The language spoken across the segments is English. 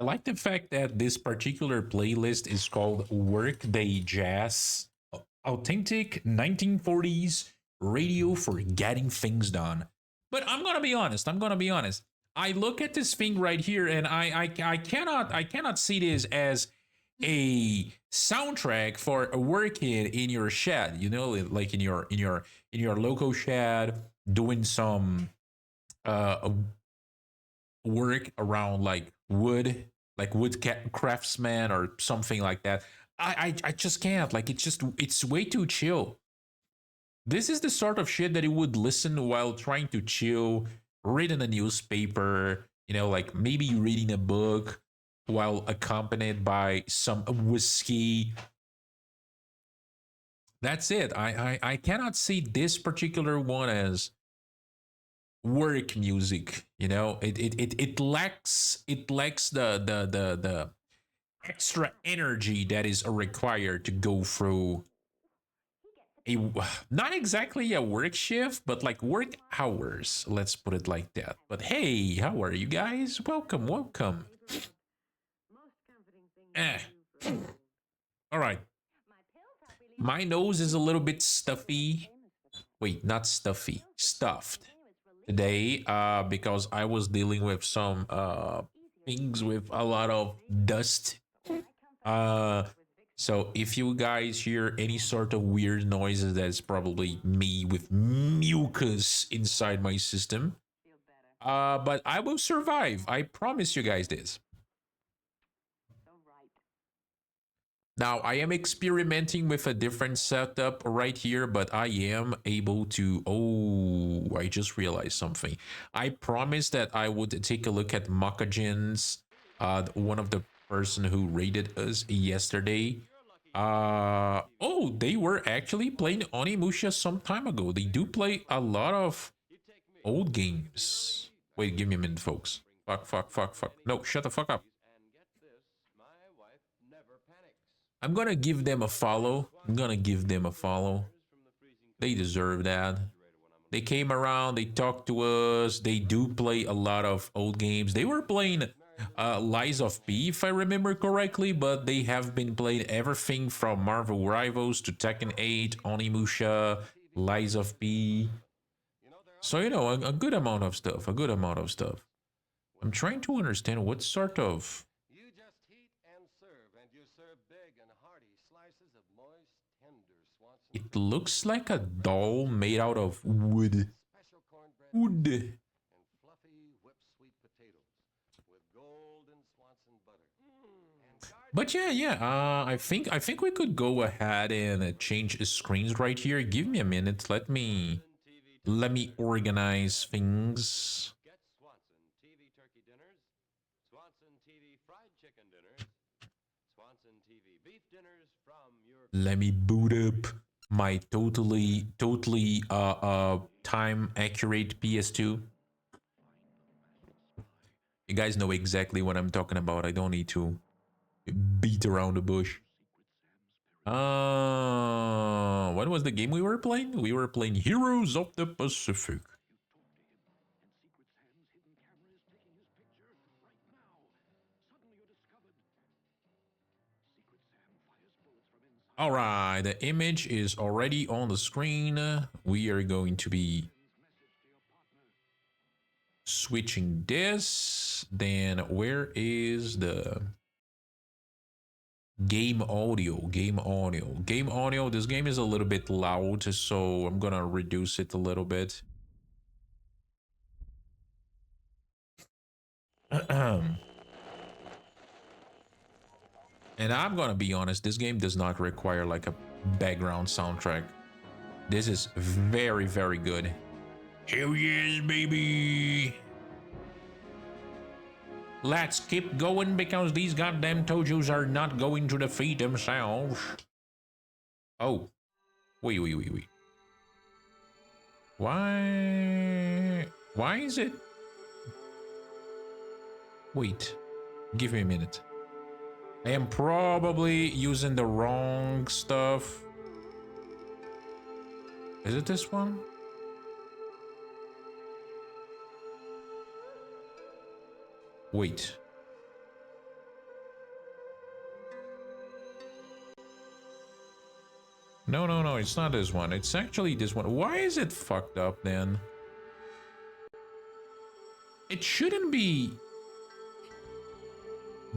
I like the fact that this particular playlist is called Workday Jazz, authentic 1940s radio for getting things done. But I'm gonna be honest. I'm gonna be honest. I look at this thing right here, and I cannot see this as a soundtrack for working in your shed. You know, like in your local shed, doing some work around like wood craftsman or something like that. I just can't. Like it's way too chill. This is the sort of shit that you would listen while trying to chill, reading a newspaper, like maybe reading a book while accompanied by some whiskey. That's it. I cannot see this particular one as work music. It lacks the extra energy that is required to go through a not exactly a work shift, but like work hours. Let's put it like that. But hey, how are you guys? Welcome, welcome. Eh. All right. My nose is a little bit stuffy. Wait, not stuffy, stuffed today. Because I was dealing with some things with a lot of dust. Uh, so if you guys hear any sort of weird noises, that's probably me with mucus inside my system. But I will survive. I promise you guys this. Now, I am experimenting with a different setup right here, but I am able to. Oh, I just realized something. I promised that I would take a look at Makajin's, one of the person who rated us yesterday. Oh, they were actually playing Onimusha some time ago. They do play a lot of old games. Wait, give me a minute, folks. Fuck, fuck, fuck, fuck. No, shut the fuck up. I'm gonna give them a follow. I'm gonna give them a follow. They deserve that. They came around, they talked to us. They do play a lot of old games. They were playing Lies of P, if I remember correctly, but they have been playing everything from Marvel Rivals to Tekken 8, Onimusha, Lies of P. So, a good amount of stuff. A good amount of stuff. I'm trying to understand what sort of. It looks like a doll made out of wood. Wood. But yeah. I think we could go ahead and change screens right here. Give me a minute. Let me organize things. Let me boot up my totally time accurate PS2. You guys know exactly what I'm talking about. I don't need to beat around the bush. What was the game we were playing? We were playing Heroes of the Pacific. All right, the image is already on the screen. We are going to be switching this. Then where is the game audio? Game audio. Game audio. This game is a little bit loud, so I'm gonna reduce it a little bit. And I'm gonna be honest, this game does not require like a background soundtrack. This is very, very good. Hell yes, baby! Let's keep going because these goddamn Tojos are not going to defeat themselves. Oh. Wait. Why is it? Wait. Give me a minute. I am probably using the wrong stuff. Is it this one? Wait. No, no, no, it's not this one. It's actually this one. Why is it fucked up then? It shouldn't be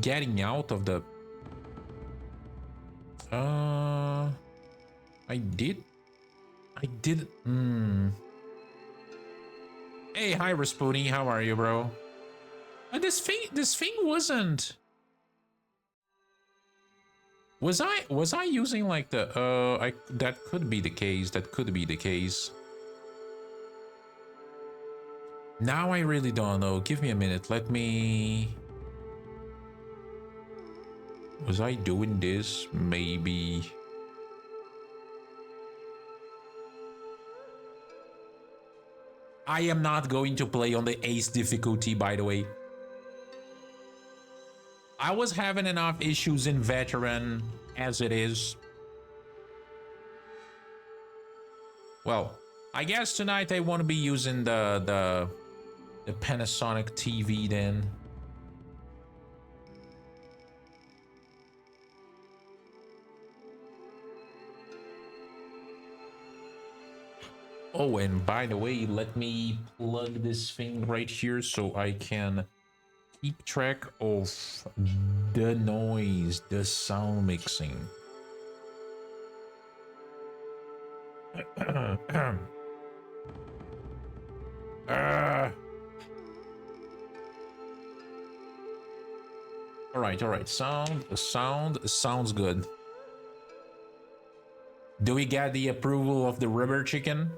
getting out of the... I did... Hey, hi, Rasputin. How are you, bro? This thing wasn't... Was I using like the that could be the case. That could be the case. Now I really don't know. Give me a minute. Let me... Was I doing this? Maybe. I am not going to play on the ace difficulty, by the way. I was having enough issues in veteran as it is. Well, I guess tonight I want to be using the Panasonic TV then. Oh, and by the way, let me plug this thing right here so I can keep track of the noise, the sound mixing. All right. Sounds good. Do we get the approval of the rubber chicken?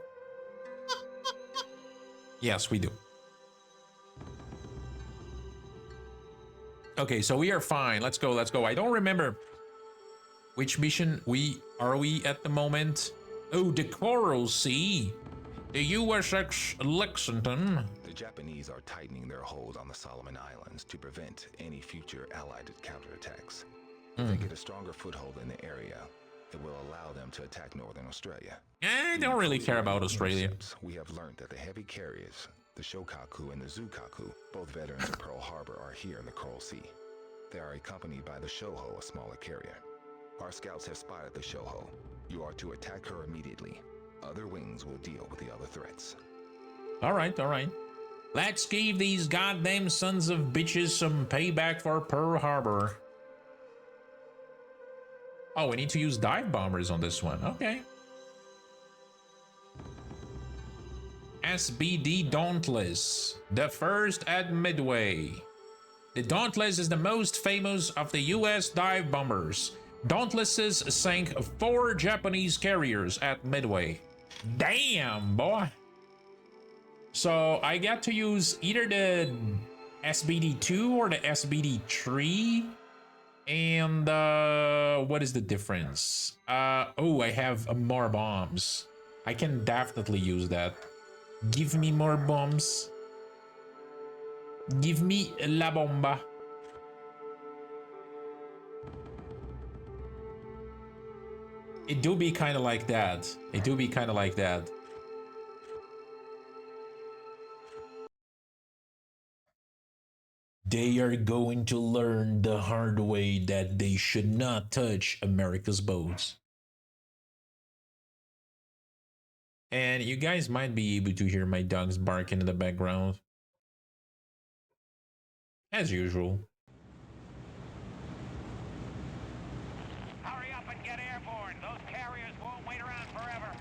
Yes, we do. Okay, so we are fine. Let's go. I don't remember which mission we at the moment. Oh, the Coral Sea. The USS Lexington. The Japanese are tightening their hold on the Solomon Islands to prevent any future Allied counterattacks. If they get a stronger foothold in the area, it will allow them to attack Northern Australia. I don't really care about Australia. We have learned that the heavy carriers, the Shokaku and the Zukaku, both veterans of Pearl Harbor, are here in the Coral Sea. They are accompanied by the Shoho, a smaller carrier. Our scouts have spotted the Shoho. You are to attack her immediately. Other wings will deal with the other threats. All right. Let's give these goddamn sons of bitches some payback for Pearl Harbor. Oh, we need to use dive bombers on this one. Okay. SBD Dauntless, the first at Midway. The Dauntless is the most famous of the US dive bombers. Dauntlesses sank 4 Japanese carriers at Midway. Damn, boy. So I got to use either the SBD-2 or the SBD-3. And what is the difference? Oh, I have more bombs. I can definitely use that. Give me more bombs. Give me la bomba. It do be kind of like that. They are going to learn the hard way that they should not touch America's boats. And you guys might be able to hear my dogs barking in the background. As usual. Hurry up and get airborne. Those carriers won't wait around forever.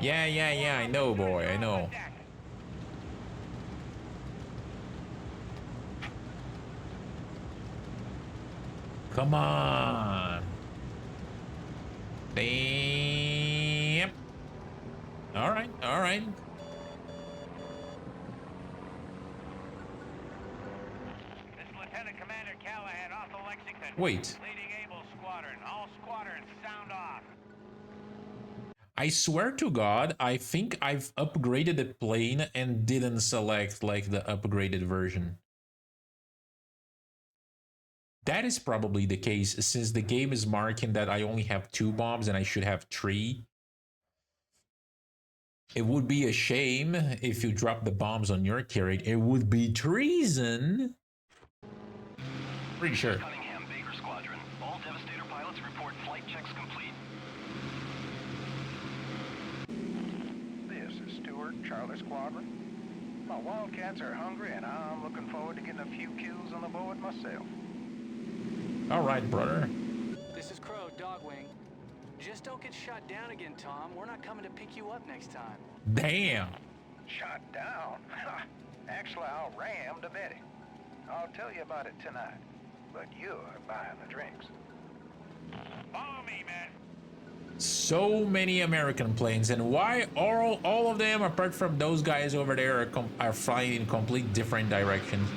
Yeah, I know, boy, I know. Come on. Damn. All right. This is Lieutenant Commander Callahan off the Lexington. Wait. Leading Able Squadron. All squadrons sound off. I swear to God, I think I've upgraded the plane and didn't select like the upgraded version. That is probably the case since the game is marking that I only have 2 bombs and I should have 3. It would be a shame if you drop the bombs on your carrier. It would be treason. Pretty sure. Cunningham Baker Squadron. All Devastator pilots report flight checks complete. Bird, Charlie Squadron. My Wildcats are hungry, and I'm looking forward to getting a few kills on the board myself. All right, brother. This is Crow, Dogwing. Just don't get shot down again, Tom. We're not coming to pick you up next time. Damn. Shot down? Actually, I'll ram to Betty. I'll tell you about it tonight, but you're buying the drinks. Follow me, man. So many American planes, and why all of them, apart from those guys over there, are flying in complete different directions?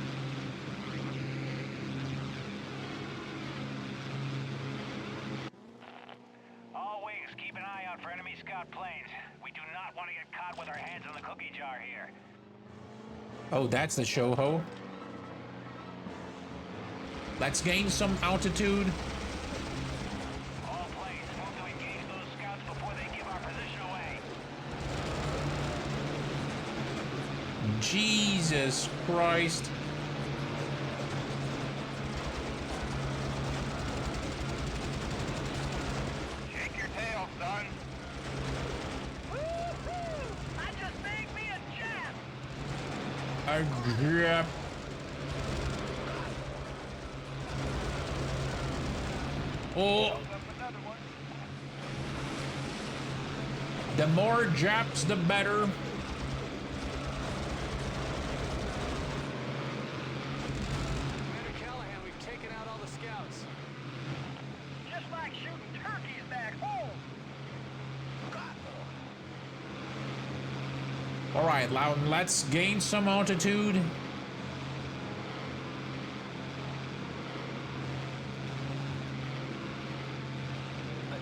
All wings, keep an eye out for enemy scout planes. We do not want to get caught with our hands in the cookie jar here. Oh, that's the Shoho. Let's gain some altitude. All planes, move to engage those scouts before they give our position away. Jesus Christ. Shake your tail, son. Woo-hoo! I just made me a Jap! A Jap. Oh, Up another one. the more Japs, the better. Commander Callahan, we've taken out all the scouts. Just like shooting turkeys back home. All right, Loudon, let's gain some altitude.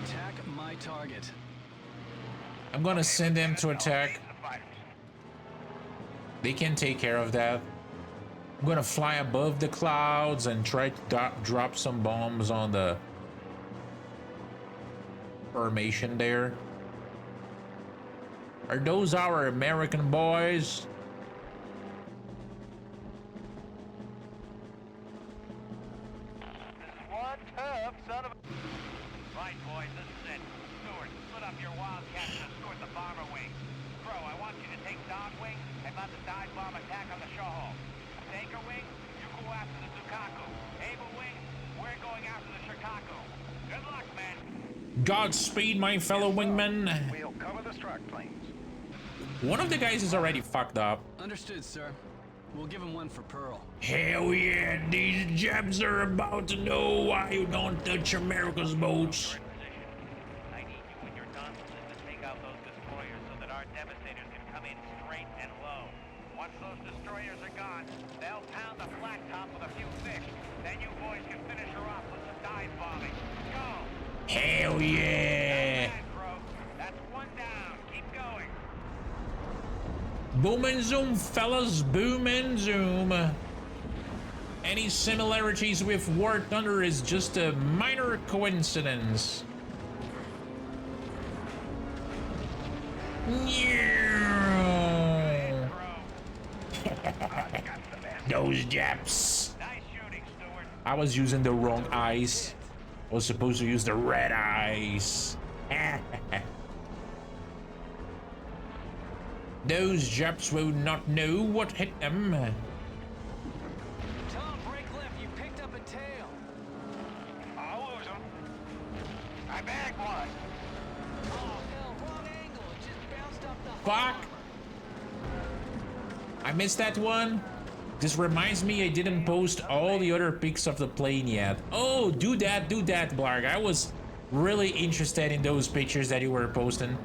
Attack my target. I'm gonna send them to attack. The fighters. They can take care of that. I'm gonna fly above the clouds and try to drop some bombs on the formation there. Are those our American boys? This is one tough son of a... Right, boys, this is it. Stewart, split up your Wildcats and escort the bomber wing. Crow, I want you to take Dog Wing and mount the dive bomb attack on the Shoho. Tanker Wing, you go after the Zukaku. Able Wing, we're going after the Shikaku. Good luck, men. Godspeed, my fellow wingmen. We'll cover the strike planes. One of the guys is already fucked up. Understood, sir. We'll give him one for Pearl. Hell yeah, these Japs are about to know why you don't touch America's boats. We're in position. I need you and your Donaldson to take out those destroyers so that our Devastators can come in straight and low. Once those destroyers are gone, they'll pound the flat top with a few fish. Then you boys can finish her off with some dive bombing. Go! Hell yeah. Bad, Crow. That's one down. Keep going. Boom and zoom, fellas, boom and zoom. Any similarities with War Thunder is just a minor coincidence. Yeah. Those Japs. Nice shooting, Stewart. I was using the wrong eyes. I was supposed to use the red eyes. Those Japs will not know what hit them. Tom, break left. You picked up a tail. I'll lose them. I bagged one. Oh, no, wrong angle. It just bounced off the Fuck. I missed that one. This reminds me I didn't post all the other pics of the plane yet. Oh, do that, Blarg. I was really interested in those pictures that you were posting.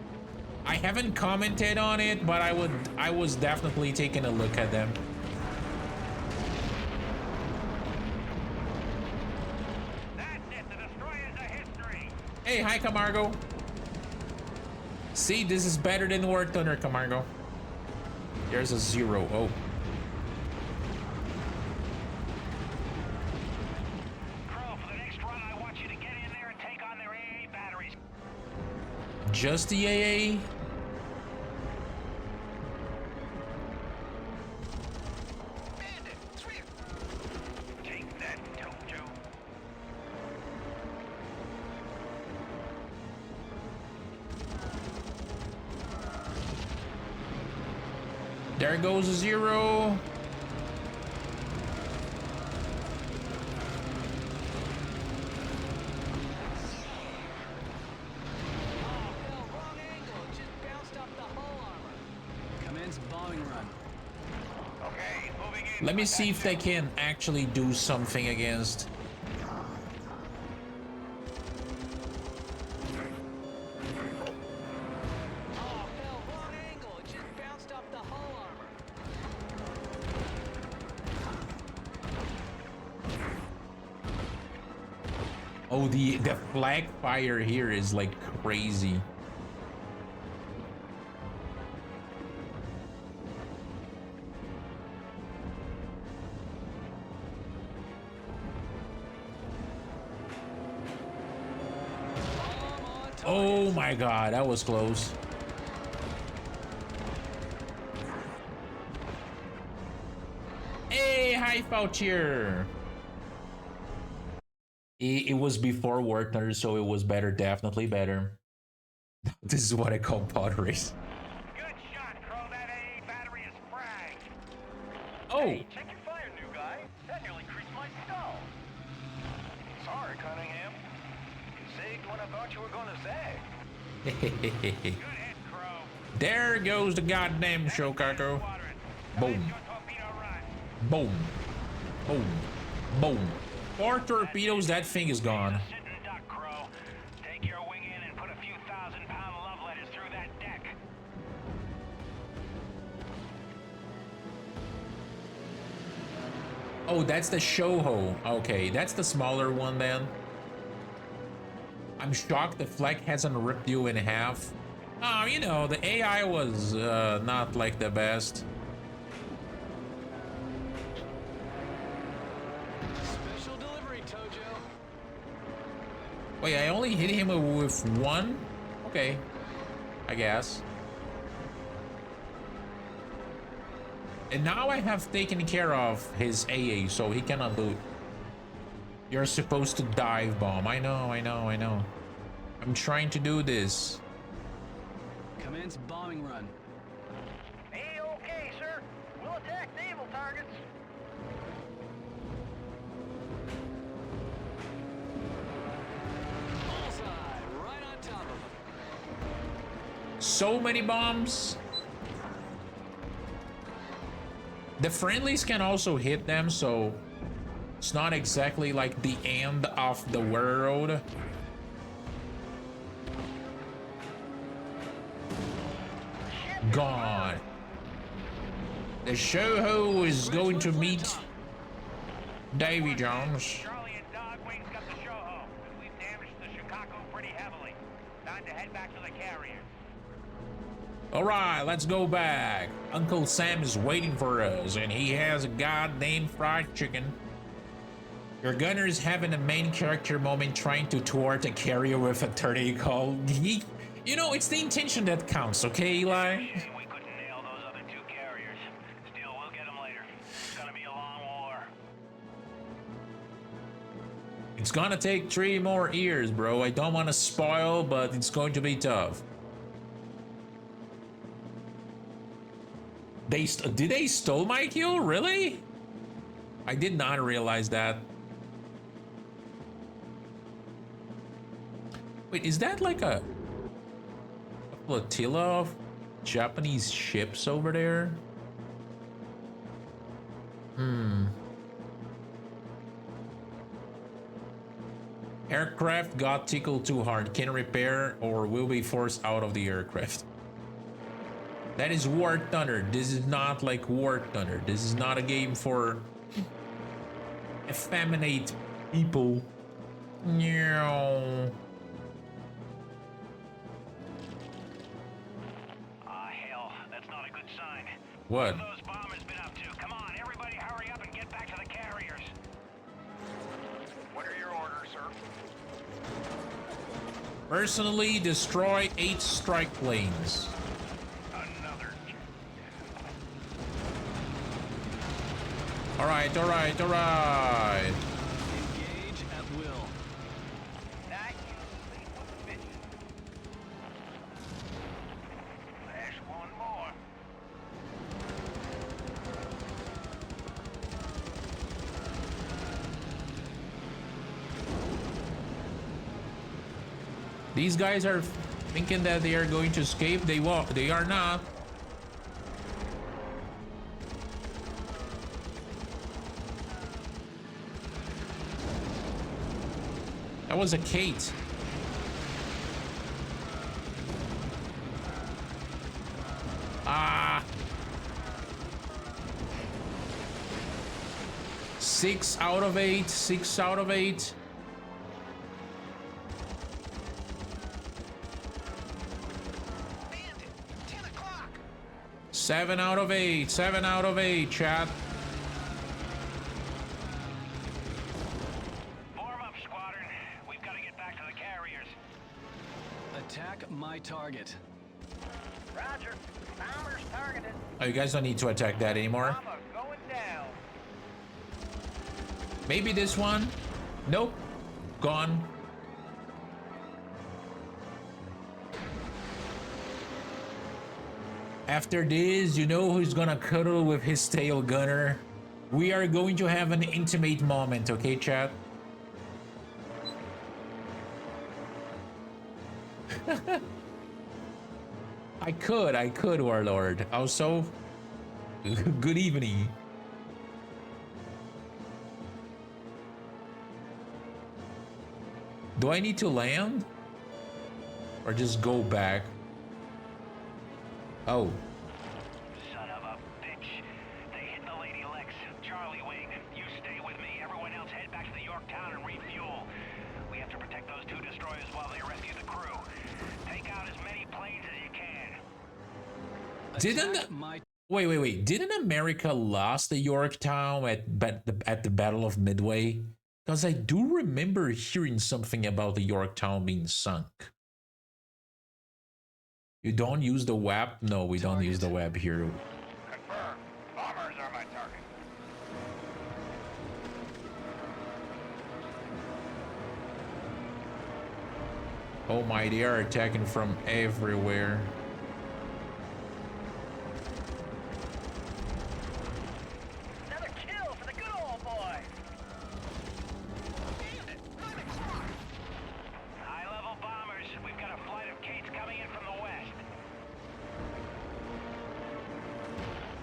I haven't commented on it, but I was definitely taking a look at them. That's it. The destroyers are history. Hey, hi, Camargo. See, this is better than War Thunder, Camargo. There's a 0. Oh. Crow, for the next run, I want you to get in there and take on their AA batteries. Just the AA? Bandit, sweep. Take that, Tojo. There goes a zero. Oh, hell, wrong angle. It just bounced off the hull armor. Commence bombing run. Okay, moving in. Let me see if they can actually do something against. Oh, hell, wrong angle. It just bounced off the hull armor. Oh, the flag fire here is like crazy. Bomb on target. Oh my god, that was close. Hey, hi Fauchier. It was before Werther, so it was better, definitely better. This is what I call pod race. Good shot, Crow. That AA battery is fragged. Oh, Hey, check your fire, new guy. That nearly creased my skull. Sorry, Cunningham. You zigged when I thought you were gonna zag. Good hit, Crow. there goes the goddamn Shokaku. Squadron. Boom. Commence your torpedo run. Boom, boom, boom. 4 torpedoes, that thing is gone. Sit and duck, Crow. Take your wing in and put a few 1,000-pound love letters through that deck. Oh, that's the Shoho. Okay, that's the smaller one then. I'm shocked the flag hasn't ripped you in half. Oh, you know, the AI was not like the best. Special delivery, Tojo. Wait, I only hit him with one? Okay, I guess. And now I have taken care of his AA, so he cannot do it. You're supposed to dive bomb. I know. I'm trying to do this. Commence bombing run. A-okay, sir. We'll attack naval targets. Bullseye, right on top of him. So many bombs. The friendlies can also hit them, so it's not exactly like the end of the world. Gone. The Shoho is going to meet Davy Jones. Charlie and Dog Wings got the Shoho, and we've damaged the Shikaku pretty heavily. Time to head back to the carriers. All right, let's go back. Uncle Sam is waiting for us, and he has a goddamn fried chicken. Your gunner is having a main character moment trying to thwart a carrier with a 30 call. You know, it's the intention that counts, okay, Eli? Shame we couldn't nail those other two carriers. Still, we'll get them later. It's gonna be a long war. It's gonna take 3 more years, bro. I don't want to spoil, but it's going to be tough. Did they stole my kill? Really? I did not realize that. Wait, is that like a flotilla of Japanese ships over there? Aircraft got tickled too hard. Can repair or will be forced out of the aircraft. That is War Thunder. This is not like War Thunder. This is not a game for effeminate people. No. Ah, hell, that's not a good sign. What? What have those bombers been up to? Come on, everybody hurry up and get back to the carriers. What are your orders, sir? Personally, destroy 8 strike planes. Another. All right. Engage at will. Not you, lead with vision. Flash one more. These guys are thinking that they are going to escape. They won't. They are not. That was a Kate. Ah. 6 out of 8. 6 out of 8. Bandit, 10 o'clock. 7 out of 8. 7 out of 8, chat. Form up, squadron. We've got to get back to the carriers. Attack my target. Roger. Bomber's targeted. Oh, you guys don't need to attack that anymore. Bomber going down. Maybe this one. Nope. Gone. After this, you know who's gonna cuddle with his tail gunner? We are going to have an intimate moment, okay, chat? I could, Warlord. Also, good evening. Do I need to land? Or just go back? Oh. Son of a bitch. They hit the Lady Lex. Charlie Wing, you stay with me. Everyone else head back to the Yorktown and refuel. We have to protect those 2 destroyers while they rescue the crew. Take out as many planes as you can. Didn't wait. Didn't America lost the Yorktown at the Battle of Midway? Because I do remember hearing something about the Yorktown being sunk. You don't use the WAP? No, we don't use the WAP here. Confirm. Bombers are my target. Oh my, they are attacking from everywhere. Another kill for the good old boy. High-level bombers. We've got a flight of Kates coming in from the west.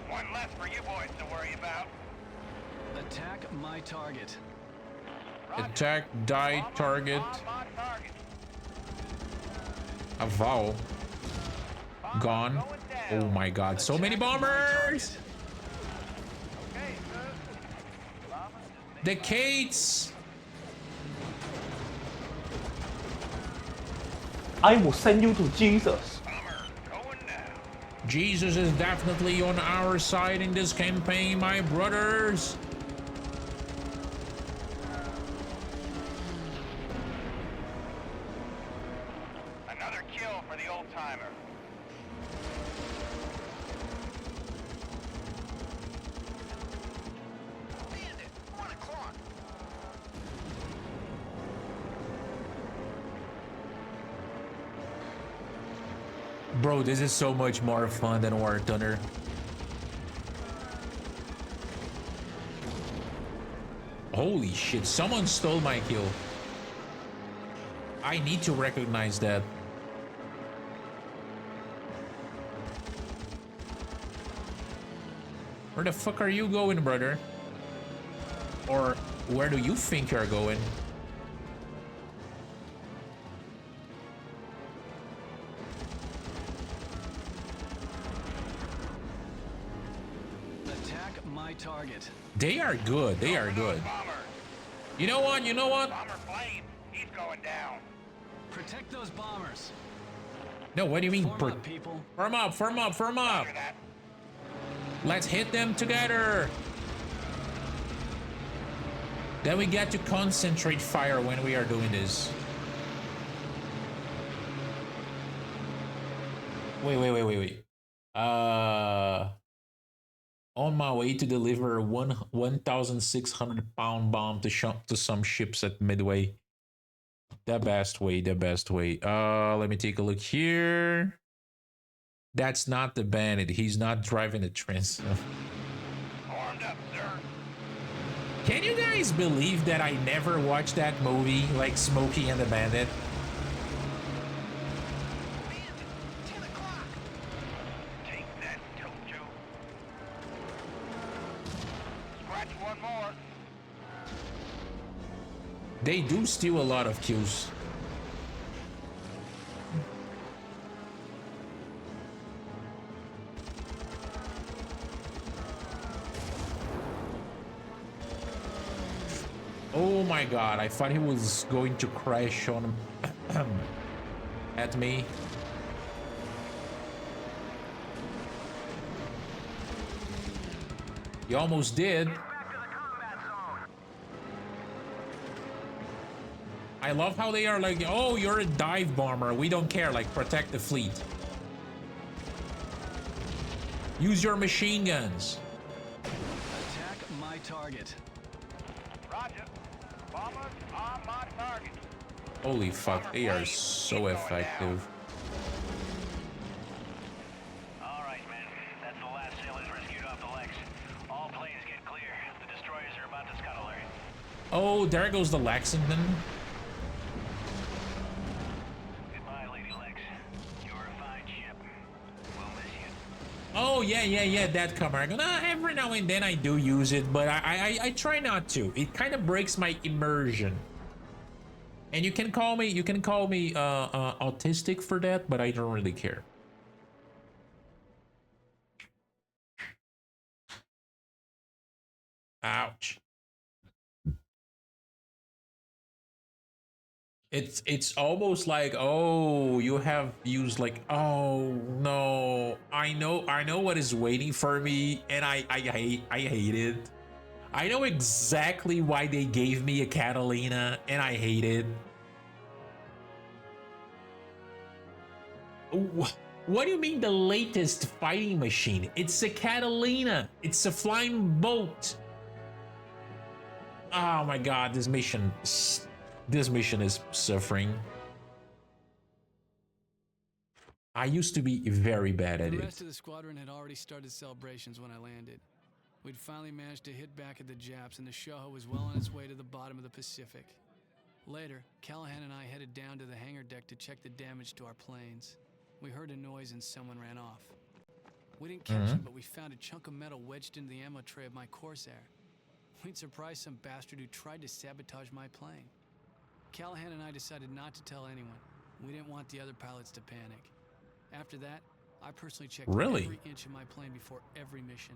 One less for you boys to worry about. Attack my target. Attack, die, Bomber target. on my target. A vowel. Bomber Gone. going down. Oh my god, so many Attack my bombers! target. Okay, sir. Bombers just The Kates! I will send you to Jesus. bomber going down. Jesus is definitely on our side in this campaign, my brothers. Another kill for the old timer. Bandit, 1 o'clock. Bro, this is so much more fun than War Thunder. Holy shit, someone stole my kill. I need to recognize that. Where the fuck are you going, brother? Or where do you think you're going? Attack my target. They are good. They are good. Bomber. You know what? You know what? Bomber flame. He's going down. Protect those bombers. No, what do you mean? Form up, people. Firm up, firm up, firm up. After that. Let's hit them together. Then we get to concentrate fire when we are doing this. Wait. On my way to deliver 1,600 pound bomb to some ships at Midway. The best way. Let me take a look here. That's not the bandit. He's not driving the trans. Formed up, sir. Can you guys believe that I never watched that movie, like Smokey and the Bandit? one more. They do steal a lot of kills. Oh my god, I thought he was going to crash on at me. He almost did. Back to the combat zone. I love how they are like, oh, you're a dive bomber. We don't care, like, protect the fleet. Use your machine guns. Attack my target. Roger. Bombers on my target. Holy fuck, they are so effective. All right, men. That's the last sailors rescued off the Lex. All planes get clear. The destroyers are about to scuttle her. Oh, there goes the Lexington. Goodbye, Lady Lex. You're a fine ship. We'll miss you. Oh, yeah, that cover. Every now and then I do use it, but I try not to. It kind of breaks my immersion. And you can call me autistic for that, but I don't really care. Ouch. It's almost like, oh, you have used, like, oh no, I know what is waiting for me, and I hate it. I know exactly why they gave me a Catalina, and I hate it. What do you mean the latest fighting machine? It's a Catalina. It's a flying boat. Oh my god, this mission is suffering. I used to be very bad at The it. rest of the squadron had already started celebrations when I landed. We'd finally managed to hit back at the Japs, and the Shoho was well on its way to the bottom of the Pacific. Later, Callahan and I headed down to the hangar deck to check the damage to our planes. We heard a noise and someone ran off. We didn't catch him, but we found a chunk of metal wedged into the ammo tray of my Corsair. We'd surprised some bastard who tried to sabotage my plane. Callahan and I decided not to tell anyone. We didn't want the other pilots to panic. After that, I personally checked Really? every inch of my plane before every mission.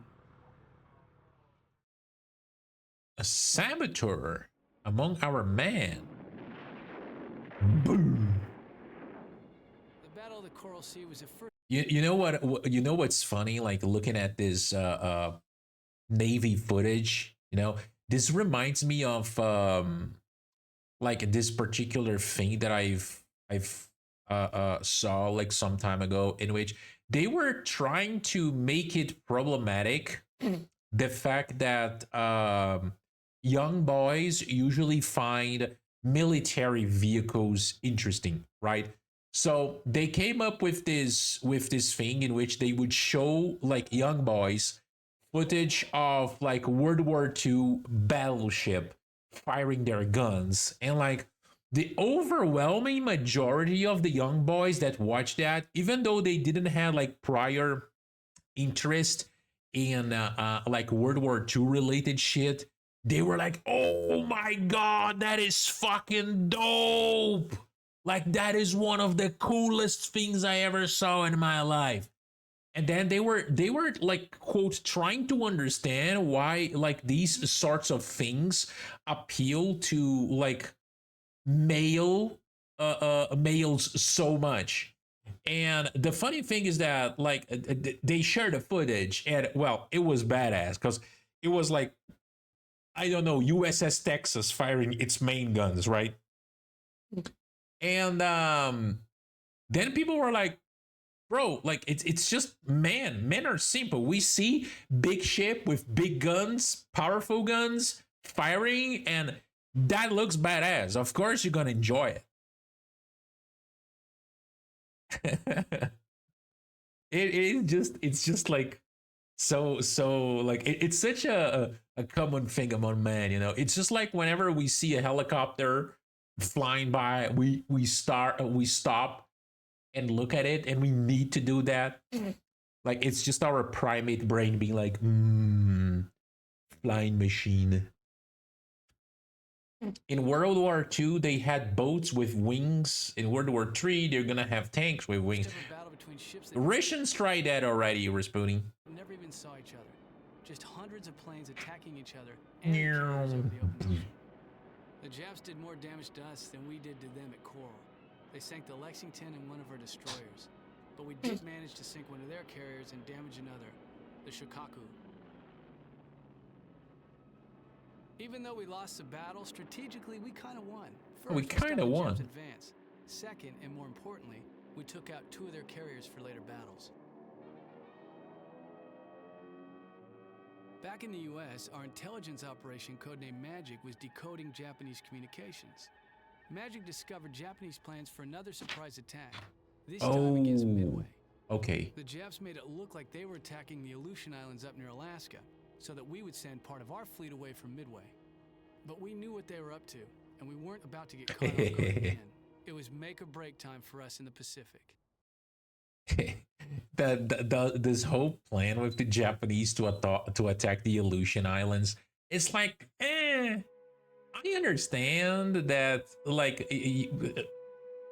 A saboteur among our men. Boom. The Battle of the Coral Sea was a first. You know what? You know what's funny? Like looking at this Navy footage. You know, this reminds me of like this particular thing that I've saw like some time ago, in which they were trying to make it problematic the fact that young boys usually find military vehicles interesting, right? So they came up with this thing in which they would show like young boys footage of like World War II battleship firing their guns, and like the overwhelming majority of the young boys that watched that, even though they didn't have like prior interest in like World War II related shit, they were like, oh my god, that is fucking dope. Like that is one of the coolest things I ever saw in my life. And then they were like, quote, trying to understand why like these sorts of things appeal to like males so much. And the funny thing is that like they shared the footage, and well, it was badass because it was like, I don't know, USS Texas firing its main guns, right? And then people were like, bro, like it's just men are simple. We see big ship with big guns, powerful guns firing, and that looks badass. Of course you're gonna enjoy it. It's just like so like it's such a common thing among men, you know. It's just like whenever we see a helicopter flying by, we stop and look at it, and we need to do that. Like it's just our primate brain being like, flying machine. In World War II, they had boats with wings. In World War III, they're gonna have tanks with wings. Different battle between ships that Russians tried that already, Rasputin. never even saw each other. Just hundreds of planes attacking each other and the carriers over the open ocean. The Japs did more damage to us than we did to them at Coral. They sank the Lexington and one of our destroyers. But we did manage to sink one of their carriers and damage another, the Shokaku. Even though we lost the battle, strategically we kind of won. First, We stopped kinda the won. Japs' advance. Second, and more importantly, we took out 2 of their carriers for later battles. Back in the US, our intelligence operation codenamed Magic was decoding Japanese communications. Magic discovered Japanese plans for another surprise attack, this time against Midway. Okay. The Japs made it look like they were attacking the Aleutian Islands up near Alaska, so that we would send part of our fleet away from Midway. But we knew what they were up to, and we weren't about to get caught off guard again. It was make or break time for us in the Pacific. This whole plan with the Japanese to attack the Aleutian Islands, it's like, I understand that, like,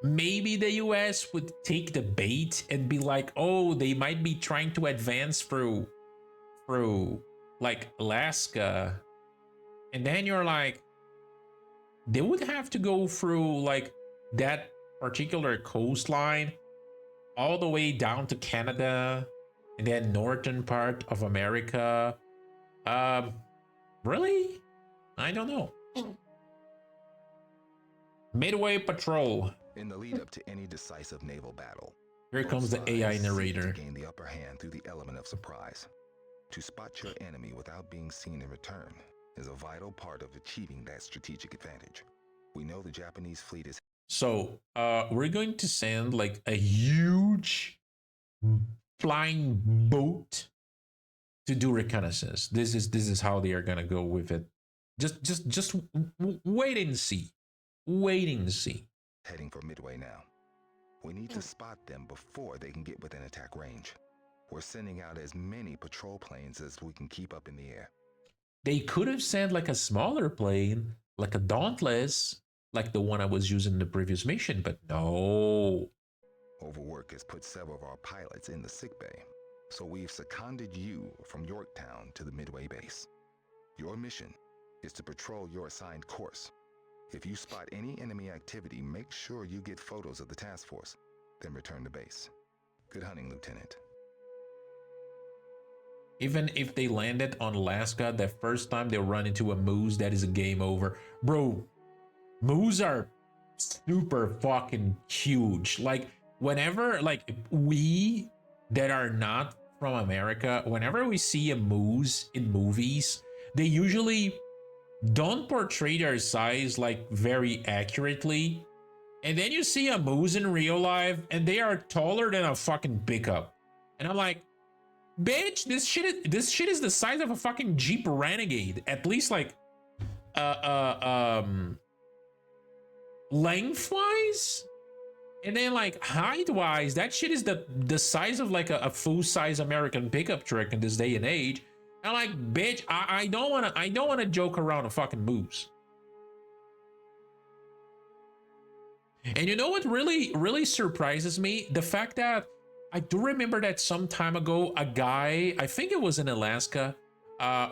maybe the US would take the bait and be like, oh, they might be trying to advance through like Alaska, and then you're like, they would have to go through like that particular coastline all the way down to Canada and then northern part of America. Really? I don't know. Midway Patrol. In the lead up to any decisive naval battle, Here both comes the sides AI seek narrator. to gain the upper hand through the element of surprise. To spot your enemy without being seen in return is a vital part of achieving that strategic advantage. We know the Japanese fleet is So we're going to send like a huge flying boat to do reconnaissance. This is how they are gonna go with it. Just wait and see. Wait and see. heading for Midway now. We need to spot them before they can get within attack range. We're sending out as many patrol planes as we can keep up in the air. They could have sent like a smaller plane, like a Dauntless, like the one I was using in the previous mission, but no. Overwork has put several of our pilots in the sickbay, so we've seconded you from Yorktown to the Midway base. Your mission is to patrol your assigned course. If you spot any enemy activity, make sure you get photos of the task force, then return to base. Good hunting, Lieutenant. Even if they landed on Alaska, the first time they run into a moose, that is a game over. Bro, moose are super fucking huge. Like, whenever, like, we that are not from America, whenever we see a moose in movies, they usually don't portray their size, like, very accurately. And then you see a moose in real life, and they are taller than a fucking pickup. And I'm like, bitch, this shit is the size of a fucking Jeep Renegade. At least like lengthwise, and then like height-wise, that shit is the size of like a full-size American pickup truck in this day and age. And I'm like, bitch, I don't wanna joke around a fucking moose. And you know what really surprises me? The fact that I do remember that some time ago, a guy, I think it was in Alaska,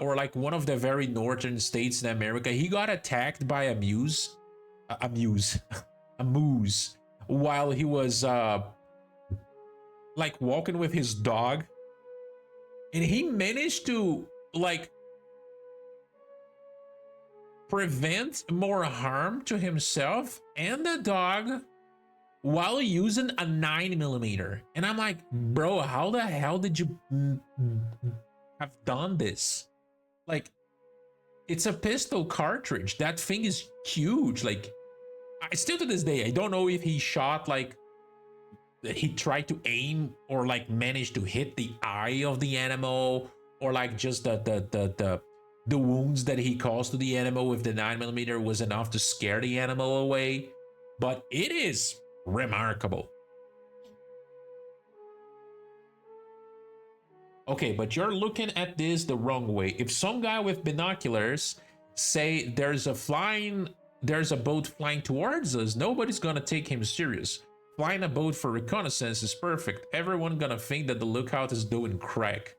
or like one of the very northern states in America, he got attacked by a moose, while he was like walking with his dog, and he managed to like prevent more harm to himself and the dog while using a 9mm. And I'm like, bro, how the hell did you have done this? Like, it's a pistol cartridge. That thing is huge. Like, still to this day, I don't know if he shot, like, he tried to aim or like managed to hit the eye of the animal, or like just the wounds that he caused to the animal with the 9mm was enough to scare the animal away. But it is remarkable. Okay, but you're looking at this the wrong way. If some guy with binoculars say there's a boat flying towards us, nobody's gonna take him serious. Flying a boat for reconnaissance is perfect. Everyone gonna think that the lookout is doing crack.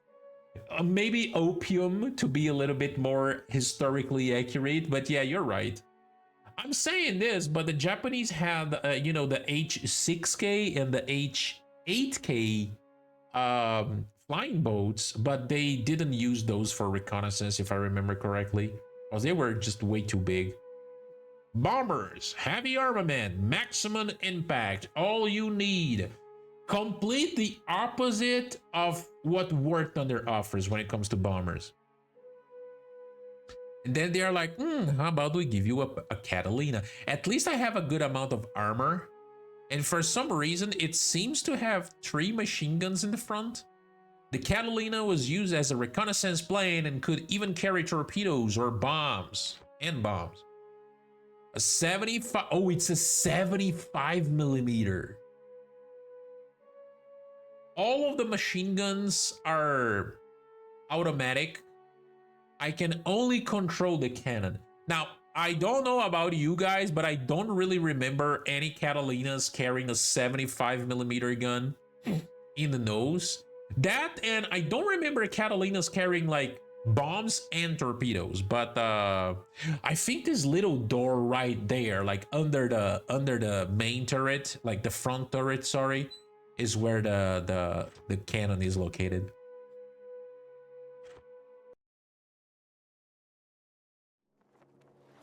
Maybe opium to be a little bit more historically accurate, but yeah, you're right. I'm saying this, but the Japanese had, you know, the H6K and the H8K flying boats, but they didn't use those for reconnaissance, if I remember correctly, because they were just way too big. Bombers, heavy armament, maximum impact, all you need. Complete the opposite of what War Thunder offers when it comes to bombers. And then they're like, how about we give you a Catalina? At least I have a good amount of armor. And for some reason, it seems to have 3 machine guns in the front. The Catalina was used as a reconnaissance plane and could even carry torpedoes or bombs. And bombs. A 75, oh, it's a 75 millimeter. All of the machine guns are automatic. I can only control the cannon. Now, I don't know about you guys, but I don't really remember any Catalinas carrying a 75 millimeter gun in the nose. That, and I don't remember Catalinas carrying like bombs and torpedoes, but I think this little door right there, like under the main turret, like the front turret, sorry, is where the cannon is located.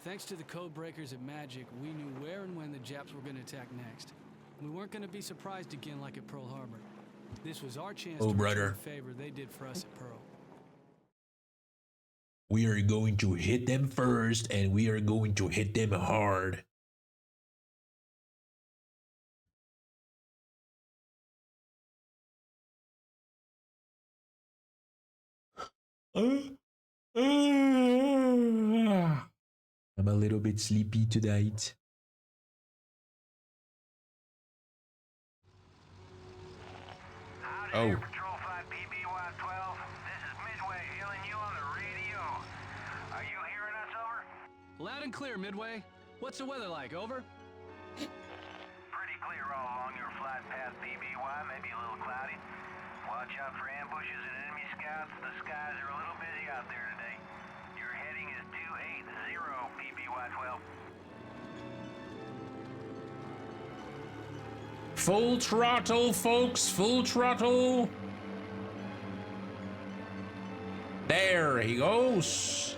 Thanks to the code breakers at Magic, we knew where and when the Japs were going to attack next. We weren't going to be surprised again like at Pearl Harbor. This was our chance to return the favor they did for us at Pearl. We are going to hit them first, and we are going to hit them hard. I'm a little bit sleepy tonight. Howdy there, Patrol Flight PBY-12. This is Midway hailing you on the radio. Are you hearing us, over? Loud and clear, Midway. What's the weather like, over? Pretty clear all along your flight path, PBY. Maybe a little cloudy. Watch out for ambushes and enemy scouts. The skies are a little busy out there today. Your heading is 280, PBY-12. Full throttle, folks, full throttle. There he goes.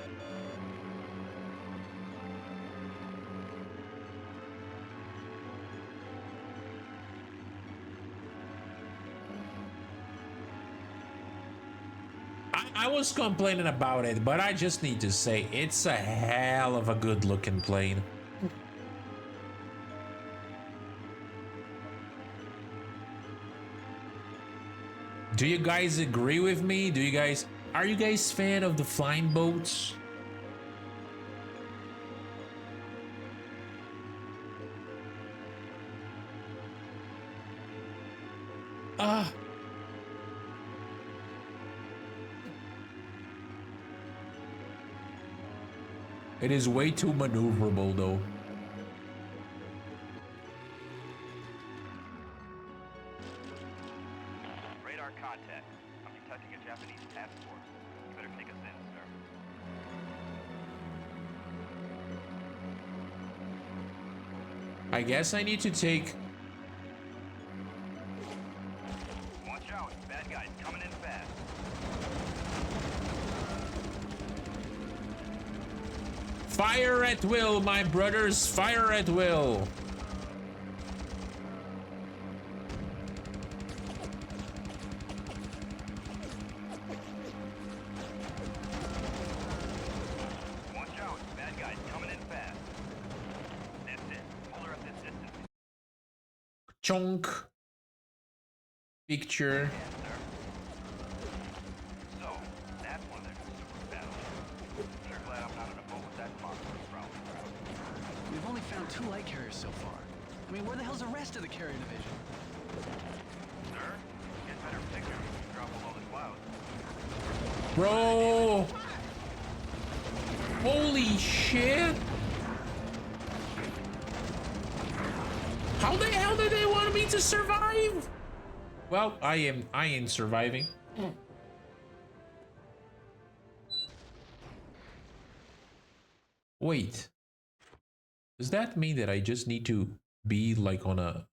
I was complaining about it, but I just need to say it's a hell of a good looking plane. Do you guys agree with me? Are you guys fan of the flying boats? It is way too maneuverable though. Radar contact. I'm detecting a Japanese task force. You better take us in, sir. I guess I need to take... Watch out. Bad guys coming in fast. Fire at will, my brothers, fire at will. Watch out. Bad guys coming in fast. That's it. Pull her up this distance. Chunk. Picture. Yeah, sir. So, that's one of their super battleships. Sure glad I'm not on a boat with that monster prowling around. We've only found 2 light carriers so far. I mean, where the hell's the rest of the carrier division? Sir, get better pictures when you drop below the clouds. Bro! Holy shit! How the hell did they want me to survive? Well, I ain't surviving. Wait. Does that mean that I just need to be like on a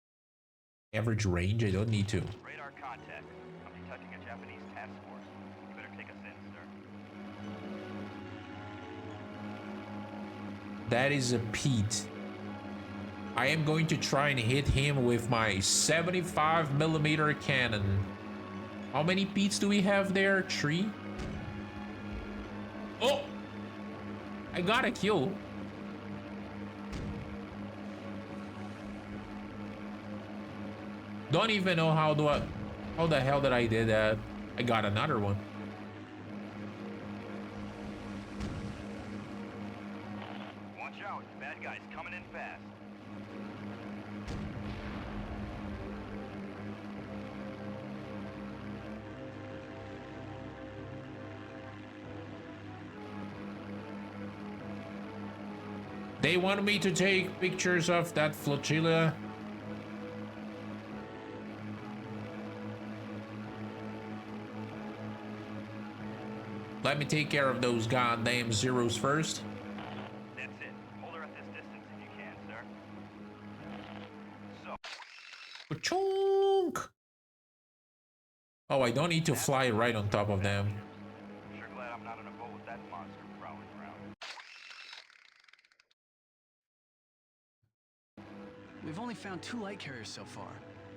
average range? I don't need to. Radar contact. I'm detecting a Japanese task force. You better take us in, sir. That is a Pete. I am going to try and hit him with my 75mm cannon. How many Petes do we have there? 3? Oh! I got a kill. Don't even know how the hell did I did that. I got another one. Watch out. Bad guys coming in fast. They want me to take pictures of that flotilla. Let me take care of those goddamn zeros first. That's it. Hold her at this distance if you can, sir. So, Ka-chunk! Oh, I don't need to fly right on top of them. sure glad I'm not on a boat with that monster prowling around. We've only found 2 light carriers so far.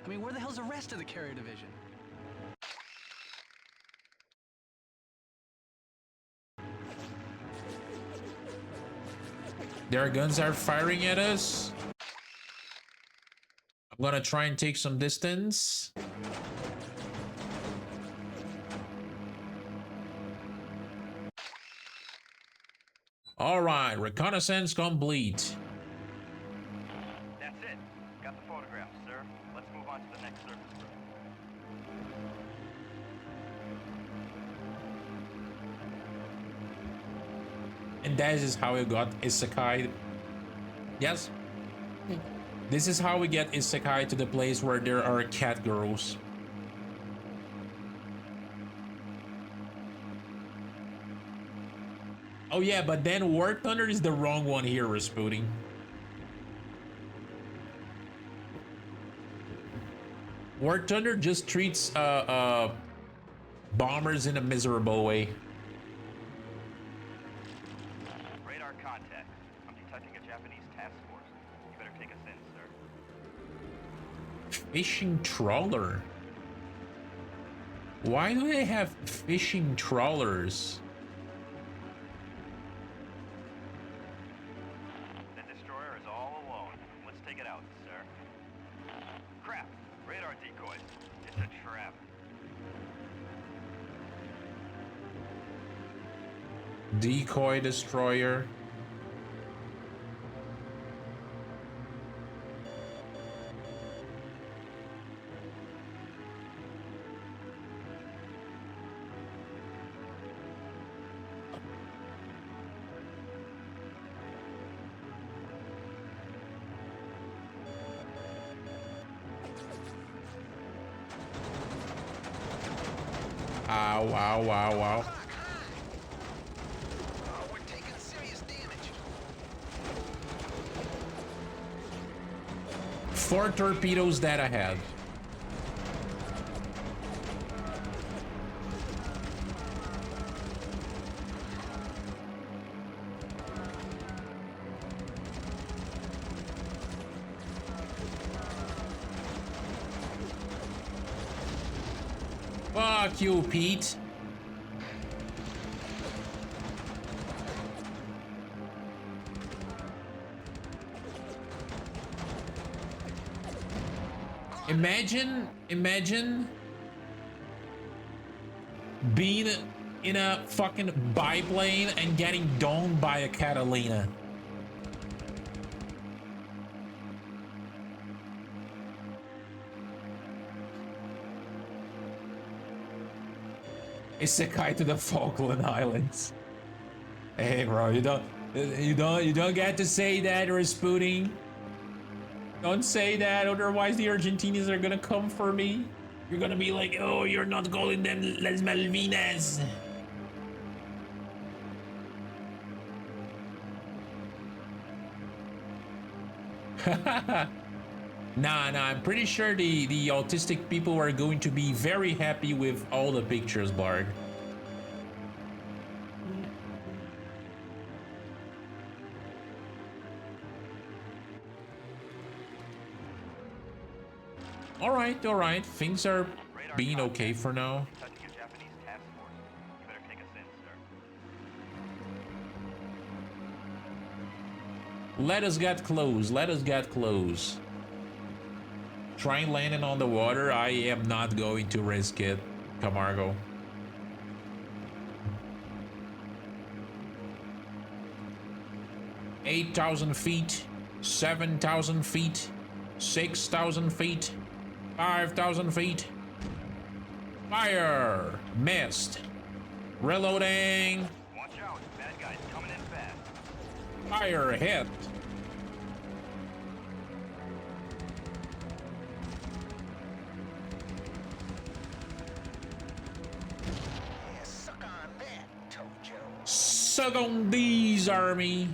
I mean, where the hell's the rest of the carrier division? Their guns are firing at us. I'm gonna try and take some distance. All right, reconnaissance complete. That's it. Got the photographs, sir. Let's move on to the next surface group. And that is how we got Isekai. Yes. This is how we get Isekai to the place where there are cat girls. Oh yeah, but then War Thunder is the wrong one here, Rasputin. War Thunder just treats bombers in a miserable way. Radar contact. I'm detecting a Japanese task force. You better take us in, sir. Fishing trawler. Why do they have fishing trawlers? The destroyer is all alone. Let's take it out, sir. Crap! Radar decoys. It's a trap. Decoy destroyer. Ow, ow, ow, ow. Oh, we're taking serious damage. 4 torpedoes that I have. Fuck you, Pete. Imagine being in a fucking biplane and getting domed by a Catalina. Isekai to the Falkland Islands. Hey, bro, you don't get to say that, Rasputin. Don't say that, otherwise the Argentinians are gonna come for me. You're gonna be like, oh, you're not calling them Las Malvinas. Nah, I'm pretty sure the autistic people are going to be very happy with all the pictures, Bard. All right. Things are being okay for now. Touching a Japanese task force. You better take us in, sir. Let us get close. Trying landing on the water, I am not going to risk it, Camargo. $8,000 feet, 7,000 feet, 6,000 feet, 5,000 feet. Fire! Missed. Reloading. Watch out, bad guys coming in fast. Fire hit. Yeah, suck on that, Tojo. Suck on these, army.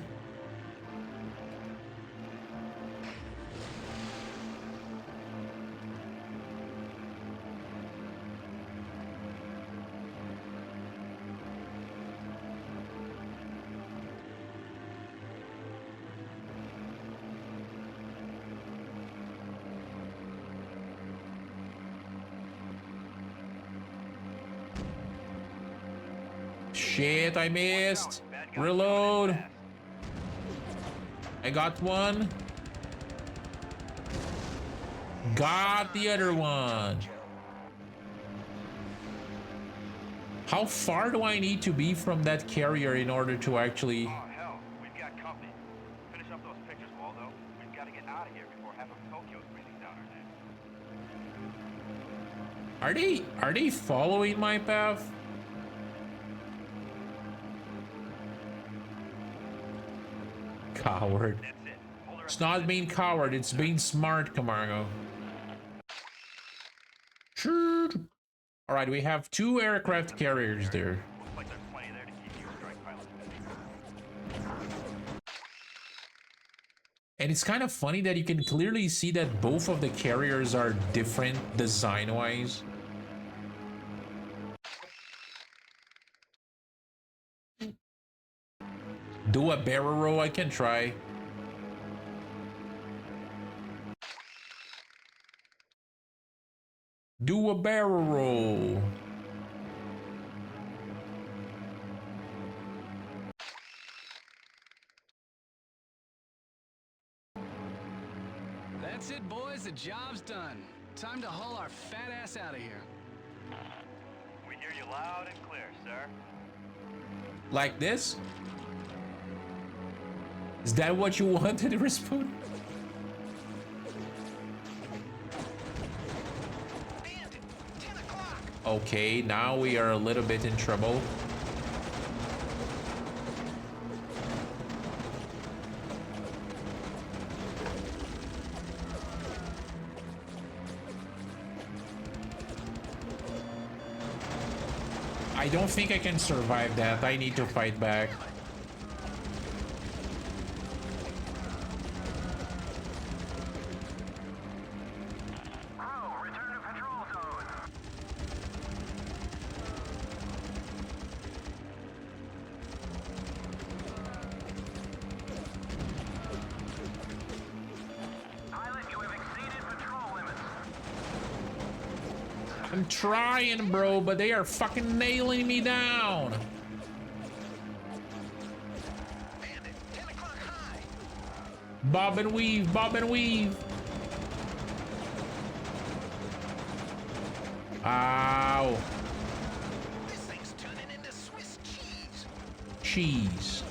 Shit, I missed. Reload. I got one. Got the other one. How far do I need to be from that carrier in order to actually... Oh, hell, we've got company. Finish up those pictures, Waldo. We've got to get out of here before half of Tokyo's breathing down our necks. Are they following my path? Coward. That's it. Hold her It's not being coward, it's being smart, Camargo. Shoot. All right, we have 2 aircraft carriers there. Looks like there's plenty there to keep you a strike pilot busy. And it's kind of funny that you can clearly see that both of the carriers are different design-wise. Do a barrel roll, I can try. Do a barrel roll. That's it, boys. The job's done. Time to haul our fat ass out of here. We hear you loud and clear, sir. Like this? Is that what you wanted, Rasputin? Bandit, 10 o'clock. Okay, now we are a little bit in trouble. I don't think I can survive that. I need to fight back. Bro, return to patrol zone. Pilot, you have exceeded patrol limits. I'm trying, bro, but they are fucking nailing me down. Bandit, 10 o'clock high. Bob and weave, bob and weave. Ow. This thing's turning into Swiss cheese. Cheese.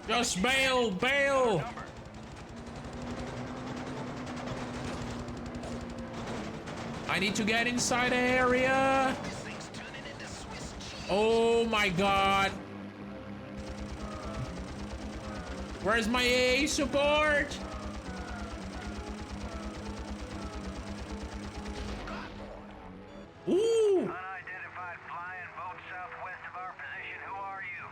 Just bail, bail. I need to get inside the area. Oh my god. Where's my A support? Ooh. Unidentified flying boat southwest of our position. Who are you?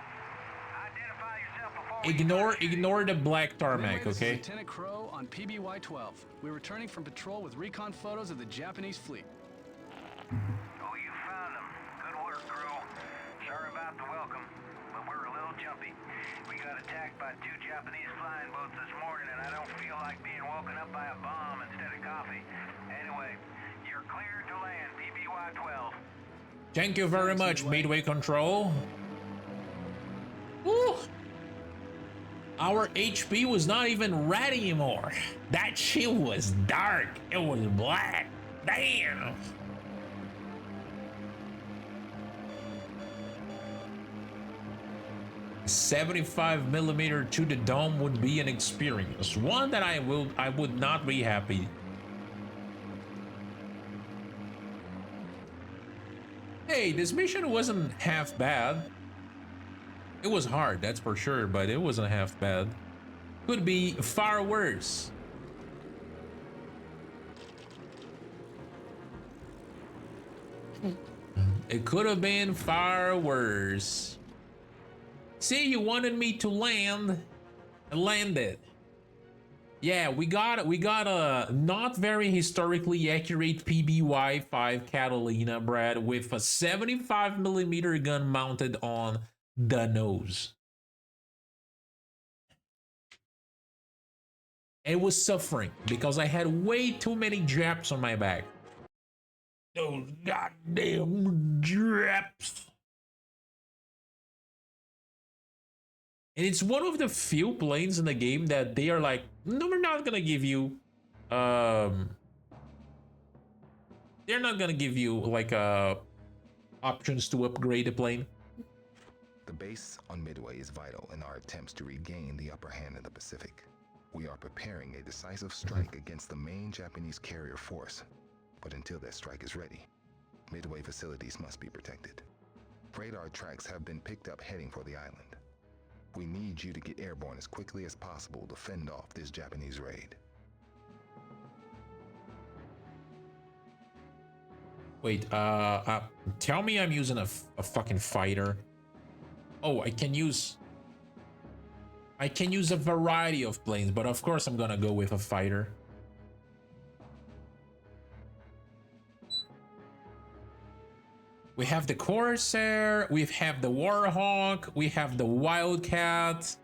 Identify yourself before Ignore the black tarmac, This is okay? Lieutenant Crow on PBY-12. We're returning from patrol with recon photos of the Japanese fleet. Oh, you found them. Good work, crew. Sorry about the welcome, but we're a little jumpy. We got attacked by 2 Japanese flying boats this morning, and I don't feel like being woken up by a bomb instead of coffee. Anyway, you're cleared to land, PBY-12. Thank you very much, Midway Control. Woo! Our HP was not even red anymore. That shit was dark. It was black. Damn. $75mm to the dome would be an experience. One that I would not be happy. Hey, this mission wasn't half bad. It was hard, that's for sure, but it wasn't half bad. Could be far worse. It could have been far worse. See, you wanted me to land. I landed. Yeah, we got a not very historically accurate PBY-5 Catalina, Brad, with a 75mm gun mounted on the nose. It was suffering because I had way too many Japs on my back. Those goddamn Japs. And it's one of the few planes in the game that they are like, no, we're not gonna give you, they're not gonna give you like options to upgrade the plane. The base on Midway is vital in our attempts to regain the upper hand in the Pacific. We are preparing a decisive strike against the main Japanese carrier force. But until that strike is ready, Midway facilities must be protected. Radar tracks have been picked up heading for the island. We need you to get airborne as quickly as possible to fend off this Japanese raid. Wait, tell me I'm using a fucking fighter. Oh, I can use a variety of planes, but of course I'm gonna go with a fighter. We have the Corsair, we have the Warhawk, we have the Wildcat.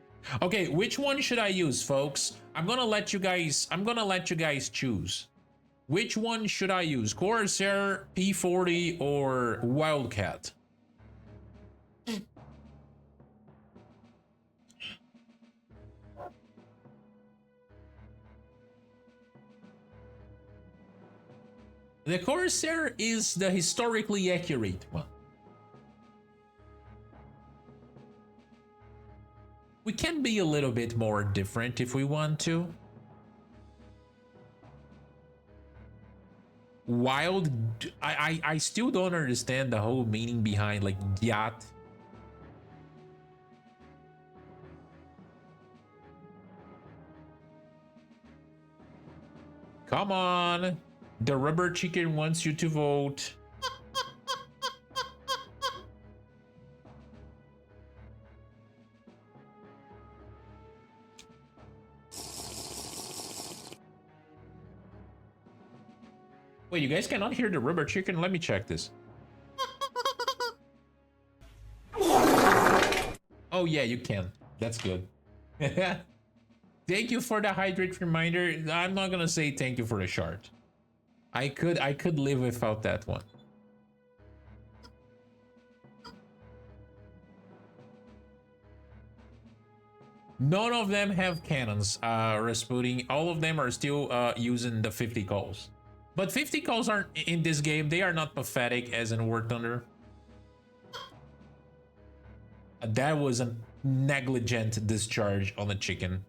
Okay, which one should I use, folks? I'm gonna let you guys choose. Which one should I use? Corsair, P40, or Wildcat? The Corsair is the historically accurate one. We can be a little bit more different if we want to. I still don't understand the whole meaning behind like yacht. Come on. The rubber chicken wants you to vote. Wait, you guys cannot hear the rubber chicken? Let me check this. Oh yeah, you can. That's good. Thank you for the hydrate reminder. I'm not gonna say thank you for the shard. I could live without that one. None of them have cannons, Rasputin. All of them are still using the 50 calls. But 50 calls aren't in this game. They are not pathetic as in War Thunder. That was a negligent discharge on the chicken.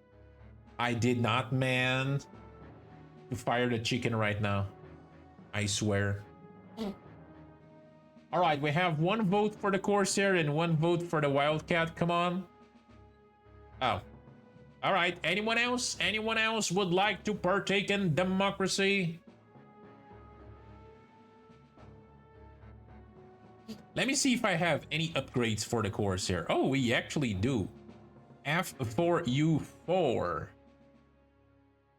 I did not, man. To fire the chicken right now. I swear. All right, we have one vote for the Corsair and one vote for the Wildcat. Come on. Oh. All right. Anyone else? Anyone else would like to partake in democracy? Let me see if I have any upgrades for the Corsair. Oh, we actually do. F4U4.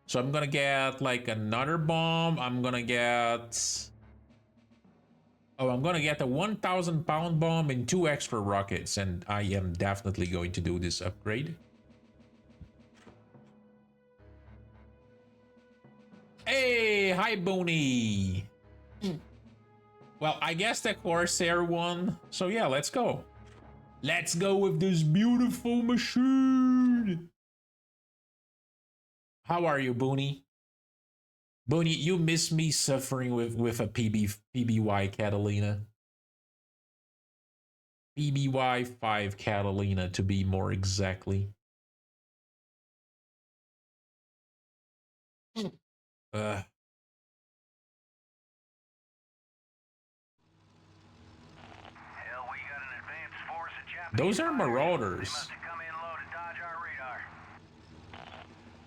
So I'm gonna get like another bomb. I'm gonna get... Oh, I'm gonna get a 1,000-pound bomb and 2 extra rockets. And I am definitely going to do this upgrade. Hey, hi, Booney. Well, I guess the Corsair won. So yeah, let's go. Let's go with this beautiful machine. How are you, Booney? Booney, you miss me suffering with a PBY Catalina. PBY 5 Catalina, to be more exactly. Hell, we got an advanced force of Japanese Those are fighters. Marauders. They must have come in low to dodge our radar.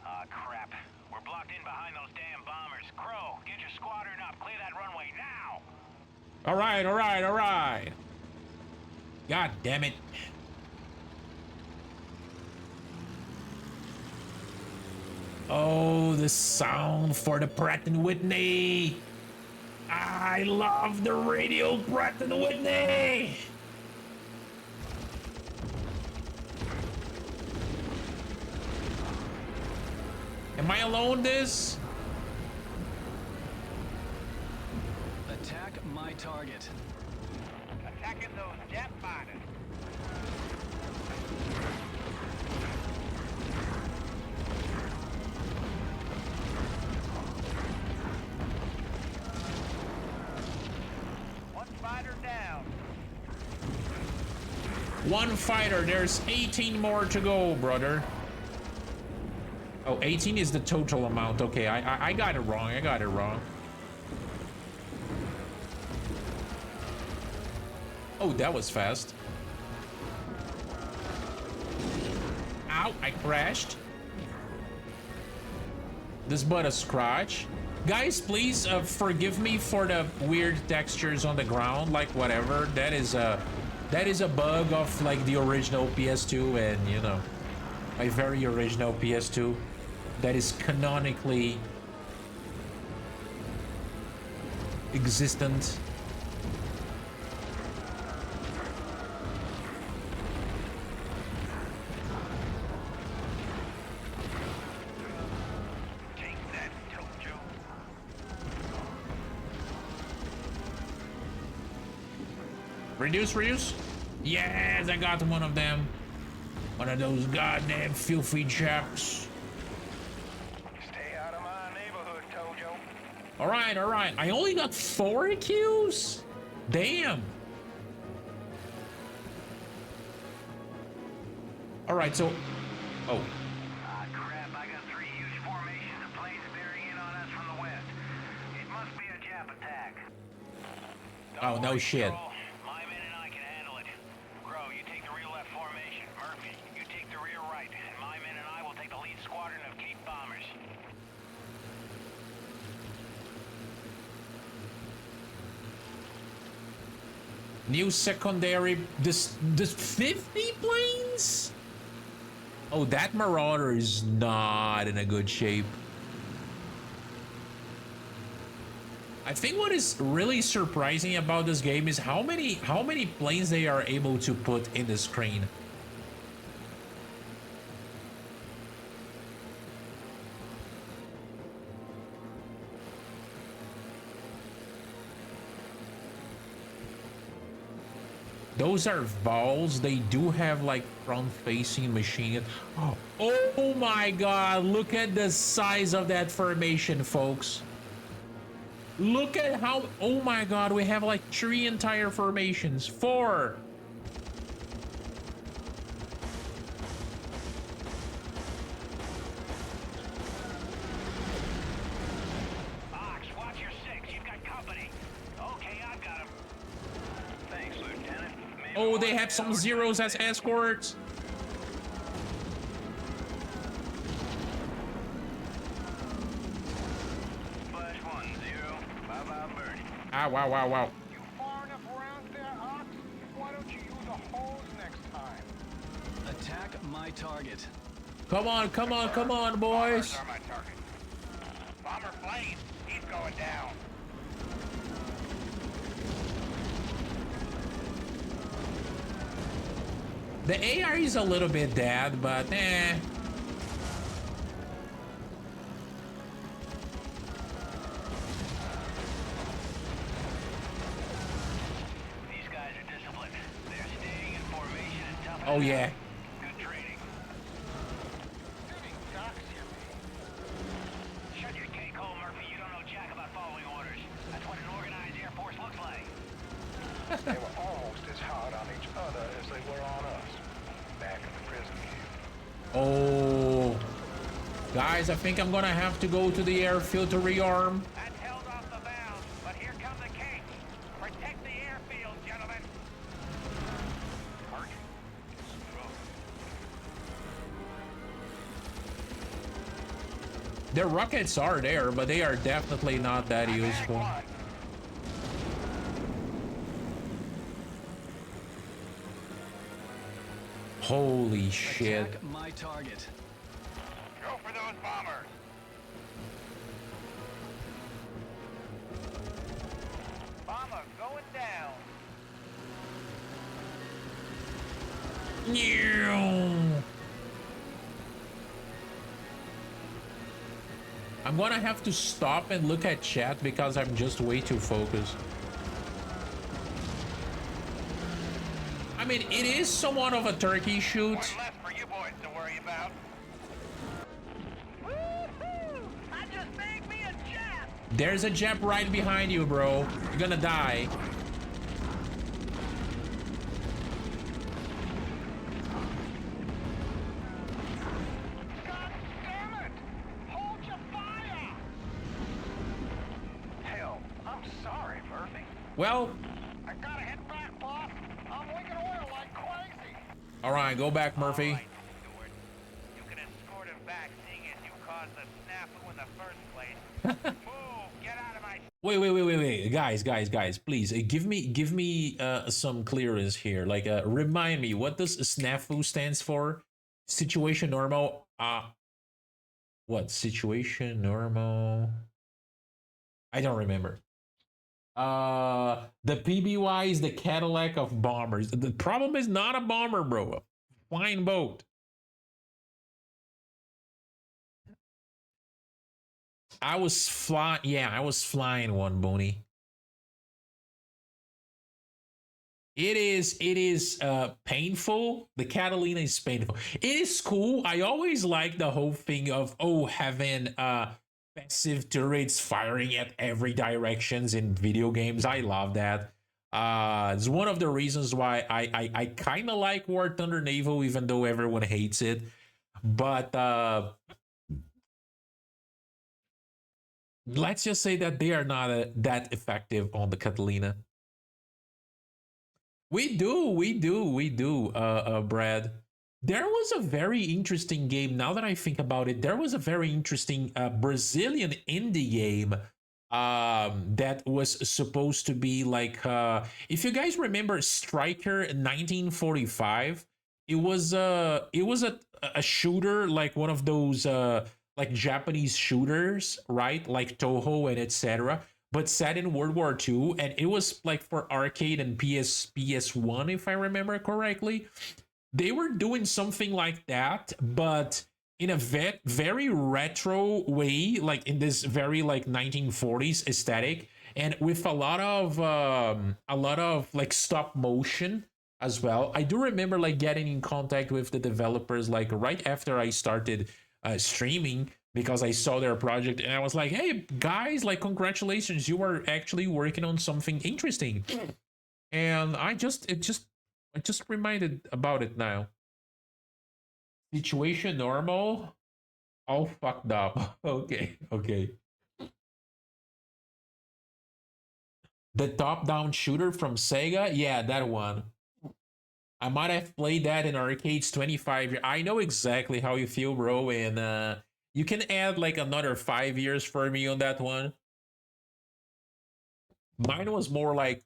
Ah, crap. We're blocked in behind those damn bombers. Crow, get your squadron up. Clear that runway now. All right, all right, all right. God damn it. Oh, the sound for the Pratt & Whitney. I love the radio Pratt & Whitney. Am I alone this? Attack my target. Attacking those jet fighters. One fighter down. One fighter. There's 18 more to go, brother. Oh, 18 is the total amount. Okay, I got it wrong. I got it wrong. Oh, that was fast. Ow, I crashed. This but a scratch. Guys, please forgive me for the weird textures on the ground, like whatever. That is a bug of like the original PS2 and, you know, my very original PS2 that is canonically existent. Take that, Tojo. Reduce, reduce. Yes, I got one of them. One of those goddamn filthy chaps. Stay out of my neighborhood, Tojo. All right, all right. I only got 4 kills. Damn. All right, so... Oh. Ah, crap. I got 3 huge formations of planes bearing in on us from the west. It must be a Jap attack. Oh, no shit. Crow, my men and I can handle it. Crow, you take the rear left formation. Murphy, you take the rear right. And my men and I will take the lead squadron of Cape bombers. New secondary... This 50 planes? Oh, that Marauder is not in a good shape. I think what is really surprising about this game is how many planes they are able to put in the screen. Those are Vols. They do have like front-facing machine. Oh my god, look at the size of that formation, folks. Look at how, oh my god, we have like 3 entire formations. 4. Ox, watch your 6. You've got company. Oh, they have some zeros as escorts. Flash 1-0. Bye-bye, Birdie. Ah, wow, wow, wow. You far enough around there, Ox? Why don't you use a hose next time? Attack my target. Come on, come on, come on, boys. Bombers are my target. Bomber Flame, he's going down. The AR is a little bit dead, but eh. These guys are disciplined. They're staying in formation and tough. Oh yeah. Good training. Sitting ducks, you mean? Shut your cake hole, Murphy. You don't know jack about following orders. That's what an organized Air Force looks like. They were almost as hard on each other as they were on us. Back in the prison camp. Oh. Guys, I think I'm gonna have to go to the airfield to rearm. That held off the valves, but here come the cake. Protect the airfield, gentlemen. Target. The rockets are there, but they are definitely not that useful. One. Holy shit. Attack my target. Go for those bombers. Bomber going down. I'm gonna have to stop and look at chat because I'm just way too focused. I mean, it is somewhat of a turkey shoot. One less for you boys to worry about. Woohoo! I just bagged me a Jap. There's a Jap right behind you, bro. You're gonna die. God damn it! Hold your fire! Hell, I'm sorry, Murphy. Well, I gotta head back, boss. I'm leaking oil like crazy. all right, go back, Murphy. All right, Stewart. You can escort him back, seeing as you caused the snafu in the first place. Move! Get out of my... Wait, guys, please, give me some clearance here. Like, remind me, what does snafu stands for? Situation normal. What situation normal? I don't remember. The PBY is the Cadillac of bombers. The problem is not a bomber, bro. A flying boat. I was flying one, Booney. It is painful. The Catalina is painful. It is cool. I always like the whole thing of having passive turrets firing at every directions in video games. I love that. It's one of the reasons why I kind of like War Thunder Naval, even though everyone hates it. But let's just say that they are not that effective on the Catalina. We do, Brad. There was a very interesting game. Now that I think about it, there was a very interesting Brazilian indie game that was supposed to be like, if you guys remember Striker 1945, it was a shooter, like one of those like Japanese shooters, right? Like Toho and etc. But set in World War II, and it was like for arcade and PS1, if I remember correctly. They were doing something like that, but in a very retro way, like in this very like 1940s aesthetic, and with a lot of like stop motion as well. I do remember like getting in contact with the developers like right after I started streaming, because I saw their project and I was like, hey guys, like congratulations, you are actually working on something interesting. And I just reminded about it now. Situation normal, all fucked up. Okay. The top-down shooter from Sega, yeah, that one. I might have played that in arcades 25 years. I know exactly how you feel, bro. And you can add like another 5 years for me on that one. Mine was more like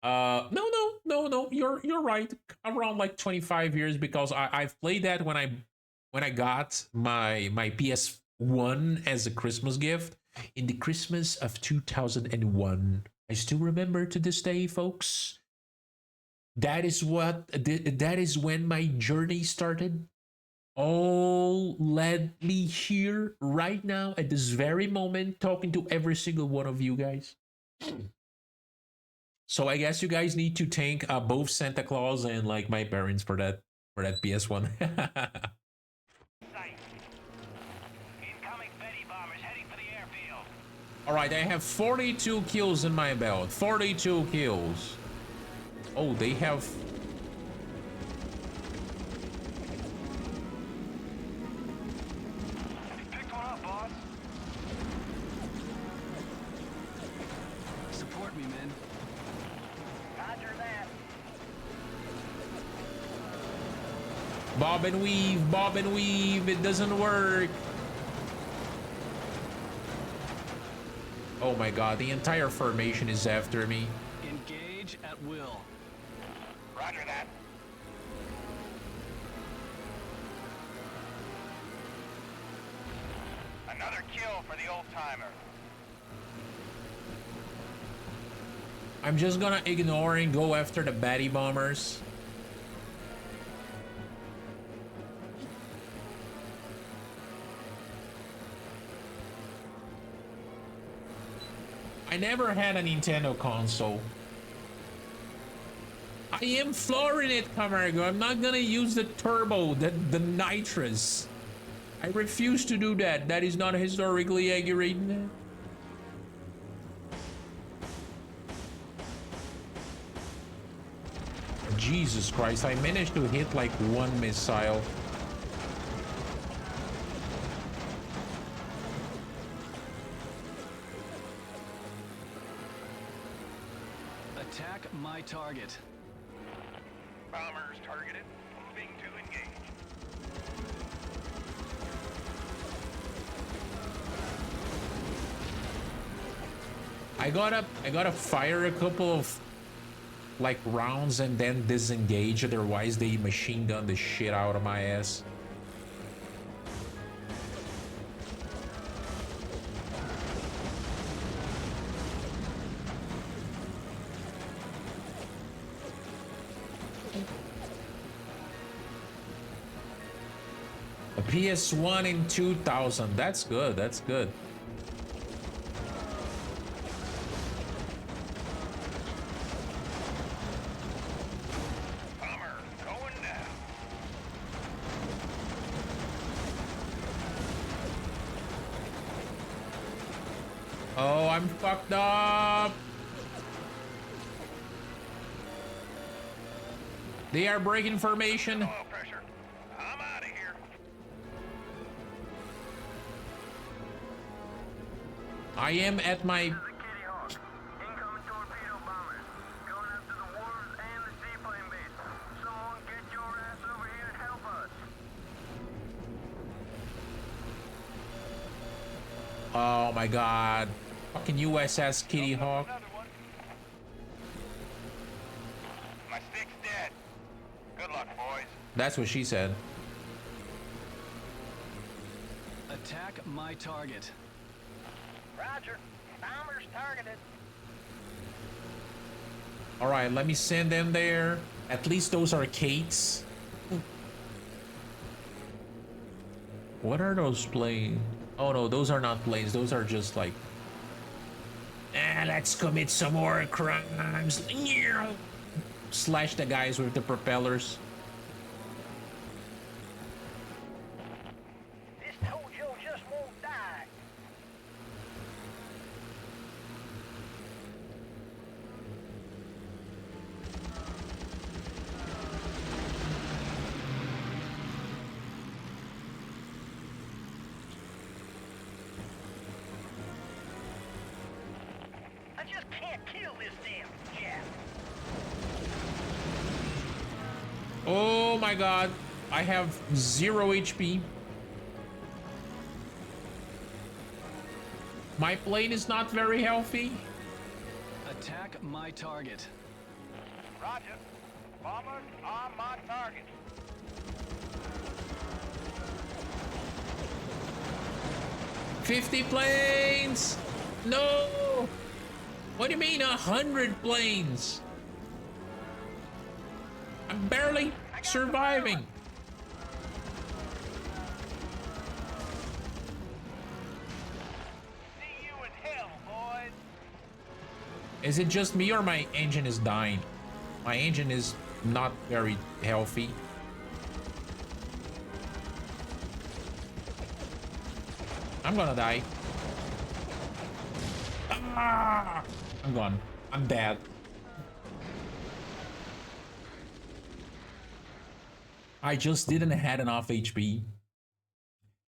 no, you're right. Around like 25 years because I've played that when I got my PS1 as a Christmas gift in the Christmas of 2001. I still remember to this day, folks. That is when my journey started. All led me here right now at this very moment talking to every single one of you guys. So I guess you guys need to thank both Santa Claus and like my parents for that PS1. Sight. Incoming Betty bombers heading for the airfield. All right, I have 42 kills in my belt. 42 kills. Oh, they have. Picked one up, boss. Support me, men. Roger that. Bob and weave, bob and weave. It doesn't work. Oh my god, the entire formation is after me. Engage at will. Roger that. Another kill for the old timer. I'm just gonna ignore and go after the Batty bombers. I never had a Nintendo console. I am flooring it, Camargo. I'm not gonna use the turbo, the nitrous. I refuse to do that. That is not historically accurate. Jesus Christ, I managed to hit like one missile. Attack my target. Bombers targeted. Moving to engage. I gotta fire a couple of like rounds and then disengage, otherwise they machine gun the shit out of my ass. A PS1 in 2000. That's good. That's good. Bomber going down. Oh, I'm fucked up. They are breaking formation. Oil pressure. I'm out of here. I am at my. Kitty Hawk. Incoming torpedo bombers. Going after the wharves and the seaplane base. Someone get your ass over here and help us. Oh my god. Fucking USS Kitty Hawk. Another one. My stick's dead. Good luck, boys. That's what she said. Attack my target. Roger. Bombers targeted. All right, let me send them there. At least those are Kates. What are those planes? Oh no, those are not planes. Those are just like. Let's commit some more crimes. Slash the guys with the propellers. This Tojo just won't die. I just can't kill this damn jet. my god. I have 0 HP. My plane is not very healthy. Attack my target. Roger. Bombers on my target. $50 planes! No! What do you mean 100 planes? I'm barely surviving. See you in hell, boys. Is it just me or my engine is dying? My engine is not very healthy. I'm gonna die. Ah! I'm gone. I'm dead. I just didn't have enough HP.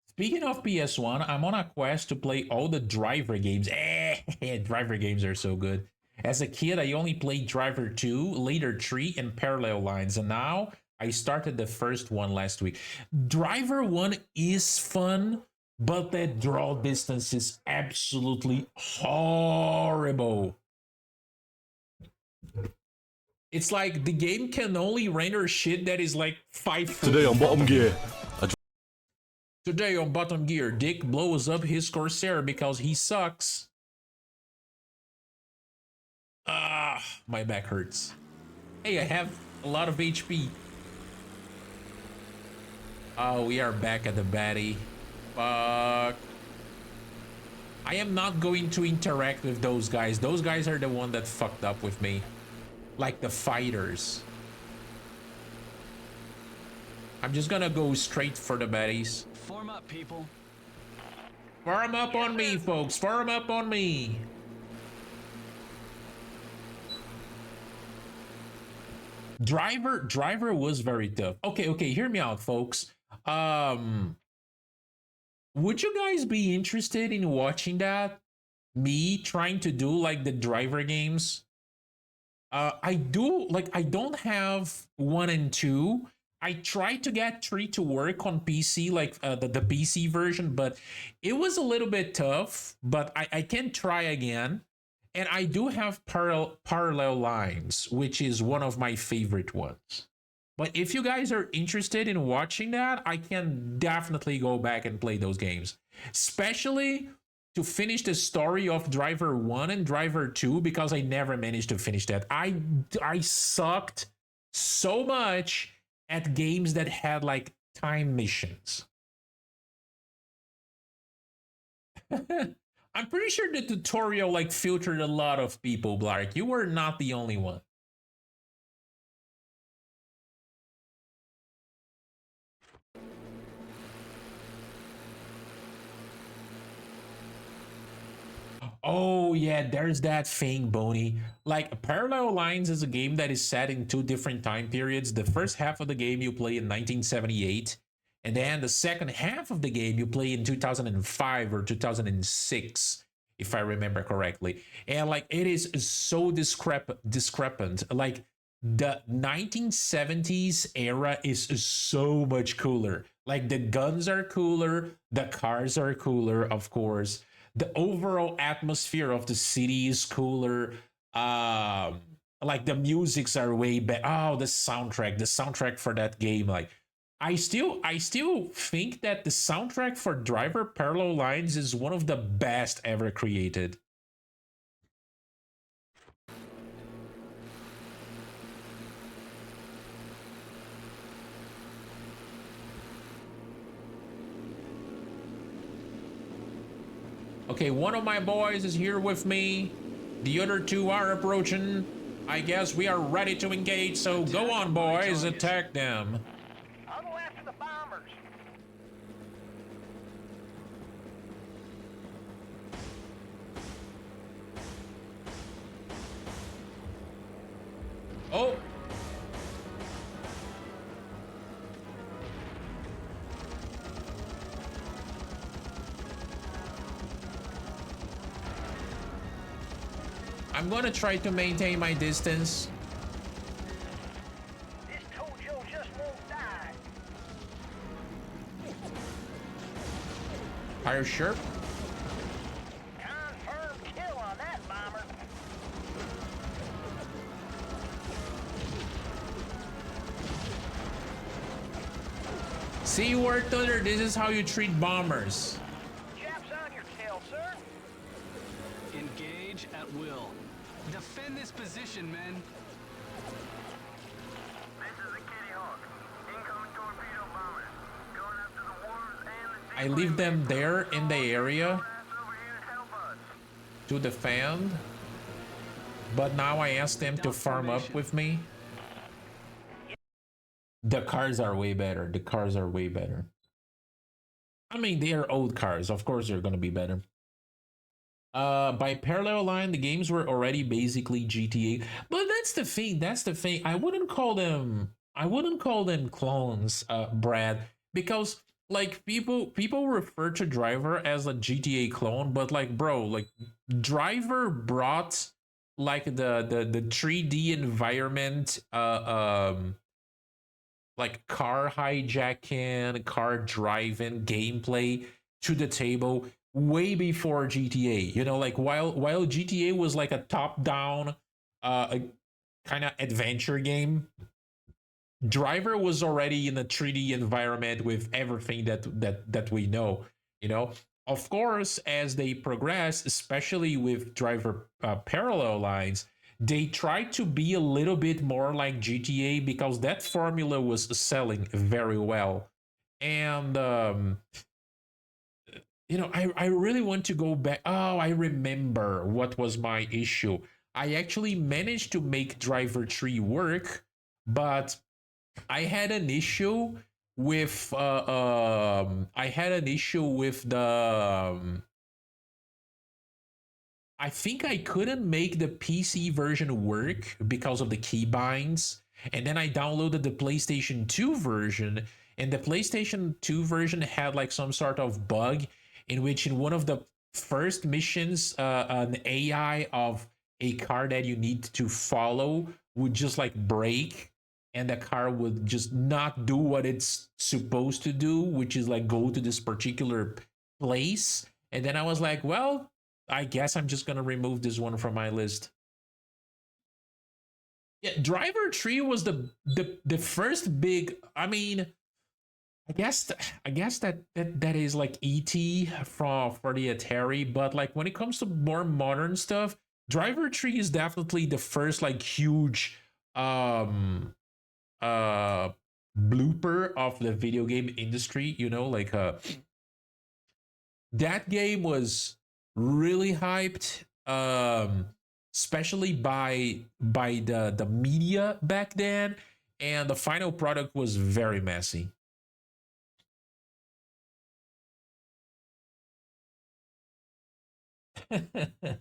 Speaking of PS1, I'm on a quest to play all the Driver games. Driver games are so good. As a kid, I only played Driver 2, later 3, and Parallel Lines, and now I started the first one last week. Driver 1 is fun, but that draw distance is absolutely horrible. It's like the game can only render shit that is like 5 Today on Bottom Gear. Today on Bottom Gear, Dick blows up his Corsair because he sucks. Ah, my back hurts. Hey, I have a lot of HP. Oh, we are back at the baddie. Fuck. I am not going to interact with those guys. Those guys are the one that fucked up with me. Like the fighters. I'm just gonna go straight for the baddies. Form up, people. Farm up on me, folks. Farm up on me. Driver was very tough. Okay, hear me out, folks. Would you guys be interested in watching that? Me trying to do like the Driver games? I don't have 1 and 2. I tried to get 3 to work on PC, like the PC version, but it was a little bit tough, but I can try again. And I do have Parallel Lines, which is one of my favorite ones. But if you guys are interested in watching that, I can definitely go back and play those games. Especially to finish the story of Driver 1 and Driver 2, because I never managed to finish that. I sucked so much at games that had like time missions. I'm pretty sure the tutorial like filtered a lot of people, Blark. You were not the only one. Oh yeah, there's that thing, Boney. Like, Parallel Lines is a game that is set in 2 different time periods. The first half of the game you play in 1978, and then the second half of the game you play in 2005 or 2006, if I remember correctly. And like, it is so discrepant. Like, the 1970s era is so much cooler. Like, the guns are cooler, the cars are cooler, of course. The overall atmosphere of the city is cooler. Like, the musics are way better. Oh, the soundtrack for that game. Like, I still think that the soundtrack for Driver Parallel Lines is one of the best ever created. Okay, one of my boys is here with me. The other 2 are approaching. I guess we are ready to engage, so go on, boys, attack them. I'll go after the bombers. Oh! I'm gonna try to maintain my distance. This Tojo just won't die. Are you sure? Confirmed kill on that bomber. See, War Thunder, this is how you treat bombers. Japs on your tail, sir. Engage at will. Defend this position, men. This is the Kitty Hawk. Incoming torpedo bombers. Going after the wharves and the I leave them there in the area over here to help us. to defend, but now I ask them to farm up with me. The cars are way better. The cars are way better. I mean, they are old cars. Of course, they're gonna be better. By parallel line, the games were already basically GTA. But that's the thing. That's the thing. I wouldn't call them. I wouldn't call them clones, Brad, because like people refer to Driver as a GTA clone, but like, bro, like Driver brought like the 3D environment, like car hijacking, car driving gameplay to the table way before GTA. You know, like while GTA was like a top-down kind of adventure game, Driver was already in a 3D environment with everything that we know, you know. Of course, as they progress, especially with Driver parallel lines, they tried to be a little bit more like GTA because that formula was selling very well. And you know, I really want to go back. Oh, I remember what was my issue. I actually managed to make Driver 3 work, but I had an issue with I had an issue with the I think I couldn't make the PC version work because of the keybinds. And then I downloaded the PlayStation 2 version, and the PlayStation 2 version had like some sort of bug in which in one of the first missions, an AI of a car that you need to follow would just like break, and the car would just not do what it's supposed to do, which is like go to this particular place. And then I was like, well, I guess I'm just gonna remove this one from my list. Yeah, Driver 3 was the first big. I mean, I guess that is like ET for the Atari, but like when it comes to more modern stuff, Driver 3 is definitely the first like huge blooper of the video game industry, you know, like that game was really hyped, especially by the media back then, and the final product was very messy. It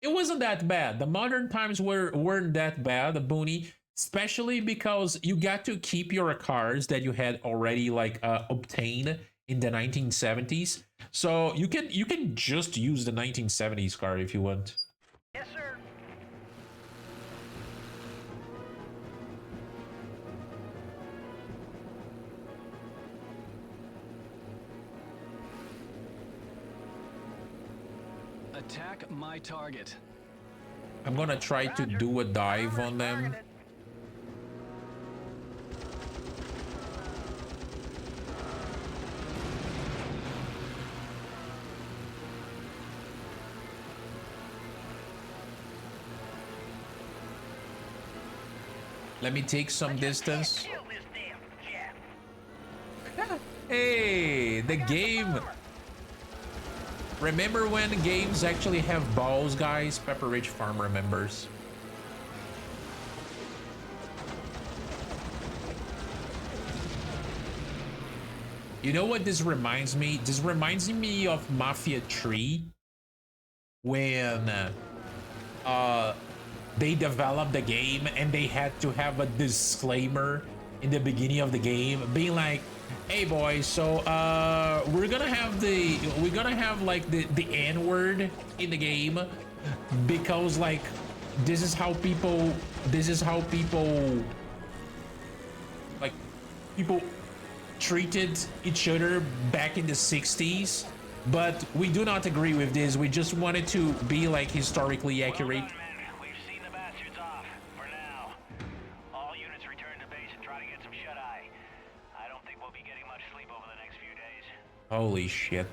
wasn't that bad. The modern times weren't that bad, the Booney, especially because you got to keep your cars that you had already like obtained in the 1970s. So you can just use the 1970s car if you want. Yes, sir. Attack my target. I'm gonna try to do a dive on them. Targeted. Let me take some distance. Kill this damn Jap. Hey, the game. Remember when games actually have balls, guys? Pepper Ridge Farm remembers. You know what this reminds me? This reminds me of Mafia 3 when they developed the game and they had to have a disclaimer in the beginning of the game being like, hey boys, so we're gonna have like the N-word in the game because like this is how people like people treated each other back in the 60s, but we do not agree with this. We just wanted to be like historically accurate. Well done, men. We've seen the bastards off. For now. All units return to base and try to get some shut-eye. I don't think we'll be getting much sleep over the next few days. Holy shit.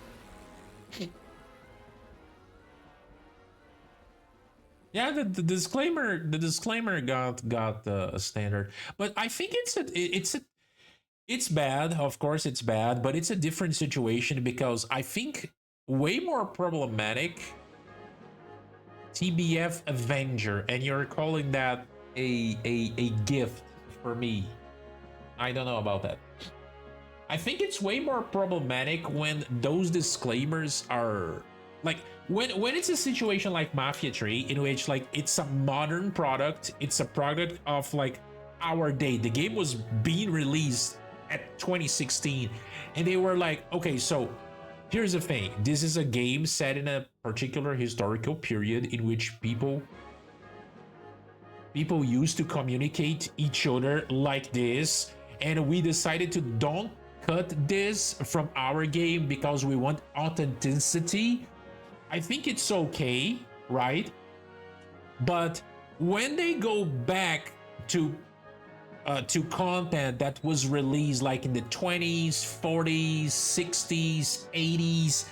Yeah, the disclaimer got a standard, but I think it's bad. Of course, it's bad, but it's a different situation because I think way more problematic. TBF Avenger, and you're calling that a gift for me. I don't know about that. I think it's way more problematic when those disclaimers are like when it's a situation like Mafia 3 in which like it's a modern product, it's a product of like our day. The game was being released at 2016 and they were like, okay, so here's the thing. This is a game set in a particular historical period in which people used to communicate each other like this, and we decided to don't cut this from our game because we want authenticity. I think it's okay, right? But when they go back to content that was released like in the 20s, 40s, 60s, 80s,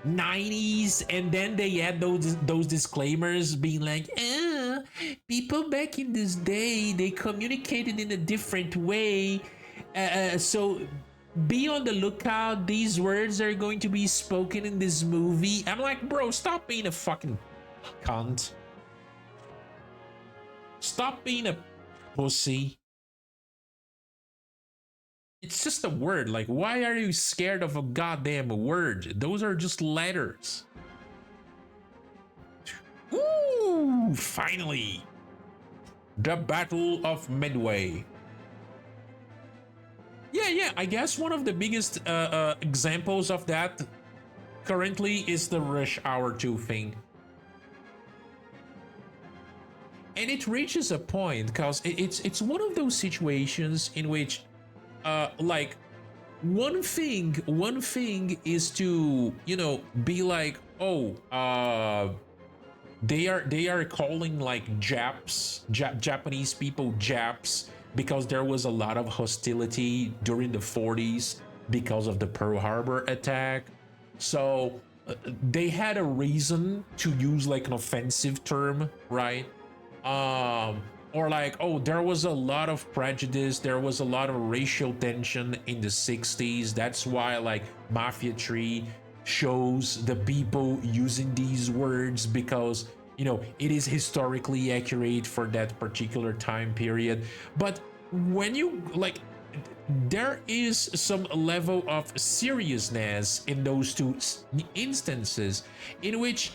90s, and then they add those disclaimers being like, people back in this day, they communicated in a different way, so be on the lookout, these words are going to be spoken in this movie. I'm like, bro, stop being a fucking cunt. Stop being a pussy. It's just a word. Like, why are you scared of a goddamn word? Those are just letters. Ooh, finally. The Battle of Midway. Yeah, I guess one of the biggest examples of that currently is the Rush Hour 2 thing. And it reaches a point because it's one of those situations in which like one thing is to, you know, be like, oh, they are calling like Japanese people Japs because there was a lot of hostility during the 40s because of the Pearl Harbor attack. So they had a reason to use like an offensive term, right? Or like, oh, there was a lot of prejudice, there was a lot of racial tension in the 60s. That's why like Mafia 3 shows the people using these words because, you know, it is historically accurate for that particular time period. But when you like, there is some level of seriousness in those two instances in which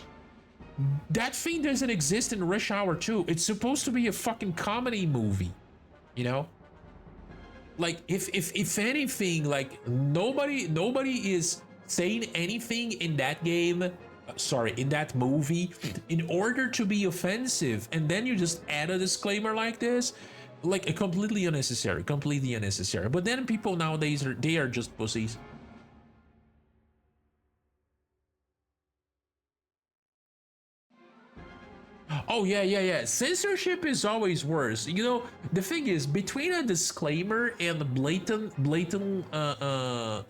that thing doesn't exist in Rush Hour 2. It's supposed to be a fucking comedy movie, you know? Like if anything, like nobody is saying anything in that game, in that movie, in order to be offensive, and then you just add a disclaimer like this, like completely unnecessary. But then people nowadays they are just pussies. Oh yeah. Censorship is always worse. You know, the thing is, between a disclaimer and blatant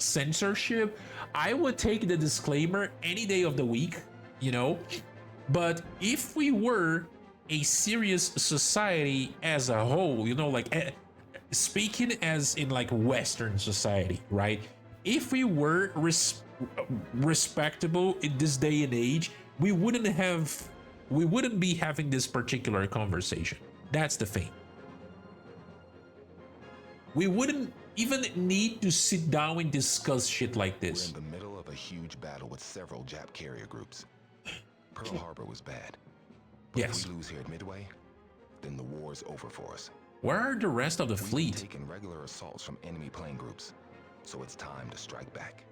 censorship, I would take the disclaimer any day of the week, you know. But if we were a serious society as a whole, you know, like speaking as in like Western society, right? If we were respectable in this day and age, we wouldn't be having this particular conversation. That's the thing. We wouldn't even need to sit down and discuss shit like this. We're in the middle of a huge battle with several Jap carrier groups. Pearl Harbor was bad. But yes. If we lose here at Midway, then the war's over for us. Where are the rest of the We've fleet? taken regular assaults from enemy plane groups, so it's time to strike back.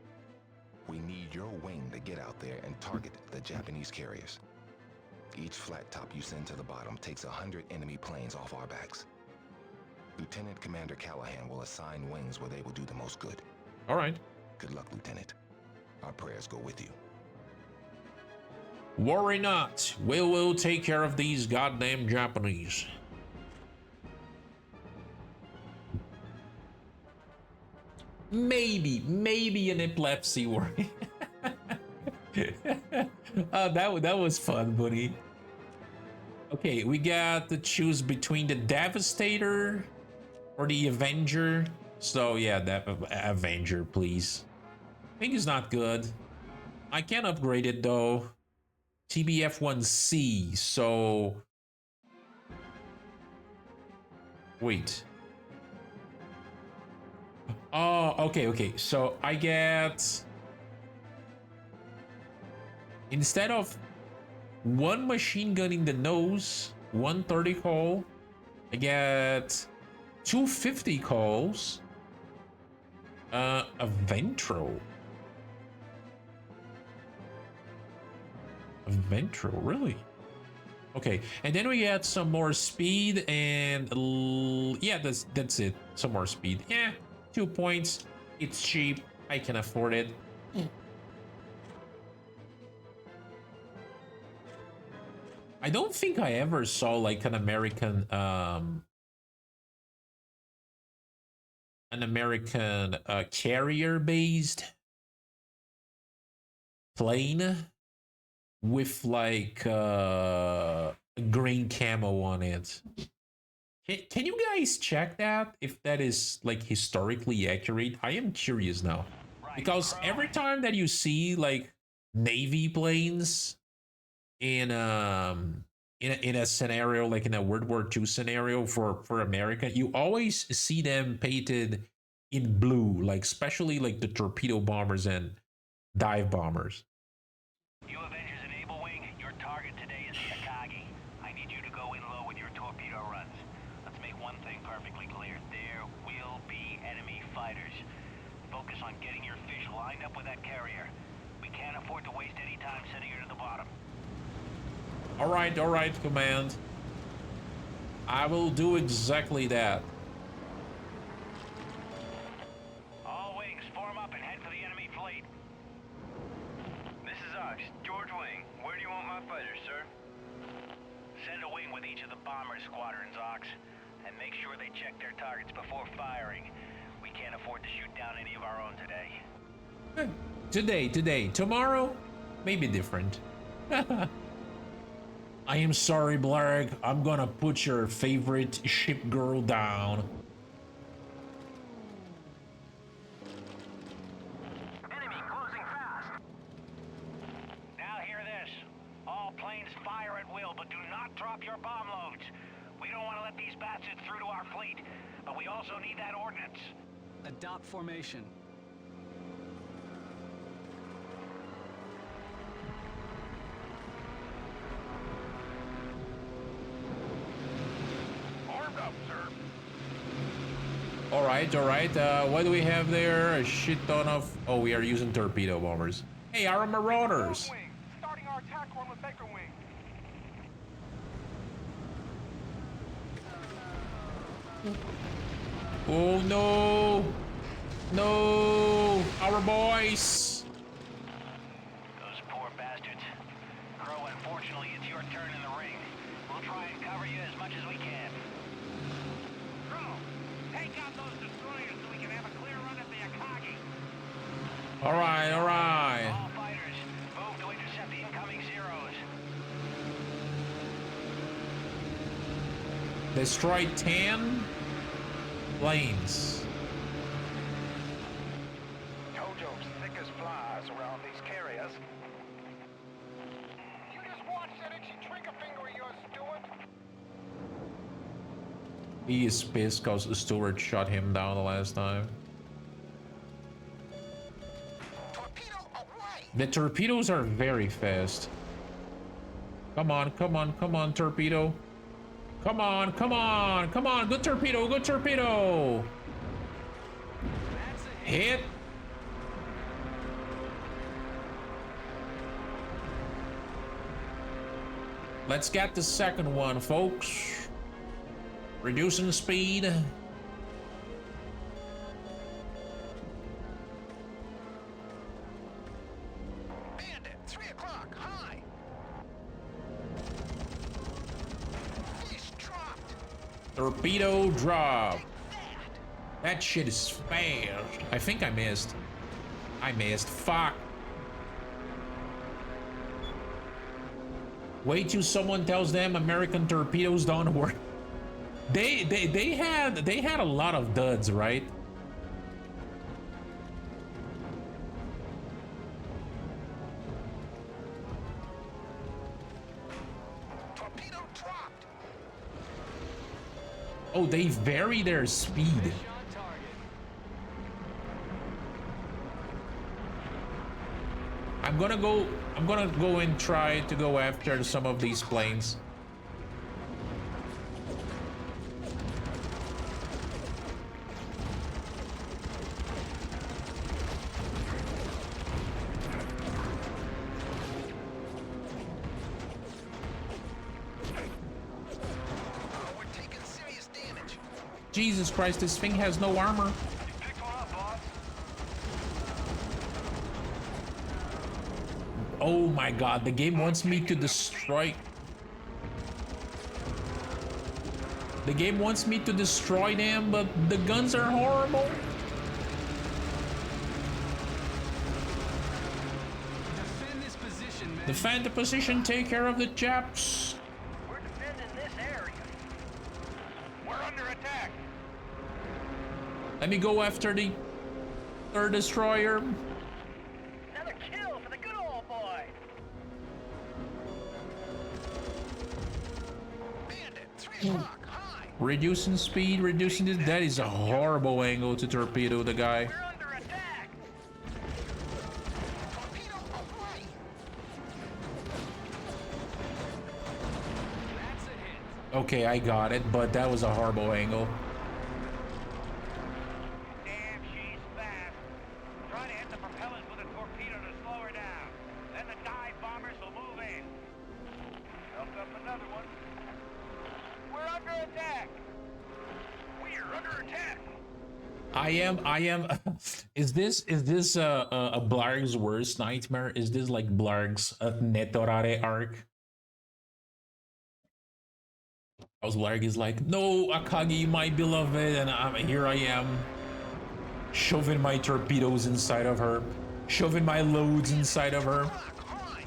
We need your wing to get out there and target the Japanese carriers. Each flat top you send to the bottom takes 100 enemy planes off our backs. Lieutenant Commander Callahan will assign wings where they will do the most good. All right. Good luck, Lieutenant. Our prayers go with you. Worry not. We will take care of these goddamn Japanese. Maybe an epilepsy worry. That was fun, buddy. Okay, we got to choose between the Devastator or the Avenger. So yeah, that Avenger, please. I think it's not good. I can upgrade it though. TBF1C. So wait. Oh, okay. So I get, instead of one machine gun in the nose, 130 call, I get 250 calls. A Ventro. A Ventro, really? Okay, and then we get some more speed and yeah, that's it. Some more speed. Yeah, 2 points. It's cheap. I can afford it. I don't think I ever saw like an American carrier based plane with like green camo on it. Can you guys check that if that is like historically accurate? I am curious now, because every time that you see like Navy planes in a scenario like in a World War II scenario for America, you always see them painted in blue, like especially like the torpedo bombers and dive bombers. You Avengers in Able Wing, your target today is the Akagi. I need you to go in low with your torpedo runs. Let's make one thing perfectly clear. There will be enemy fighters. Focus on getting your fish lined up with that carrier. We can't afford to waste any time sending her to the bottom. All right, command. I will do exactly that. All wings, form up and head for the enemy fleet. This is Ox, George Wing. Where do you want my fighters, sir? Send a wing with each of the bomber squadrons, Ox, and make sure they check their targets before firing. We can't afford to shoot down any of our own today. Today. Tomorrow, maybe different. I am sorry, Blarg. I'm gonna put your favorite ship girl down. Enemy closing fast. Now hear this. All planes fire at will, but do not drop your bomb loads. We don't want to let these bastards through to our fleet, but we also need that ordnance. Adopt formation. Armed up, sir. All right. What do we have there? A shit ton of. Oh, we are using torpedo bombers. Hey, our marauders. Wing, starting our attack run with Baker Wing. Oh no, our boys. Those poor bastards. Crow, unfortunately, it's your turn in the ring. We'll try and cover you as much as we can. Crow, take out those destroyers so we can have a clear run at the Akagi. All right. All fighters, move to intercept the incoming Zeros. Destroy 10 planes. Tojo's thick as flies around these carriers. You just watched that itchy trigger finger of yours, Stuart. He is pissed because Stewart shot him down the last time. Torpedo away! The torpedoes are very fast. Come on, torpedo. Come on. Good torpedo. Hit. Let's get the second one, folks. Reducing speed. Torpedo drop. That shit is fast. I think I missed. I missed. Fuck. Wait till someone tells them American torpedoes don't work. They had a lot of duds, right? Torpedo dropped. Oh, they vary their speed. Fish on target. I'm gonna go and try to go after some of these planes. Oh, we're taking serious damage. Jesus Christ, this thing has no armor. Picked one up, boss. Oh my god, the game wants me to destroy. The game wants me to destroy them, but the guns are horrible. Defend this position, man. Defend the position, take care of the Japs. We're defending this area. We're under attack. Let me go after the third destroyer. Another kill for the good old boy. Bandit, 3 o'clock, high. Reducing speed, reducing this. That is a horrible angle to torpedo the guy. We're under attack. Torpedo away. That's a hit. Okay, I got it, but that was a horrible angle. Damn, she's fast. Try to hit the propellers with a torpedo to slow her down. Then the dive bombers will move in. Hook up another one. We're under attack. We're under attack. I am. Is this a Blarg's worst nightmare? Is this like Blarg's Netorare arc? How's Blarg is like, no, Akagi, my beloved, and here I am, shoving my torpedoes inside of her, shoving my loads inside of her. Clock, high.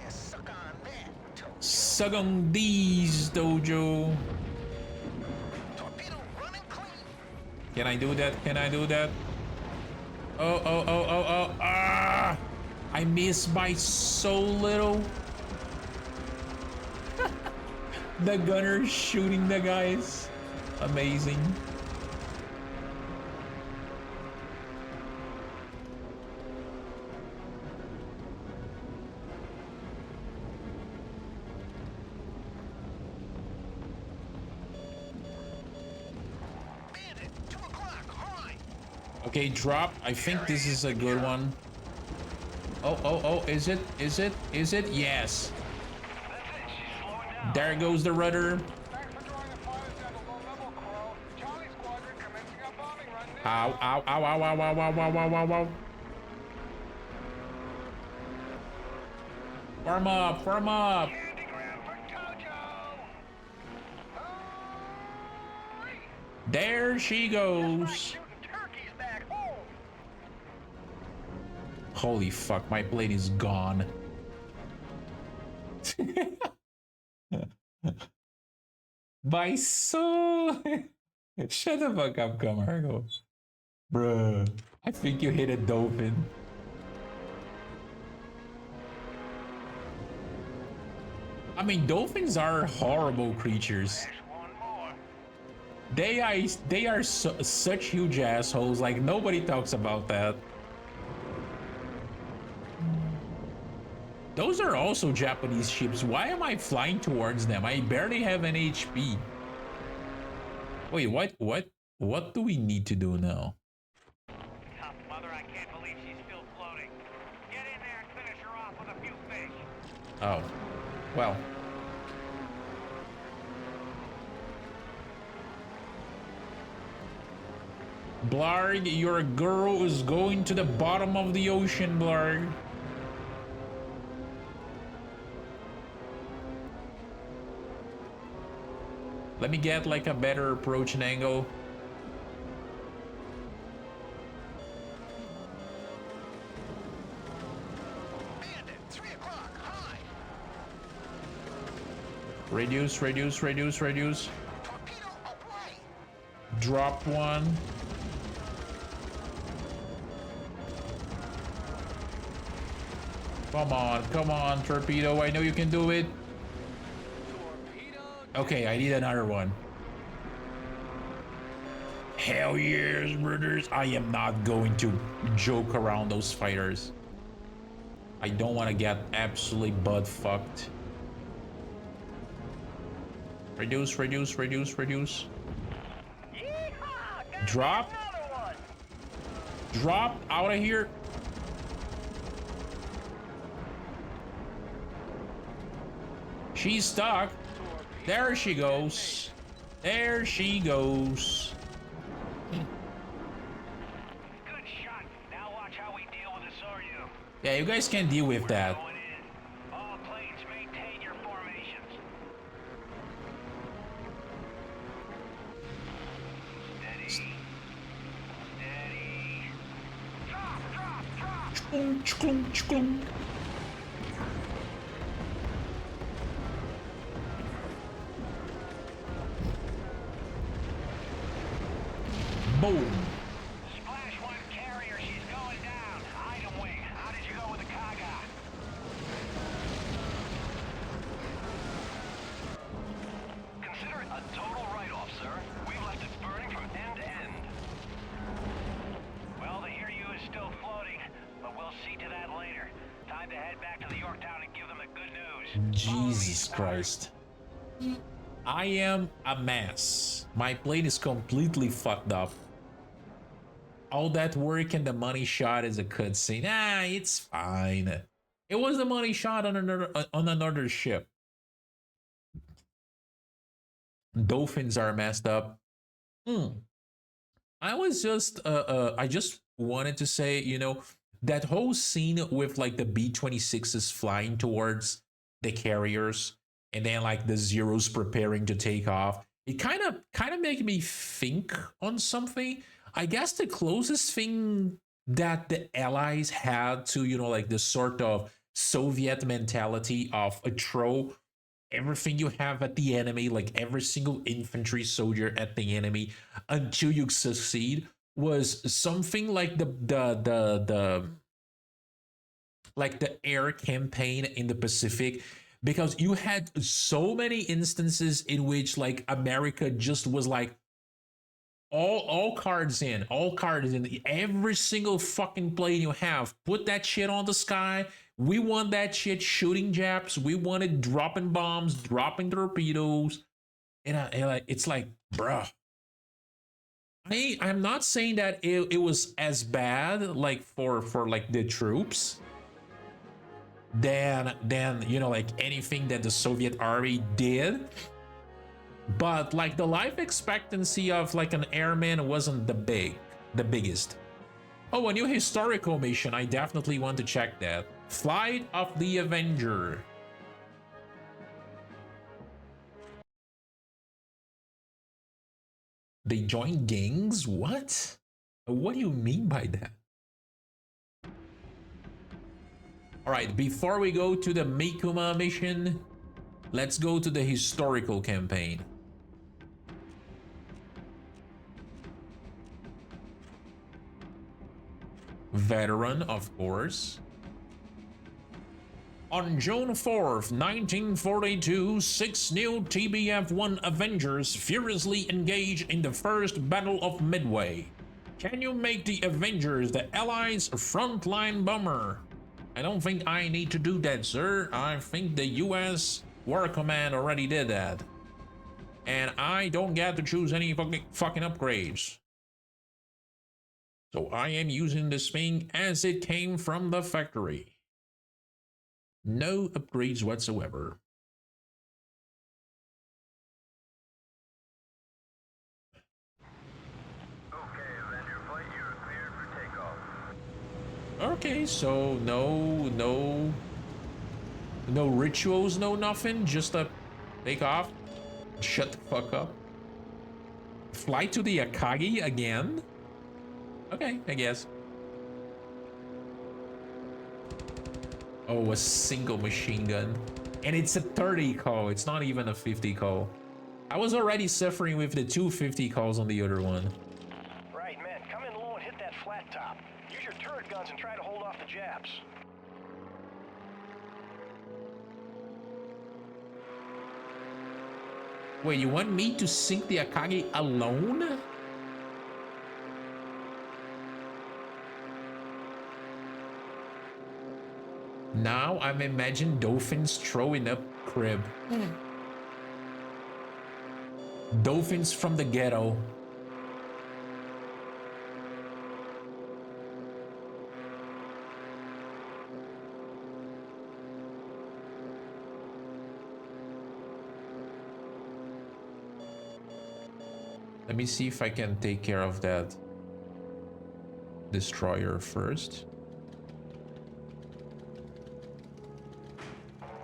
Yeah, suck on that. Suck on these, Dojo. Torpedo running clean. Can I do that? Can I do that? Oh. Ah! I missed by so little. The gunner shooting the guys. Amazing. Bandit, 2 o'clock, high. Okay, drop. I think this is a good one. Oh, is it? Is it? Is it? Yes. That's it. She's slowing down. There goes the rudder. Thanks for drawing the fires down to low level, Crow. Charlie Squadron commencing a bombing run now. Ow, ow, ow, ow, ow, ow, ow, ow, ow, ow, ow. Firm up, firm up. Candy ground for Tojo. Hurry! There she goes. Shooting turkeys back home. Holy fuck, my plane is gone. My soul. Shut the fuck up, Camargo. Bruh, I think you hit a dolphin. I mean, dolphins are horrible creatures. There's one more. They are such huge assholes. Like, nobody talks about that. Those are also Japanese ships. Why am I flying towards them? I barely have an HP. Wait, what do we need to do now? Tough mother, I can't believe she's still floating. Get in there and finish her off with a few fish. Oh, well. Blarg, your girl is going to the bottom of the ocean, Blarg. Let me get like a better approach and angle. Bandit, 3 o'clock, high. Reduce, reduce, reduce, reduce. Torpedo away. Drop one. Come on, torpedo. I know you can do it. Okay, I need another one. Hell yes, brothers. I am not going to joke around those fighters. I don't want to get absolutely butt fucked. Reduce, reduce, reduce, reduce. Yeehaw! Got Drop. another one. Drop out of here. She's stuck. There she goes. There she goes. Good shot. Now watch how we deal with the Soryu. Yeah, you guys can deal with that. Going in. All planes maintain your formations. Steady. Steady. Drop, drop, drop. Chklung, chklung, chklung. Boom. Splash one carrier. She's going down. Item wing. How did you go with the Kaga? Consider it a total write-off, sir. We've left it burning from end to end. Well, the Hiryu is still floating, but we'll see to that later. Time to head back to the Yorktown and give them the good news. Follow me, Jesus Star. Christ. I am a mess. My plane is completely fucked up. All that work and the money shot is a cutscene. Ah, it's fine. It was the money shot on another ship. Dolphins are messed up. I was just I just wanted to say, you know, that whole scene with like the B-26s flying towards the carriers and then like the Zeros preparing to take off. It kind of made me think on something. I guess the closest thing that the Allies had to, you know, like the sort of Soviet mentality of throw everything you have at the enemy, like every single infantry soldier at the enemy until you succeed, was something like the like the air campaign in the Pacific, because you had so many instances in which like America just was like all cards in, every single fucking plane you have, put that shit on the sky. We want that shit shooting Japs. We wanted dropping bombs, dropping torpedoes. And it's like, bruh. I'm not saying that it was as bad like for like the troops than you know, like anything that the Soviet army did. But like the life expectancy of like an airman wasn't the biggest. Oh, a new historical mission. I definitely want to check that. Flight of the Avenger. They join gangs? What? What do you mean by that? All right, before we go to the Mikuma mission, let's go to the historical campaign. Veteran, of course. On June 4th, 1942, 6 new TBF-1 Avengers furiously engage in the First Battle of Midway. Can you make the Avengers the Allies' frontline bomber? I don't think I need to do that, sir. I think the US War Command already did that. And I don't get to choose any fucking upgrades. So I am using this thing as it came from the factory. No upgrades whatsoever. Okay, Avenger flight, you are cleared for takeoff. Okay, so no rituals, no nothing, just a take off. Shut the fuck up. Fly to the Akagi again? Okay, I guess. Oh, a single machine gun. And it's a 30 call. It's not even a 50 call. I was already suffering with the 250 calls on the other one. Right, men. Come in low and hit that flat top. Use your turret guns and try to hold off the Japs. Wait, you want me to sink the Akagi alone? Now I'm imagining dolphins throwing up crib. Dolphins from the ghetto. Let me see if I can take care of that destroyer first.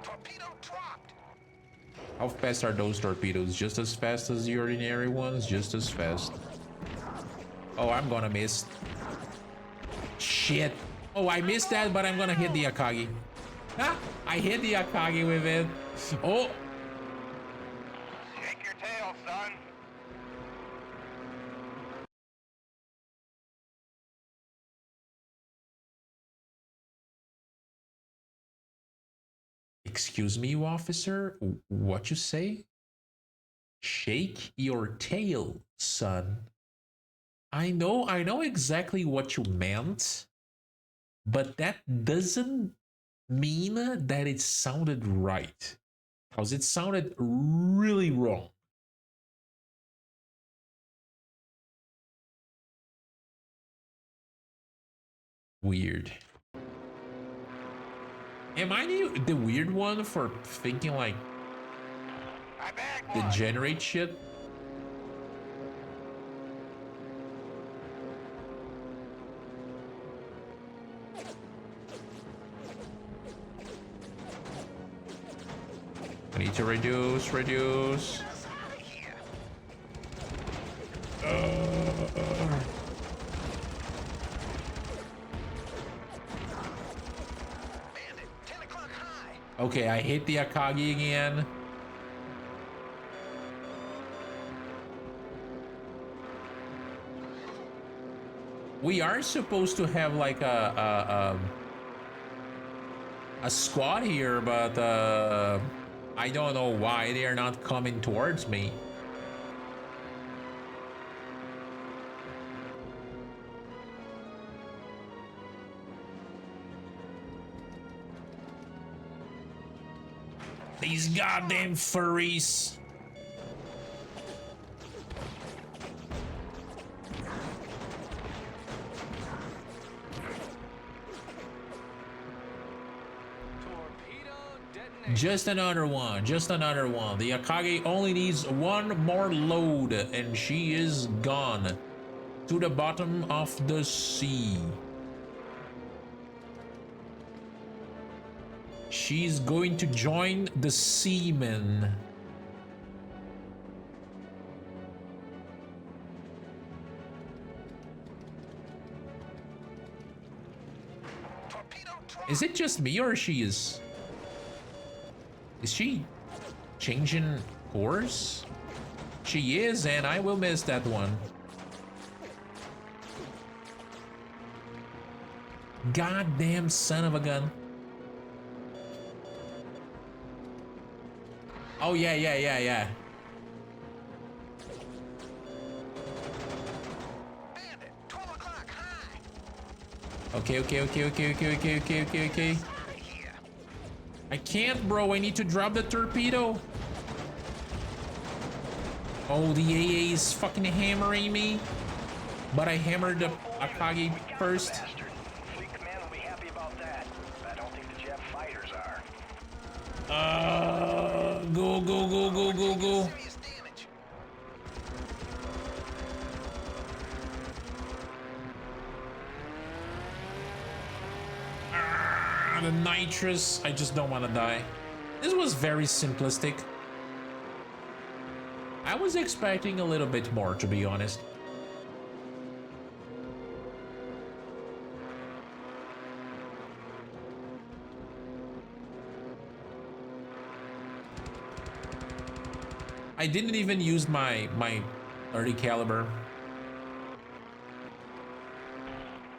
Torpedo dropped! How fast are those torpedoes? Just as fast as the ordinary ones? Just as fast. Oh, I'm gonna miss. Shit. Oh, I missed that, but I'm gonna hit the Akagi. Ah, I hit the Akagi with it. Oh. Shake your tail, son. Excuse me, officer? What you say? Shake your tail, son. I know exactly what you meant, but that doesn't mean that it sounded right. Because it sounded really wrong. Weird. Am I the weird one for thinking like I bagged one. degenerate shit? I need to reduce. Bandit, 10 o'clock high! Okay, I hit the Akagi again. We are supposed to have like a squad here, but I don't know why they are not coming towards me. These goddamn furries. Just another one. The Akagi only needs one more load and she is gone to the bottom of the sea. She's going to join the seamen. Is it just me or she is she changing course? She is, and I will miss that one. Goddamn son of a gun. Oh, yeah. Bandit, 12 o'clock high! Okay. I can't, bro. I need to drop the torpedo. Oh, the AA is fucking hammering me. But I hammered the Akagi first. Fleet command will be happy about that. I don't think the Jap fighters are. Go. Serious damage. The nitrous. I just don't want to die. This was very simplistic. I was expecting a little bit more, to be honest. I didn't even use my 30 caliber.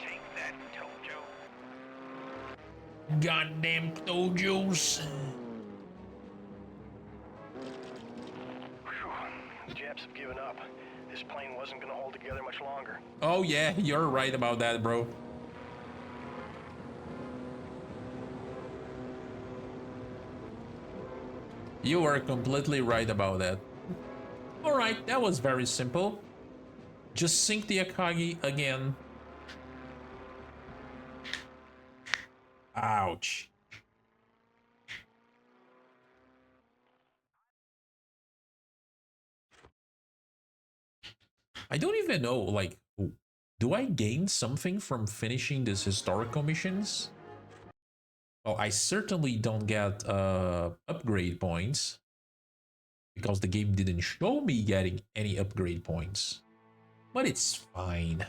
Take that, Tojo. Goddamn Tojos. The Japs have given up. This plane wasn't gonna hold together much longer. Oh yeah, you're right about that, bro. You are completely right about that. All right, that was very simple. Just sink the Akagi again. Ouch. I don't even know, like, do I gain something from finishing these historical missions? Well, I certainly don't get upgrade points because the game didn't show me getting any upgrade points. But it's fine.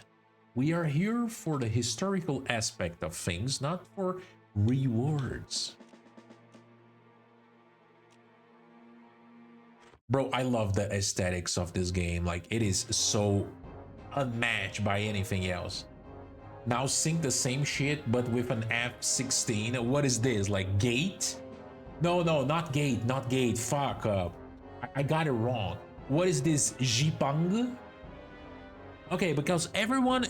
We are here for the historical aspect of things, not for rewards. Bro, I love the aesthetics of this game. Like, it is so unmatched by anything else. Now sync the same shit, but with an F-16. What is this? Like, gate? No, not gate, not gate. Fuck up. I got it wrong. What is this? Jipang? Okay, because everyone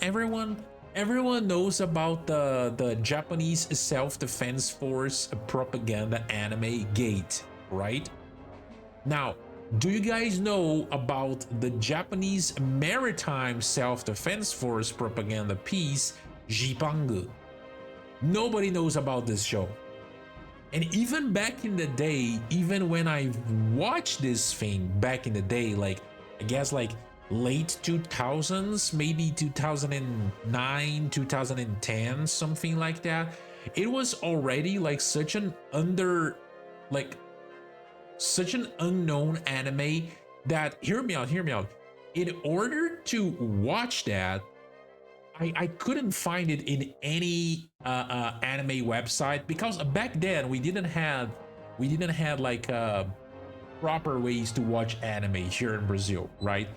knows about the Japanese self-defense force propaganda anime Gate, right? Now, do you guys know about the Japanese maritime self-defense force propaganda piece Jipang? Nobody knows about this show. And even back in the day, even when I watched this thing back in the day, like, I guess like late 2000s, maybe 2009, 2010, something like that, it was already like such an unknown anime that, hear me out. In order to watch that, I couldn't find it in any anime website, because back then we didn't have like proper ways to watch anime here in Brazil, right?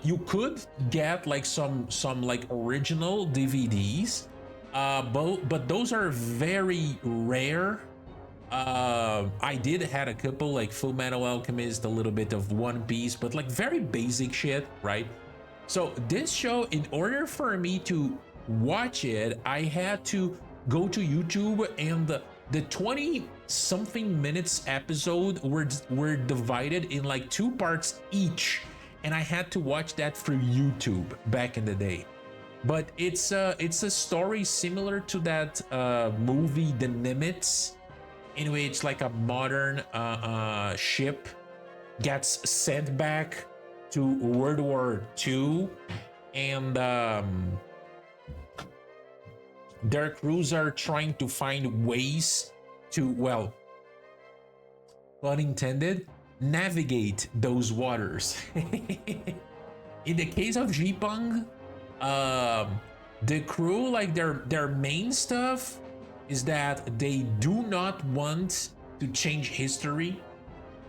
You could get like some like original DVDs, but those are very rare. I did had a couple, like Full Metal Alchemist, a little bit of One Piece, but like very basic shit, right? So this show, in order for me to watch it, I had to go to YouTube, and the 20 something minutes episode were divided in like 2 parts each, and I had to watch that through YouTube back in the day. But it's a story similar to that movie The Nimitz, in which like a modern ship gets sent back to World War II, and their crews are trying to find ways to, well, pun intended, navigate those waters. In the case of Jipang, the crew, like their main stuff is that they do not want to change history,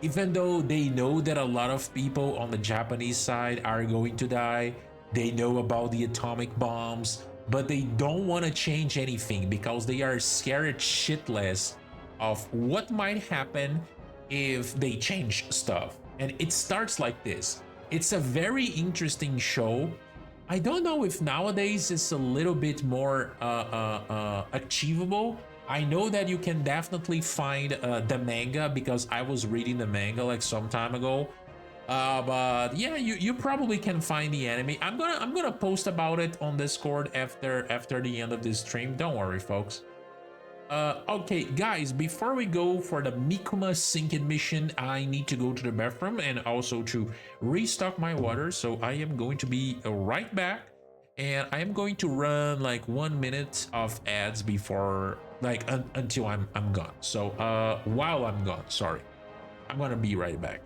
even though they know that a lot of people on the Japanese side are going to die. They know about the atomic bombs, but they don't want to change anything because they are scared shitless of what might happen if they change stuff. And it starts like this. It's a very interesting show. I don't know if nowadays it's a little bit more achievable. I know that you can definitely find the manga, because I was reading the manga like some time ago. But yeah, you probably can find the anime. I'm gonna post about it on Discord after the end of this stream. Don't worry, folks. Okay, guys, before we go for the Mikuma Sinking mission, I need to go to the bathroom and also to restock my water. So I am going to be right back, and I am going to run like 1 minute of ads before, like, until I'm gone. So while I'm gone, sorry, I'm gonna be right back.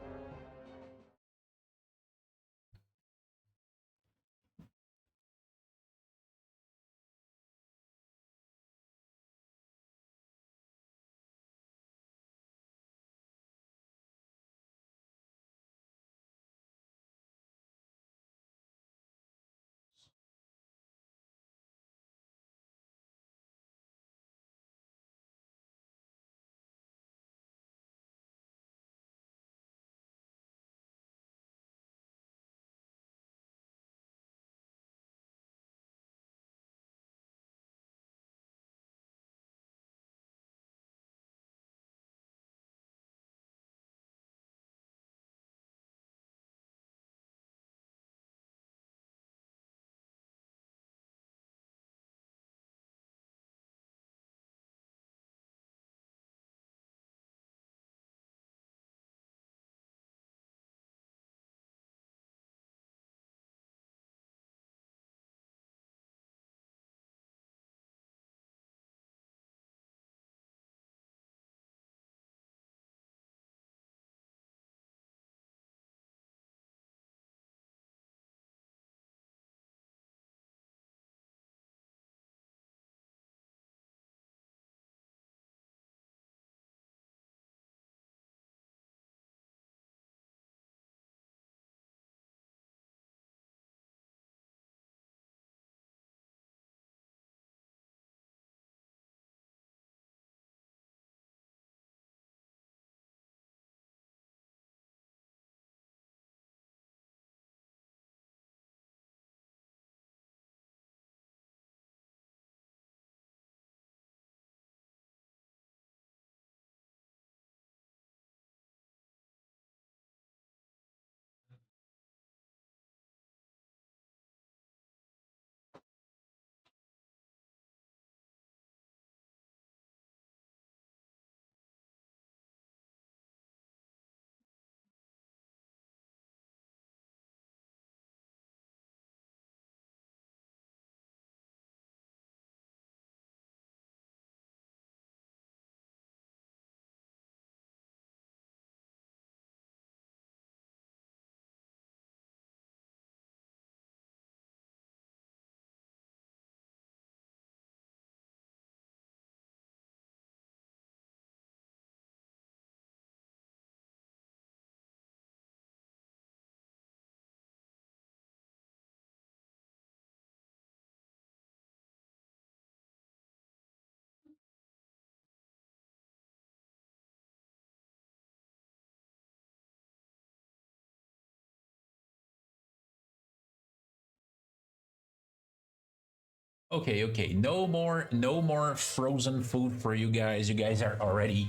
Okay. No more frozen food for you guys. You guys are already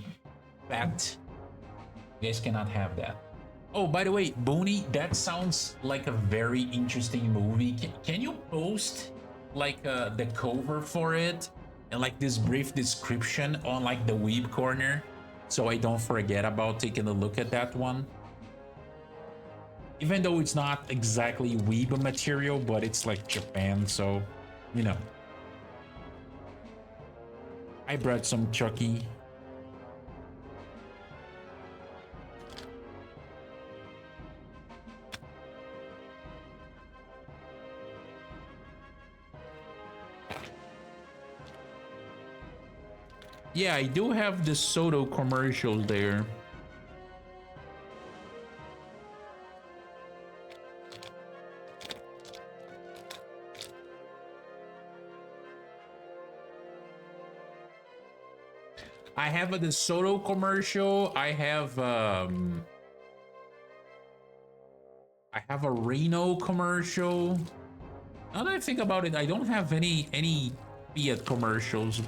packed. You guys cannot have that. Oh, by the way, Booney, that sounds like a very interesting movie. Can you post like the cover for it and like this brief description on like the Weeb corner so I don't forget about taking a look at that one? Even though it's not exactly Weeb material, but it's like Japan, so you know. I brought some Chucky. Yeah, I do have the Soto commercial there. I have a DeSoto commercial. I have a Reno commercial. Now that I think about it, I don't have any Fiat commercials.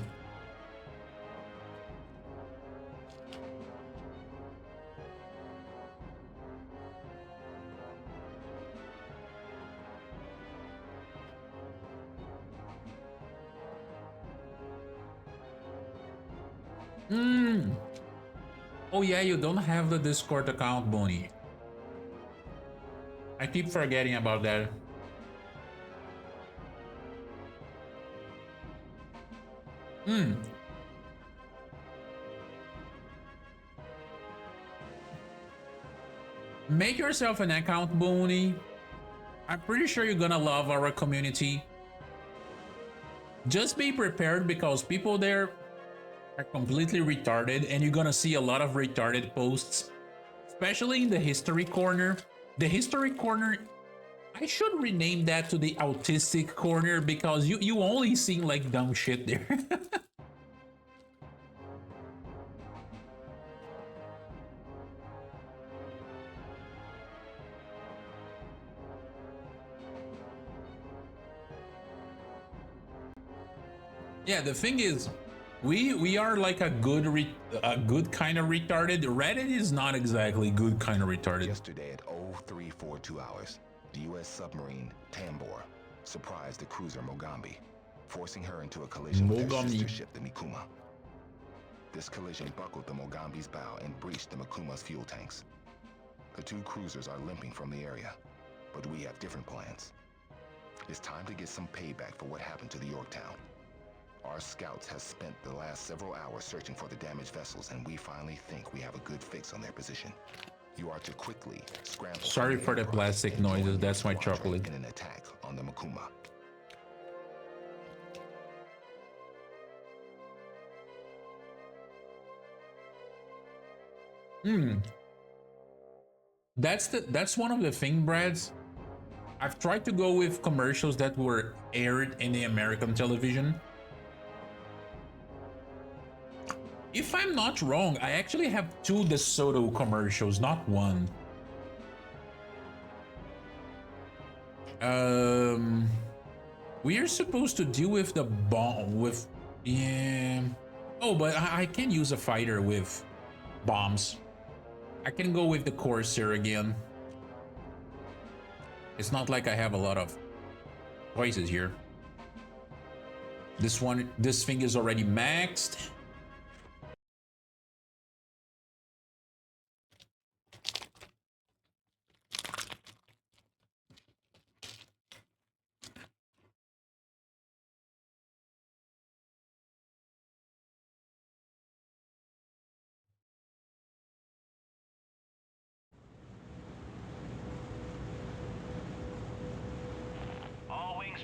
Oh yeah, you don't have the Discord account, Bonnie. I keep forgetting about that. Make yourself an account, Bonnie. I'm pretty sure you're gonna love our community. Just be prepared because people there are completely retarded and you're gonna see a lot of retarded posts, especially in the history corner. The history corner, I should rename that to the autistic corner because you only see like dumb shit there. Yeah, the thing is, we are like a good kind of retarded. Reddit is not exactly good kind of retarded. Yesterday at 0342 hours, the U.S. submarine Tambor surprised the cruiser Mogambi, forcing her into a collision with her sister ship, the Mikuma. This collision buckled the Mogambi's bow and breached the Mikuma's fuel tanks. The two cruisers are limping from the area, but we have different plans. It's time to get some payback for what happened to the Yorktown. Our scouts have spent the last several hours searching for the damaged vessels, and we finally think we have a good fix on their position. You are to quickly scramble. Sorry for the plastic noises, that's my chocolate. In an attack on the Mikuma. That's one of the thing, Brads. I've tried to go with commercials that were aired in the American television. If I'm not wrong, I actually have 2 DeSoto commercials, not 1. We are supposed to deal with the bomb with, yeah. Oh, but I can use a fighter with bombs. I can go with the Corsair again. It's not like I have a lot of choices here. This thing is already maxed.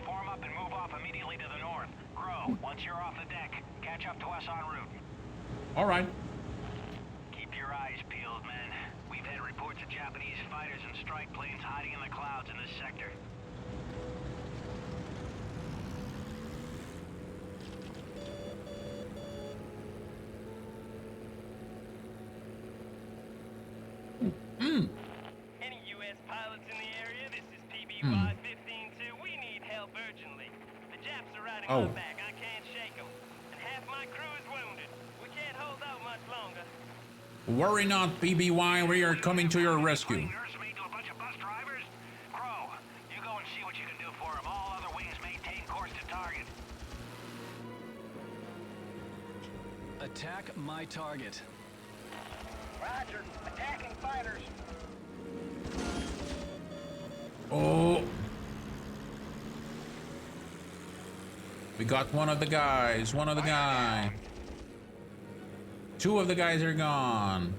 Form up and move off immediately to the north. Crow, once you're off the deck, catch up to us en route. All right. Keep your eyes peeled, men. We've had reports of Japanese fighters and strike planes hiding in the clouds in this sector. Any U.S. pilots in the area? This is PBY 15-2. We need help urgently. The Japs are right Put him Oh. on back. I can't shake him. And half my crew is wounded. We can't hold out much longer. Worry not, PBY. We are coming to your rescue. Nurse me to a bunch of bus drivers? Crow, you go and see what you can do for him. All other wings maintain course to target. Attack my target. Roger. Attacking fighters. Oh. We got one of the guys. One of the guys. Two of the guys are gone.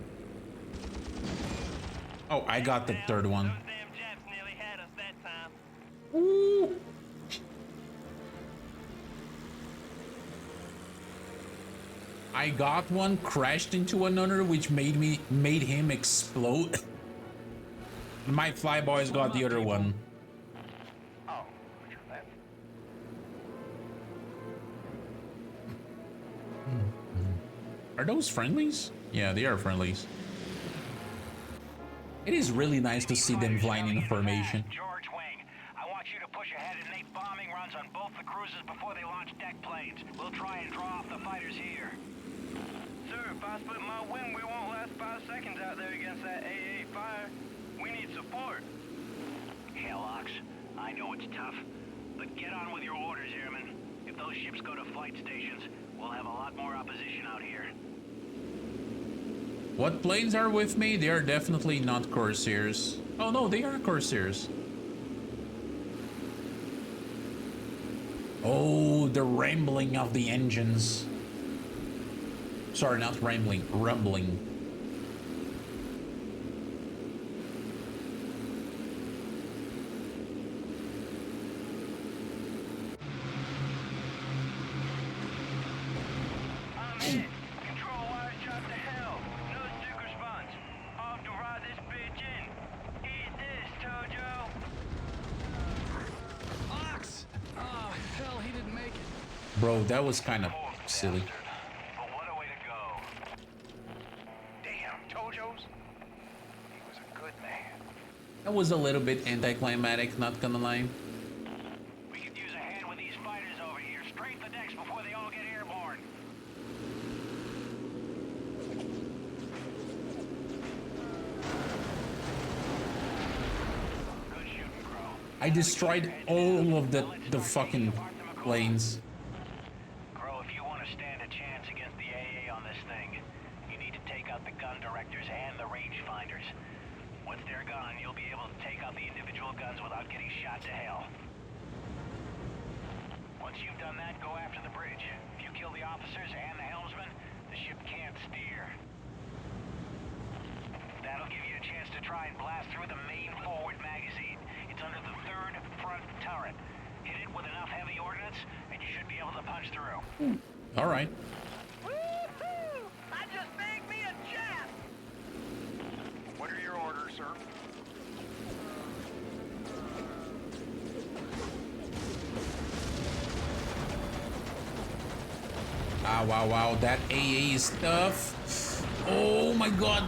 Oh, I got the third one. Those damn Japs nearly had us that time. Ooh. I got one, crashed into another, which made him explode. My flyboys got the other one. Oh, Roger that. Are those friendlies? Yeah, they are friendlies. It is really nice to see them flying in formation. George Wing, I want you to push ahead and make bombing runs on both the cruisers before they launch deck planes. We'll try and draw off the fighters here. Sir, if I split my wing, we won't last 5 seconds out there against that AA fire. We need support. Hell, Ox, I know it's tough, but get on with your orders, Airman. If those ships go to flight stations, we'll have a lot more opposition out here. What planes are with me? They are definitely not Corsairs. Oh no, they are Corsairs. Oh, the rambling of the engines. Sorry, not rambling, rumbling. I'm in it. Control wires dropped to hell. No stick response. Off to ride this bitch in. Eat this, Tojo. Ox! Oh, hell, he didn't make it. Bro, that was kind of silly. But what a way to go. Damn, Tojo's. He was a good man. That was a little bit anticlimactic, not gonna lie. We could use a hand with these fighters over here. Strafe the decks before they all get airborne. Good shooting, Crow. I destroyed all of the fucking planes. Crow, if you want to stand a chance against the AA on this thing, you need to take out the gun directors and the rangefinders. Once they're gone, you'll be able to take out the individual guns without getting shot to hell. Once you've done that, go after the bridge. If you kill the officers and the helmsman, the ship can't steer. That'll give you a chance to try and blast through the main forward magazine. It's under the third front turret. Hit it with enough heavy ordnance, and you should be able to punch through. All right. Woo-hoo! I just bagged me a Jap! What are your orders, sir? Ah, wow, wow, that AA stuff. Oh my god.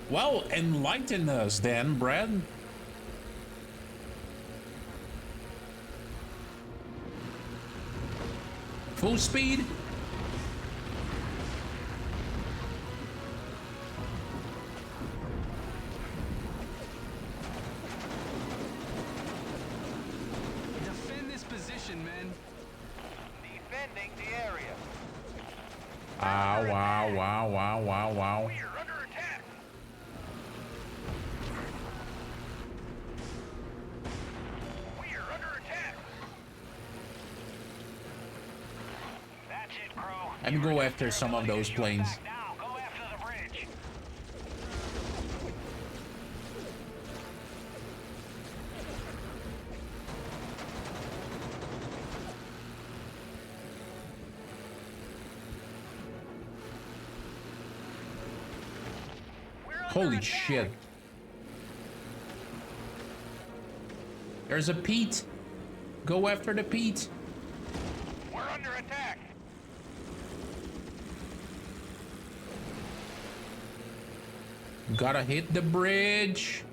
Well, enlighten us then, Brad. Full speed. Defend this position, men. Defending the area. Ah, wow, wow, wow, wow, wow. We're under attack. We're under attack. That's it, Crow. And go after some of those planes. Back now. Go after the bridge. We're under Holy attack. shit. There's a Pete. Go after the Pete. We're under attack. Gotta hit the bridge.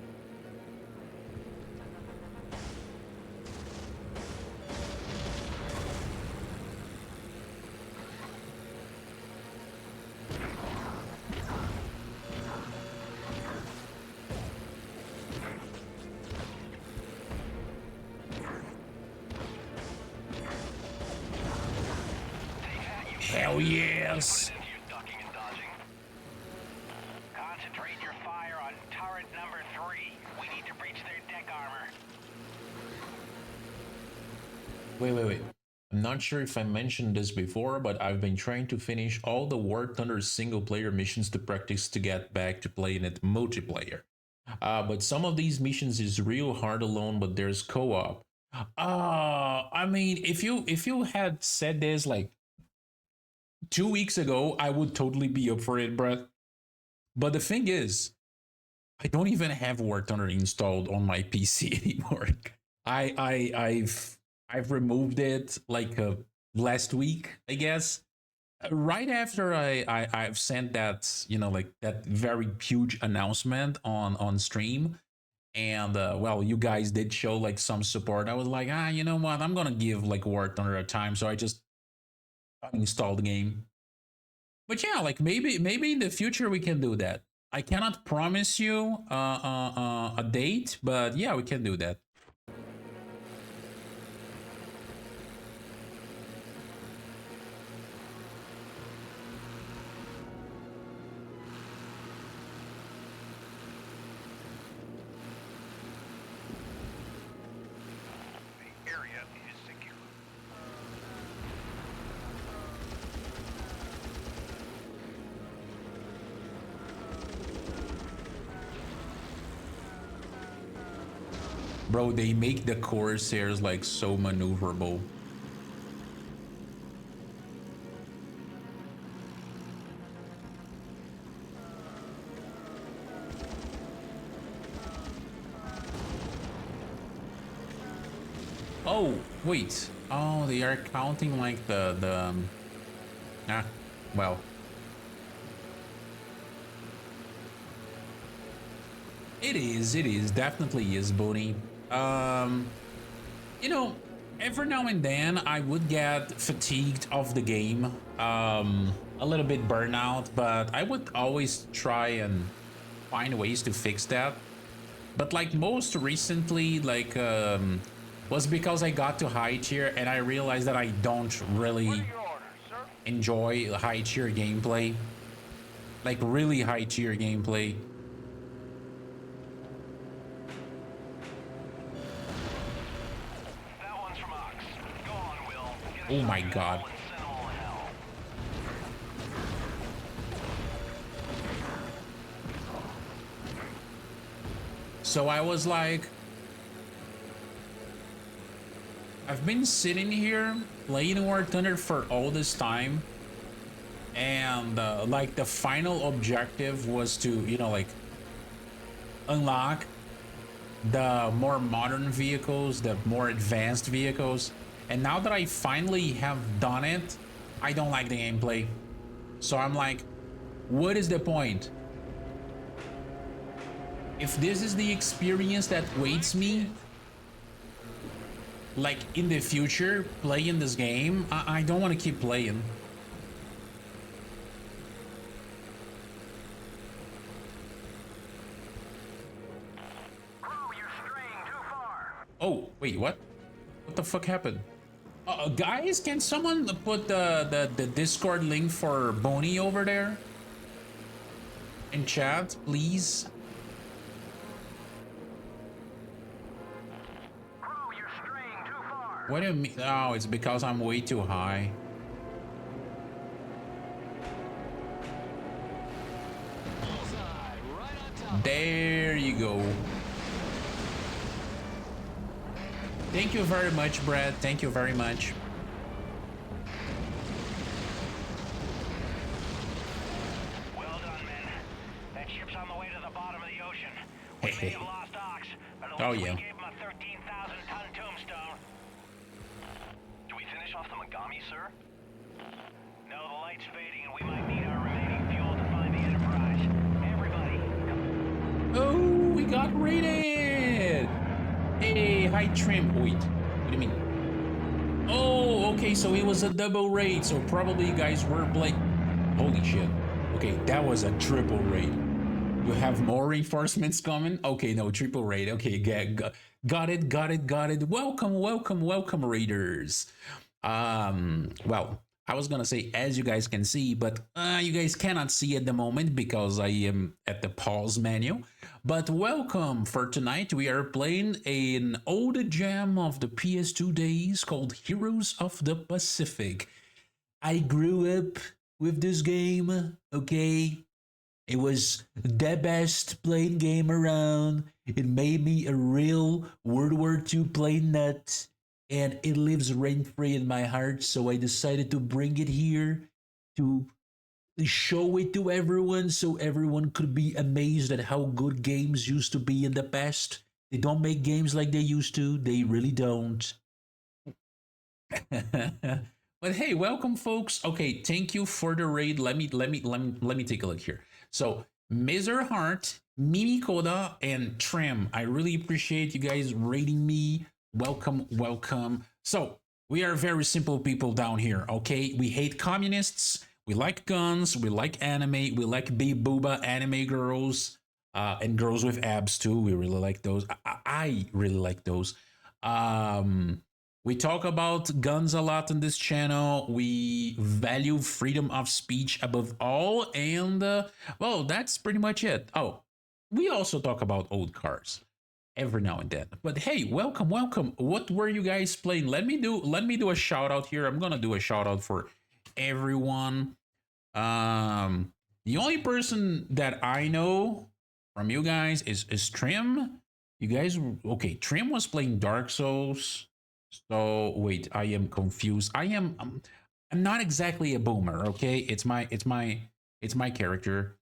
Hell yes. Concentrate your fire on turret number 3. We need to breach their deck armor. Wait. I'm not sure if I mentioned this before, but I've been trying to finish all the War Thunder single player missions to practice to get back to playing it multiplayer. But some of these missions is real hard alone, but there's co-op. I mean, if you had said this like 2 weeks ago, I would totally be up for it, Brett. But the thing is, I don't even have War Thunder installed on my PC anymore. I've removed it like last week, I guess. Right after I've sent that, you know, like that very huge announcement on stream, and well, you guys did show like some support. I was like, you know what, I'm gonna give like War Thunder a time, so I just uninstalled the game. But yeah, like maybe in the future we can do that. I cannot promise you a date, but yeah, we can do that. The area is secure. Bro, they make the Corsairs like so maneuverable. Oh, wait. Oh, they are counting like well. It is, definitely is, Booney. You know, every now and then I would get fatigued of the game, a little bit burnout, but I would always try and find ways to fix that. But like most recently, like, was because I got to high tier and I realized that I don't really Your orders, sir. enjoy high tier gameplay, like really high tier gameplay. That one's from Ox. Go on, Will. Get Oh us my some God. fuel and send 'em all to hell. So I was like, I've been sitting here playing War Thunder for all this time, and like the final objective was to, you know, like unlock the more modern vehicles, the more advanced vehicles. And now that I finally have done it, I don't like the gameplay. So I'm like, what is the point? If this is the experience that waits me, like in the future, playing this game, I don't want to keep playing. Crew, you're straying too far. Oh, wait, what? What the fuck happened? Guys, can someone put the Discord link for Boney over there? In chat, please? Crew, you're straying too far. What do you mean? Oh, it's because I'm way too high. There you go. Thank you very much, Brad. Thank you very much. Well done, men. That ship's on the way to the bottom of the ocean. We Hey, may hey. have lost Ox, but at Oh, least yeah. we gave him a 13,000-ton tombstone. Do we finish off the Megami, sir? No, the light's fading, and we might need our remaining fuel to find the Enterprise. Everybody, come. hi Trim. Wait, what do you mean? Oh, okay, so it was a double raid. So probably you guys were playing. Holy shit. Okay, that was a triple raid. You have more reinforcements coming? Okay, no, triple raid. Okay, got it. Welcome, raiders. Well, I was gonna say as you guys can see, but you guys cannot see at the moment because I am at the pause menu. But welcome for tonight. We are playing an old gem of the PS2 days called Heroes of the Pacific. I grew up with this game, okay? It was the best playing game around. It made me a real World War II playing nut, and it lives rent-free in my heart, so I decided to bring it here to show it to everyone so everyone could be amazed at how good games used to be in the past. They don't make games like they used to. They really don't. But hey, welcome folks. Okay, thank you for the raid. Let me take a look here. So Miser Heart, Mimi Koda, and Tram. I really appreciate you guys raiding me. Welcome. So we are very simple people down here, okay? We hate communists, we like guns, we like anime, we like big booba anime girls, and girls with abs too. We really like those. I really like those. We talk about guns a lot on this channel. We value freedom of speech above all. And, well, that's pretty much it. Oh, we also talk about old cars every now and then. But hey, welcome. What were you guys playing? Let me do a shout out here. I'm going to do a shout out for everyone. The only person that I know from you guys is Trim. You guys, okay, Trim was playing Dark Souls. So wait, I am confused. I'm not exactly a boomer, okay? It's my character.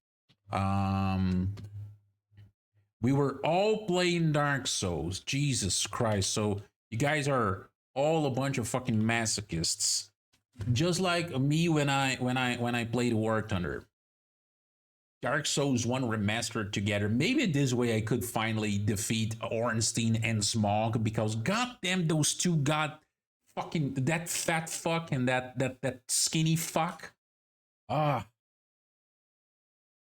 We were all playing Dark Souls. Jesus Christ. So you guys are all a bunch of fucking masochists. Just like me when I played War Thunder. Dark Souls 1 remastered together. Maybe this way I could finally defeat Ornstein and Smog, because goddamn those two got fucking that fat fuck and that skinny fuck. I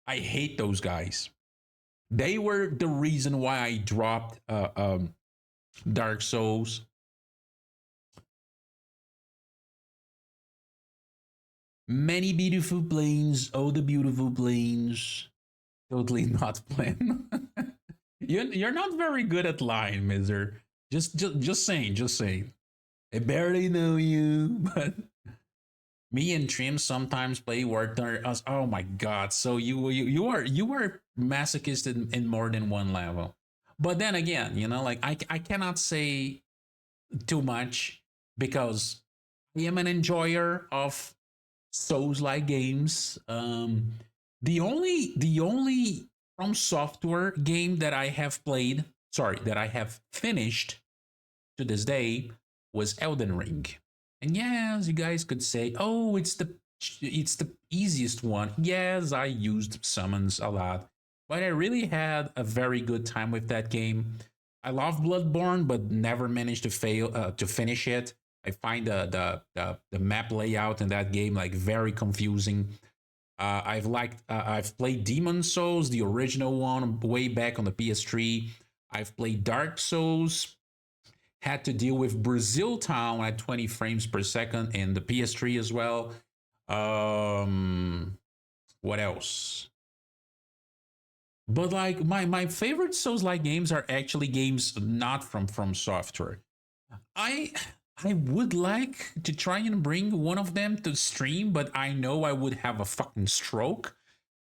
hate those guys. They were the reason why I dropped Dark Souls. Many beautiful planes, oh the beautiful planes. Totally not playing. You're not very good at lying, Miser. Just saying. I barely know you, but me and Trim sometimes play War Thunder. Oh my god! So you are masochist in more than one level. But then again, you know, like I cannot say too much because I am an enjoyer of Souls-like games. The only From Software game that I have finished to this day was Elden Ring. And yes, you guys could say, "Oh, it's the easiest one." Yes, I used summons a lot, but I really had a very good time with that game. I love Bloodborne, but never managed to finish it. I find the map layout in that game like very confusing. I've played Demon Souls, the original one, way back on the PS3. I've played Dark Souls. Had to deal with Brazil Town at 20 frames per second in the PS3 as well. What else? But like my favorite Souls-like games are actually games not from Software. I would like to try and bring one of them to stream, but I know I would have a fucking stroke.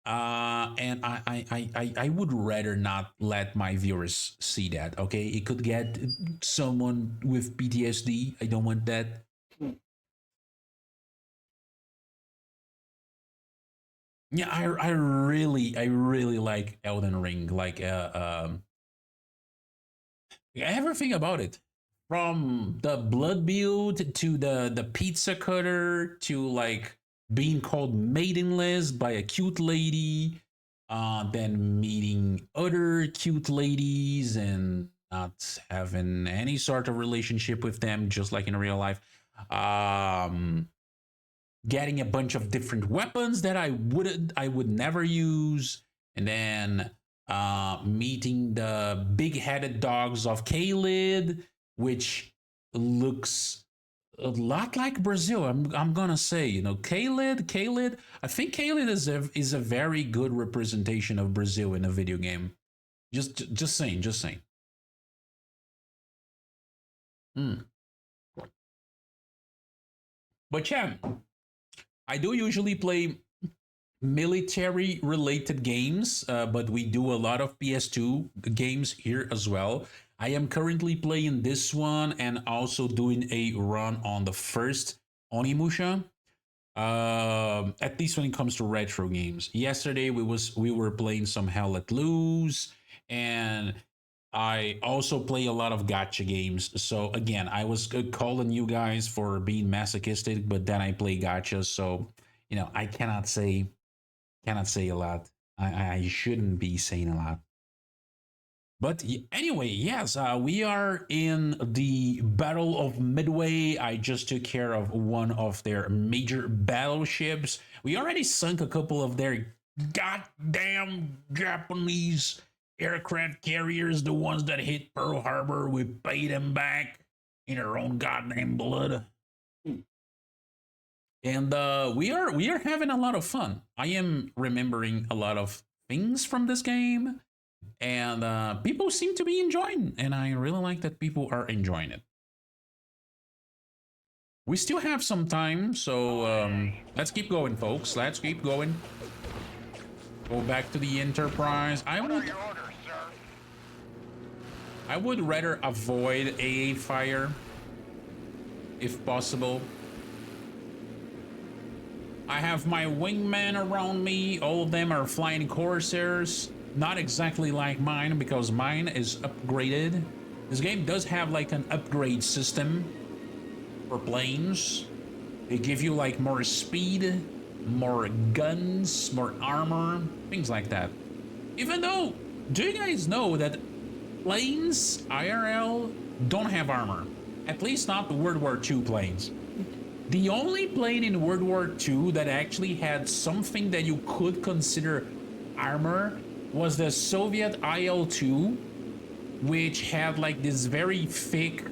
And I would rather not let my viewers see that, okay? It could get someone with PTSD. I don't want that. Yeah, I really like Elden Ring. Like everything about it. From the blood build to the pizza cutter to like being called maidenless by a cute lady, then meeting other cute ladies and not having any sort of relationship with them, just like in real life. Getting a bunch of different weapons that I would never use, and then meeting the big-headed dogs of Caelid, which looks a lot like Brazil. I'm gonna say, you know, Caelid. I think Caelid is a very good representation of Brazil in a video game. Just saying, just saying. But yeah, I do usually play military related games, but we do a lot of PS2 games here as well. I am currently playing this one and also doing a run on the first Onimusha. At least when it comes to retro games. Yesterday we were playing some Hell Let Loose, and I also play a lot of gacha games. So again, I was calling you guys for being masochistic, but then I play gachas, so you know I cannot say a lot. I shouldn't be saying a lot. But anyway, yes, we are in the Battle of Midway. I just took care of one of their major battleships. We already sunk a couple of their goddamn Japanese aircraft carriers, the ones that hit Pearl Harbor. We paid them back in our own goddamn blood. And we are having a lot of fun. I am remembering a lot of things from this game, and people seem to be enjoying, and I really like that people are enjoying it. We still have some time, so let's keep going, folks. Let's keep going. Go back to the Enterprise. What are your orders, sir? I would rather avoid AA fire, if possible. I have my wingmen around me. All of them are flying Corsairs. Not exactly like mine, because mine is upgraded. This game does have like an upgrade system for planes. They give you like more speed, more guns, more armor, things like that. Even though, do you guys know that planes IRL don't have armor? At least not the World War II planes. The only plane in World War II that actually had something that you could consider armor was the Soviet IL-2, which had like this very thick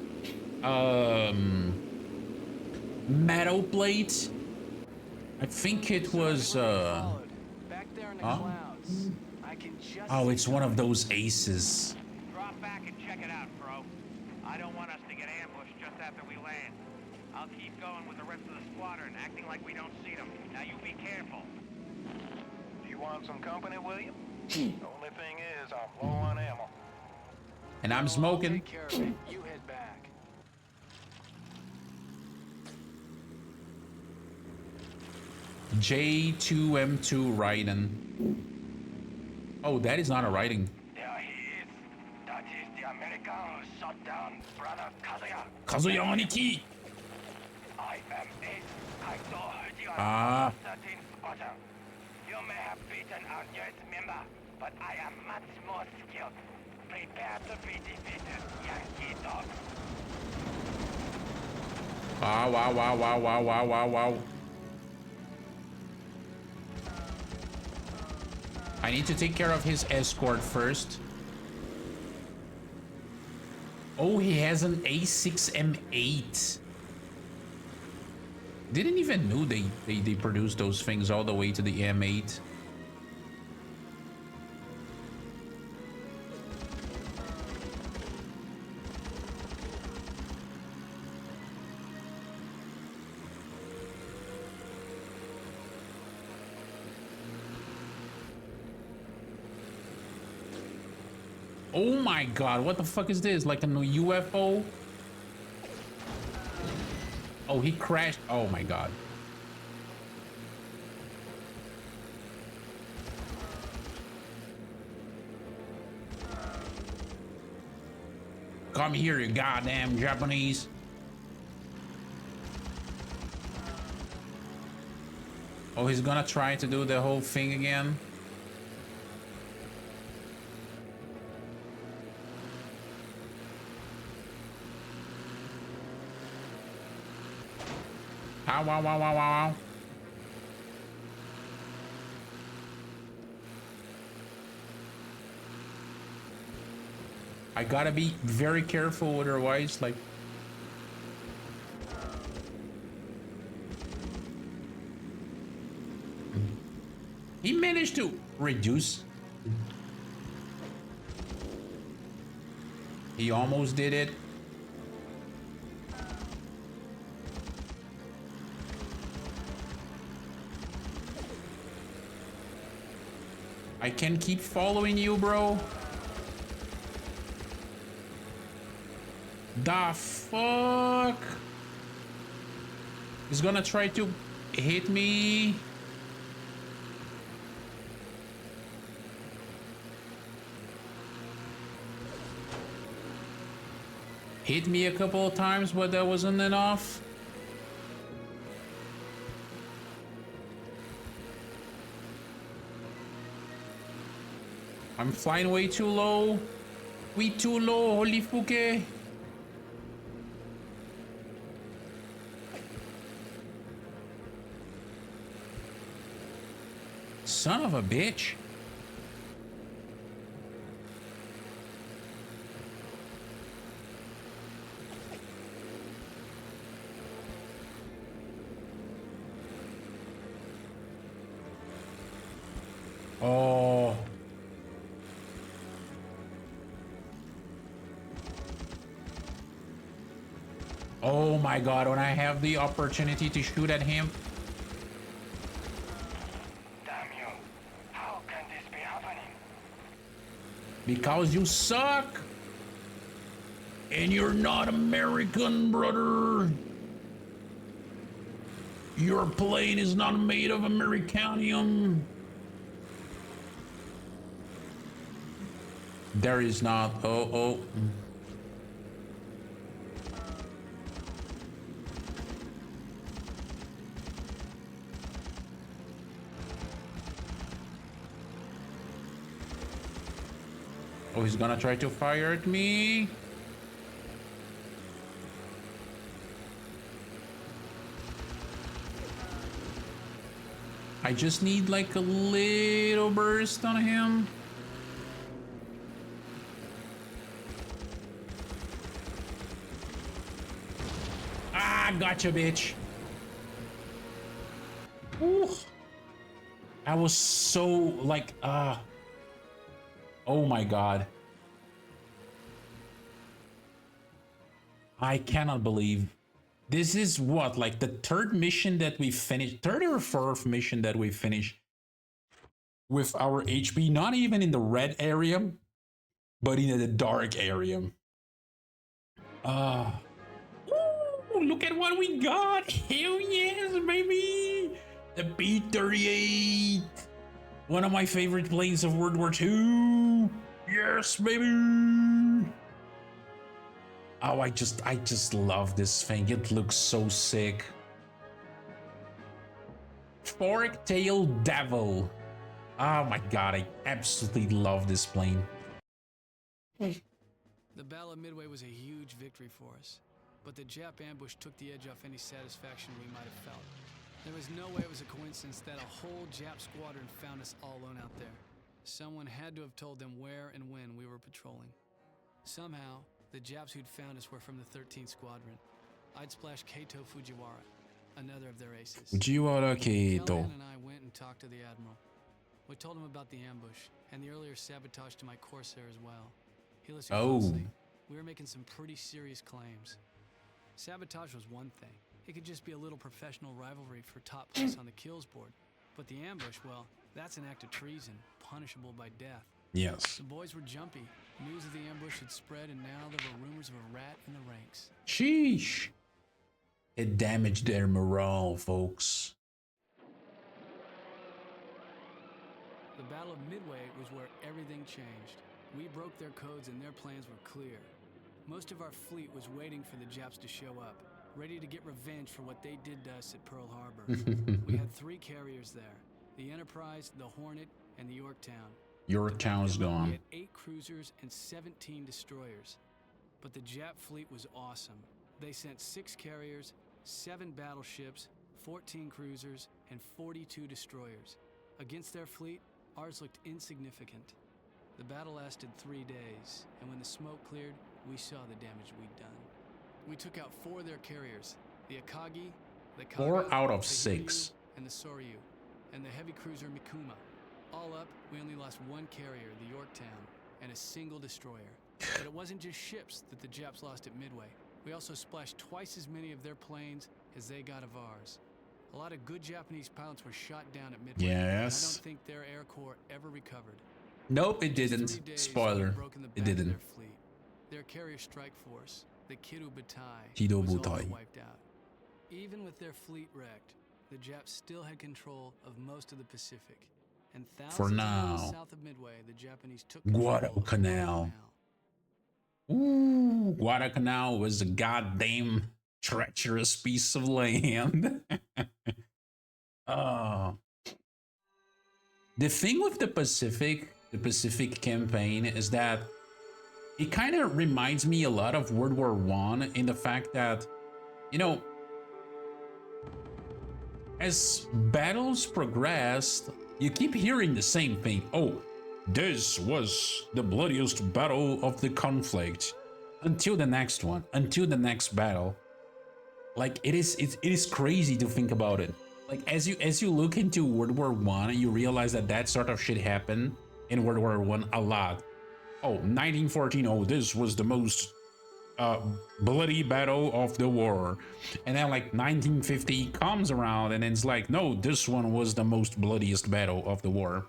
metal plate. I think it was Back there in the huh? clouds. I can just Oh, it's one of those aces. Drop back and check it out, bro. I don't want us to get ambushed just after we land. I'll keep going with the rest of the squadron, acting like we don't see them. Now you be careful. Do you want some company, William? The only thing is, I'm low on ammo. And I'm I'll smoking. take care of it. You head back. J2M2 Raiden. Oh, that is not a Raiden. There he is. That is the American who shot down Brother Kazuya. Kazuya Aniki! I am Ace Kaito Hideyoshi, Ah. 13th Squadron. You may have beaten our newest member, but I am much more skilled. Prepare to be defeated, Yankee dog. Wow, wow, wow, wow, wow, wow, wow, wow. I need to take care of his escort first. Oh, he has an A6M8. Didn't even know they produced those things all the way to the M8. Oh my god, what the fuck is this? Like a UFO? Oh, he crashed. Oh my god. Come here, you goddamn Japanese. Oh, he's gonna try to do the whole thing again. Ow, wow, wow, wow, wow. I gotta be very careful, otherwise, like... He managed to reduce. He almost did it. I can keep following you, bro. The fuck? He's gonna try to hit me. Hit me a couple of times, but that wasn't enough. I'm flying way too low. We too low, holy fuke. Son of a bitch. Oh. Oh my god, when I have the opportunity to shoot at him. Damn you. How can this be happening? Because you suck. And you're not American, brother. Your plane is not made of Americanium. There is not. Oh. Oh, he's gonna try to fire at me. I just need like a little burst on him. Ah, gotcha, bitch. Ooh. I was so like, oh my god. I cannot believe this is what, like the third mission that we finished, third or fourth mission that we finished with our HP, not even in the red area, but in the dark area. Ooh, look at what we got. Hell yes, baby. The B-38. One of my favorite planes of World War II. Yes, baby. Oh, I just love this thing. It looks so sick. Fork-tail Devil. Oh my god, I absolutely love this plane. The Battle of Midway was a huge victory for us, but the Jap ambush took the edge off any satisfaction we might have felt. There was no way it was a coincidence that a whole Jap squadron found us all alone out there. Someone had to have told them where and when we were patrolling. Somehow, the Japs who'd found us were from the 13th Squadron. I'd splashed Kato Fujiwara, another of their aces. Fujiwara Kato. Callahan and I went and talked to the Admiral. We told him about the ambush and the earlier sabotage to my Corsair as well. He listened closely. We were making some pretty serious claims. Sabotage was one thing. It could just be a little professional rivalry for top place on the kills board. But the ambush, well, that's an act of treason, punishable by death. Yes. The boys were jumpy. News of the ambush had spread, and now there were rumors of a rat in the ranks. Sheesh. It damaged their morale, folks. The Battle of Midway was where everything changed. We broke their codes and their plans were clear. Most of our fleet was waiting for the Japs to show up, ready to get revenge for what they did to us at Pearl Harbor. We had 3 carriers there, the Enterprise, the Hornet, and the Yorktown. Yorktown is We gone. had 8 cruisers and 17 destroyers. But the Jap fleet was awesome. They sent 6 carriers, 7 battleships, 14 cruisers, and 42 destroyers. Against their fleet, ours looked insignificant. The battle lasted 3 days, and when the smoke cleared, we saw the damage we'd done. We took out 4 of their carriers, the Akagi, the Kaga, 4 out of the 6. Hiryu, and the Soryu, and the heavy cruiser Mikuma. All up, we only lost 1 carrier, the Yorktown, and a single destroyer. But it wasn't just ships that the Japs lost at Midway. We also splashed twice as many of their planes as they got of ours. A lot of good Japanese pilots were shot down at Midway. Yes. I don't think their Air Corps ever recovered. Nope, it Just didn't. 3 days, Spoiler. we'd broken the It back of didn't. Their fleet. Their carrier strike force, the Kido Butai, Kido was all Butai. wiped out. Even with their fleet wrecked, the Japs still had control of most of the Pacific. And thousands of miles now. south of Midway, the Japanese took Guadalcanal. Ooh, Guadalcanal was a goddamn treacherous piece of land. Oh. The thing with the Pacific campaign is that it kind of reminds me a lot of World War I in the fact that, you know, as battles progressed, you keep hearing the same thing. Oh, this was the bloodiest battle of the conflict until the next one, until the next battle. Like it is crazy to think about it. Like as you look into World War I, you realize that sort of shit happened in World War I a lot. Oh, 1914. Oh, this was the most bloody battle of the war. And then like 1950 comes around and it's like, no, this one was the most bloodiest battle of the war.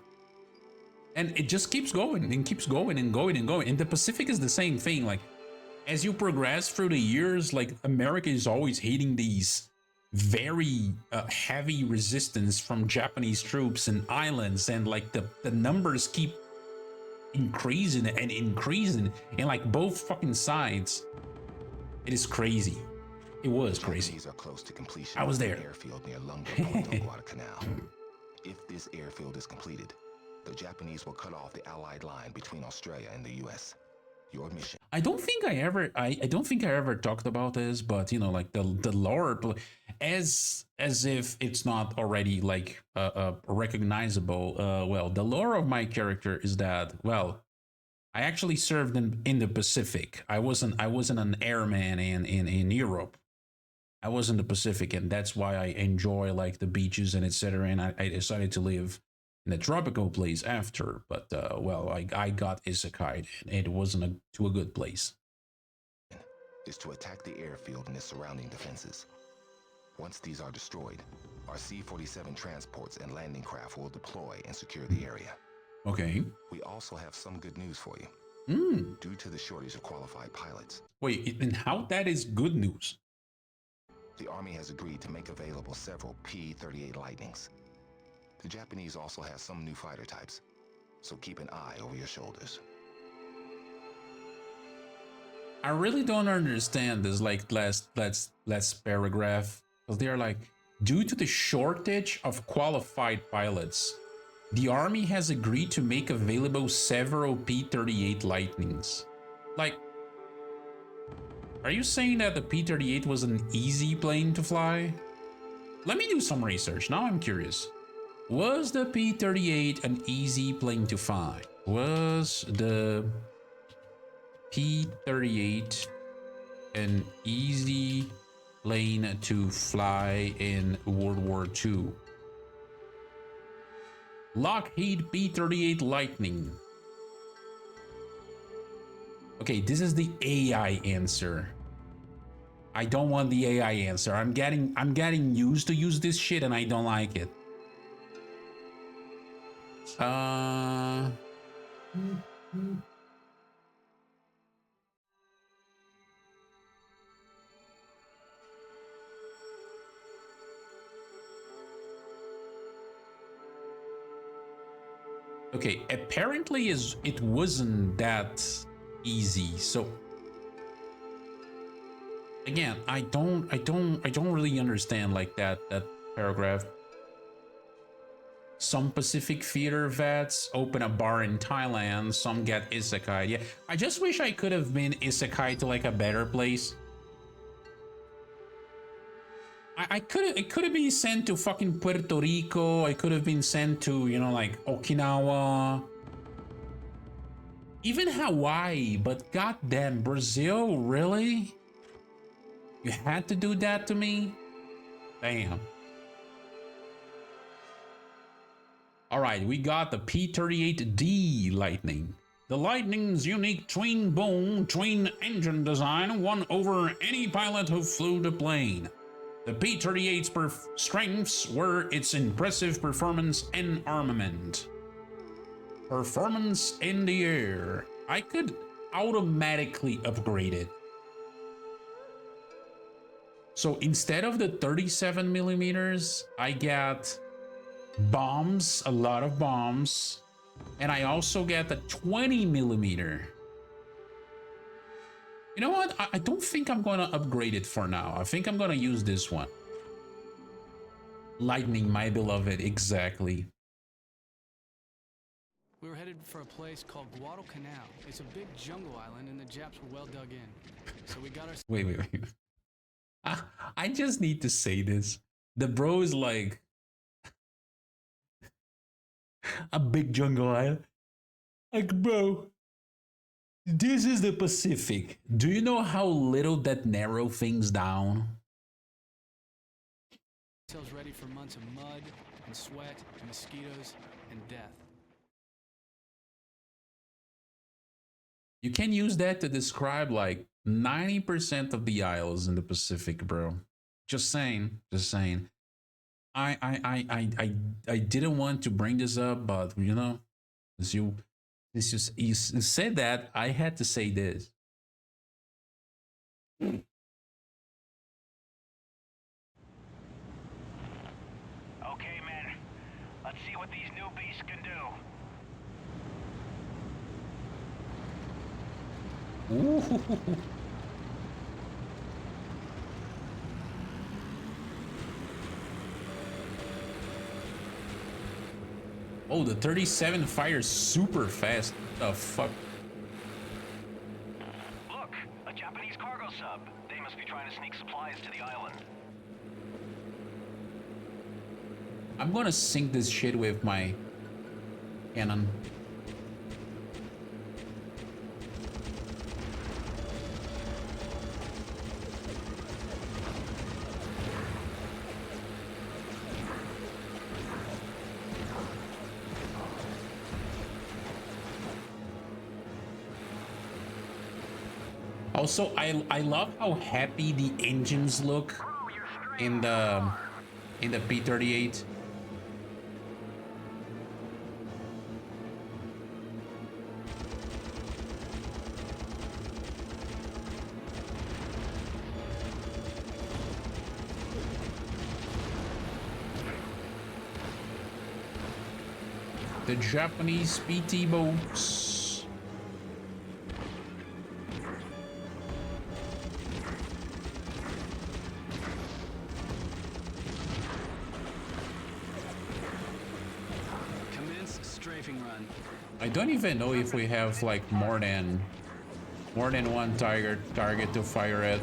And it just keeps going and keeps going and going and going. And the Pacific is the same thing. Like as you progress through the years, like America is always hitting these very heavy resistance from Japanese troops and islands, and like the numbers keep increasing and increasing in like both fucking sides. It is crazy. It was crazy. Japanese are close to completion. I was of an there. Airfield near Lungo Point on Guadalcanal. If this airfield is completed, the Japanese will cut off the Allied line between Australia and the U.S. Your mission. I don't think I ever talked about this, but you know, like the lore, as if it's not already like recognizable. Well, the lore of my character is that, well, I actually served in the Pacific. I wasn't an airman in Europe. I was in the Pacific, and that's why I enjoy like the beaches and etc. And I decided to live in a tropical place after, but well, I got isekai, and it wasn't to a good place. Is to attack the airfield and its surrounding defenses. Once these are destroyed, our C-47 transports and landing craft will deploy and secure the area. Okay. We also have some good news for you. Due to the shortage of qualified pilots, Wait, and how that is good news? the Army has agreed to make available several P-38 Lightnings. The Japanese also have some new fighter types, so keep an eye over your shoulders. I really don't understand this like last paragraph, because they're like, due to the shortage of qualified pilots, the Army has agreed to make available several P-38 Lightnings. Like, are you saying that the P-38 was an easy plane to fly? Let me do some research. Now I'm curious. Was the P-38 an easy plane to fly? Was the P-38 an easy plane to fly in World War II? Lockheed P-38 Lightning. Okay, this is the AI answer. I don't want the AI answer. I'm getting used to use this shit and I don't like it. Okay, apparently it wasn't that easy. So again, I don't really understand like that paragraph. Some Pacific Theater vets open a bar in Thailand, some get isekai. Yeah, I just wish I could have been isekai to like a better place. I could it could have been sent to fucking Puerto Rico. I could have been sent to, you know, like Okinawa, even Hawaii. But goddamn, Brazil, really? You had to do that to me? Damn. All right, we got the P-38D Lightning. The Lightning's unique twin engine design won over any pilot who flew the plane. The P-38's strengths were its impressive performance and armament. Performance in the air. I could automatically upgrade it. So instead of the 37 millimeters, I got bombs, a lot of bombs, and I also get the 20 millimeter. You know what? I don't think I'm gonna upgrade it for now. I think I'm gonna use this one. Lightning, my beloved, exactly. We were headed for a place called Guadalcanal. It's a big jungle island, and the Japs were well dug in. So we got our... Wait. I just need to say this. The bro is like a big jungle island. Like, bro, this is the Pacific. Do you know how little that narrow things down? ourselves ready for months of mud and sweat and mosquitoes and death. You can use that to describe like 90% of the isles in the Pacific, bro. Just saying. I didn't want to bring this up, but you know, as you said that, I had to say this. Okay, men. Let's see what these new beasts can do. Ooh. Oh, the 37 fires super fast. The fuck? Look, a Japanese cargo sub. They must be trying to sneak supplies to the island. I'm gonna sink this shit with my cannon. Also, I love how happy the engines look in the P-38. The Japanese PT boats. Run. I don't even know if we have like more than one target to fire at.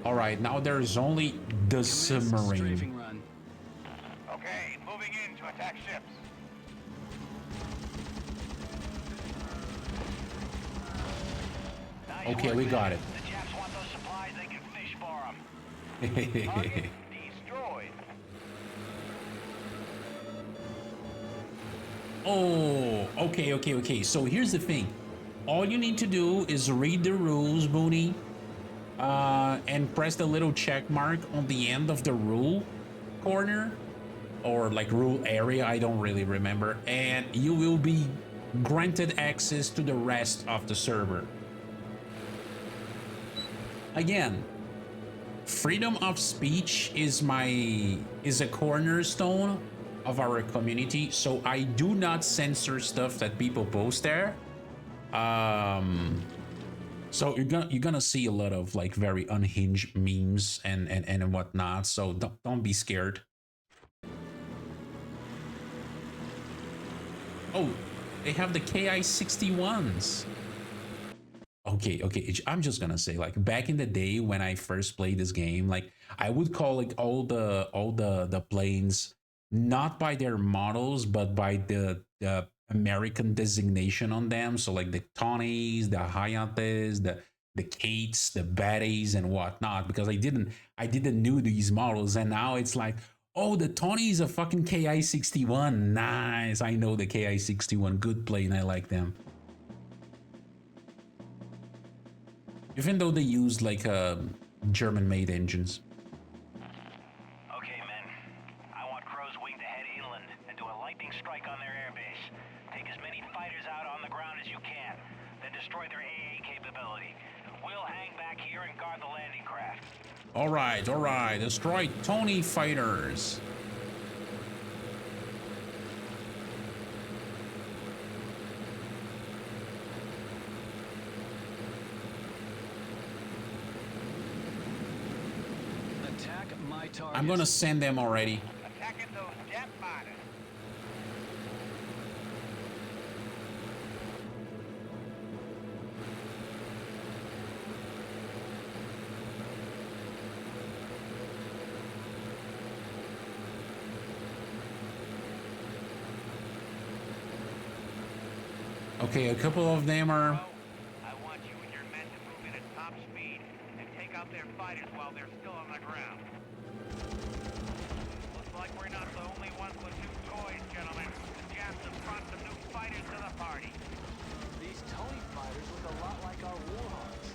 All right, now there's only the submarine. Run. Okay, moving in to attack ships. Okay, we got it. The Japs want those supplies, they can fish for them. Target destroyed. Oh, okay. So here's the thing. All you need to do is read the rules, Booney, and press the little check mark on the end of the rule corner, or like rule area, I don't really remember, and you will be granted access to the rest of the server. Again, freedom of speech is a cornerstone of our community, so I do not censor stuff that people post there. So you're gonna see a lot of like very unhinged memes and whatnot. So don't be scared. Oh, they have the KI-61s. Okay, I'm just gonna say, like, back in the day when I first played this game, like, I would call like all the planes not by their models, but by the American designation on them. So like the Tonys, the Hayates, the Kates, the Bettys, and whatnot. Because I didn't knew these models, and now it's like, oh, the Tony is a fucking KI-61. Nice, I know the KI-61. Good plane, I like them. Even though they use like German-made engines. Okay, men. I want Crow's Wing to head inland and do a lightning strike on their airbase. Take as many fighters out on the ground as you can, then destroy their AA capability. We'll hang back here and guard the landing craft. All right. Destroy Tony fighters. Attack my target. I'm gonna send them already. Attacking those jet fighters. Okay, a couple of them are. I want you and your men to move in at top speed and take out their fighters while they're still on the ground. Looks like we're not the only ones with new toys, gentlemen. The Japs have brought some new fighters to the party. These Tony fighters look a lot like our Warhawks.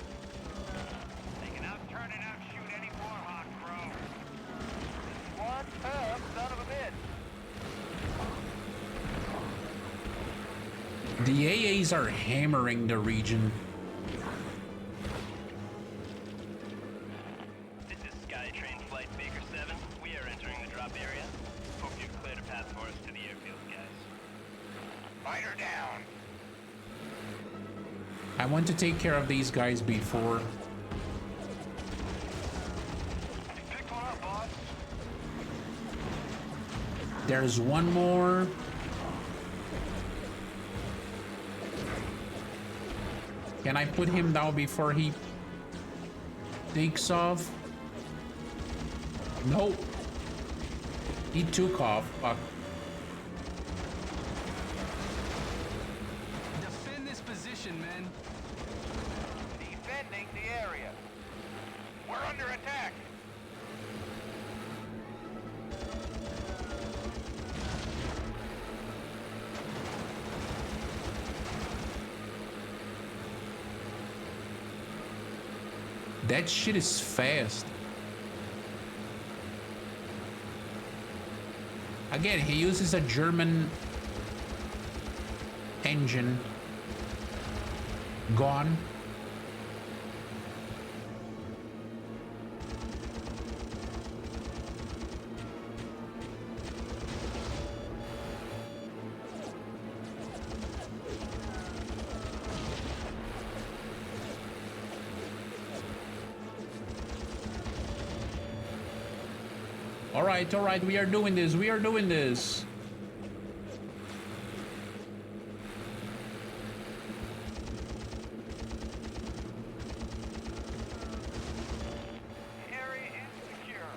They can outturn and outshoot any Warhawk, Crow. One tough son of a bitch. The AAs are hammering the region. This is SkyTrain Flight Baker 7. We are entering the drop area. Hope you've cleared a path for us to the airfield, guys. Fighter down. I want to take care of these guys before. Picked one up, boss. There's one more. Can I put him down before he takes off? Nope. He took off. Fuck. Defend this position, men. Defending the area. We're under attack. That shit is fast. Again, he uses a German engine. Gone. All right, we are doing this. Area is secure.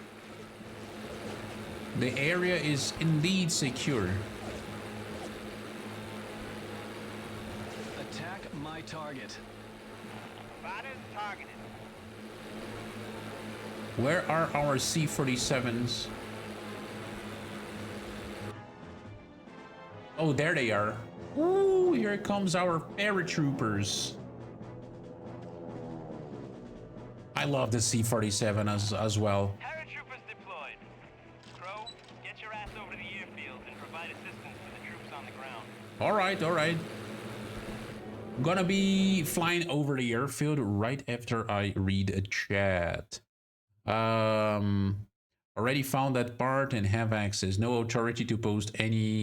The area is indeed secure. Attack my target. Fighters targeted. Where are our C-47s? Oh, there they are. Ooh, here comes our paratroopers. I love the C-47 as well. Paratroopers deployed. Crow, get your ass over to the airfield and provide assistance to the troops on the ground. All right. I'm gonna be flying over the airfield right after I read a chat. Already found that part and have access. No authority to post anywhere.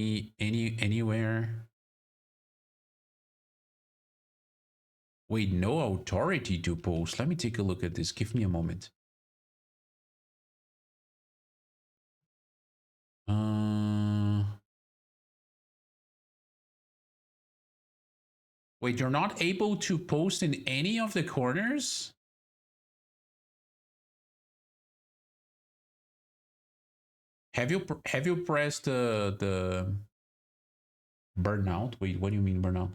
Wait, no authority to post. Let me take a look at this. Give me a moment. Wait, you're not able to post in any of the corners? Have you pressed the burnout? Wait, what do you mean burnout?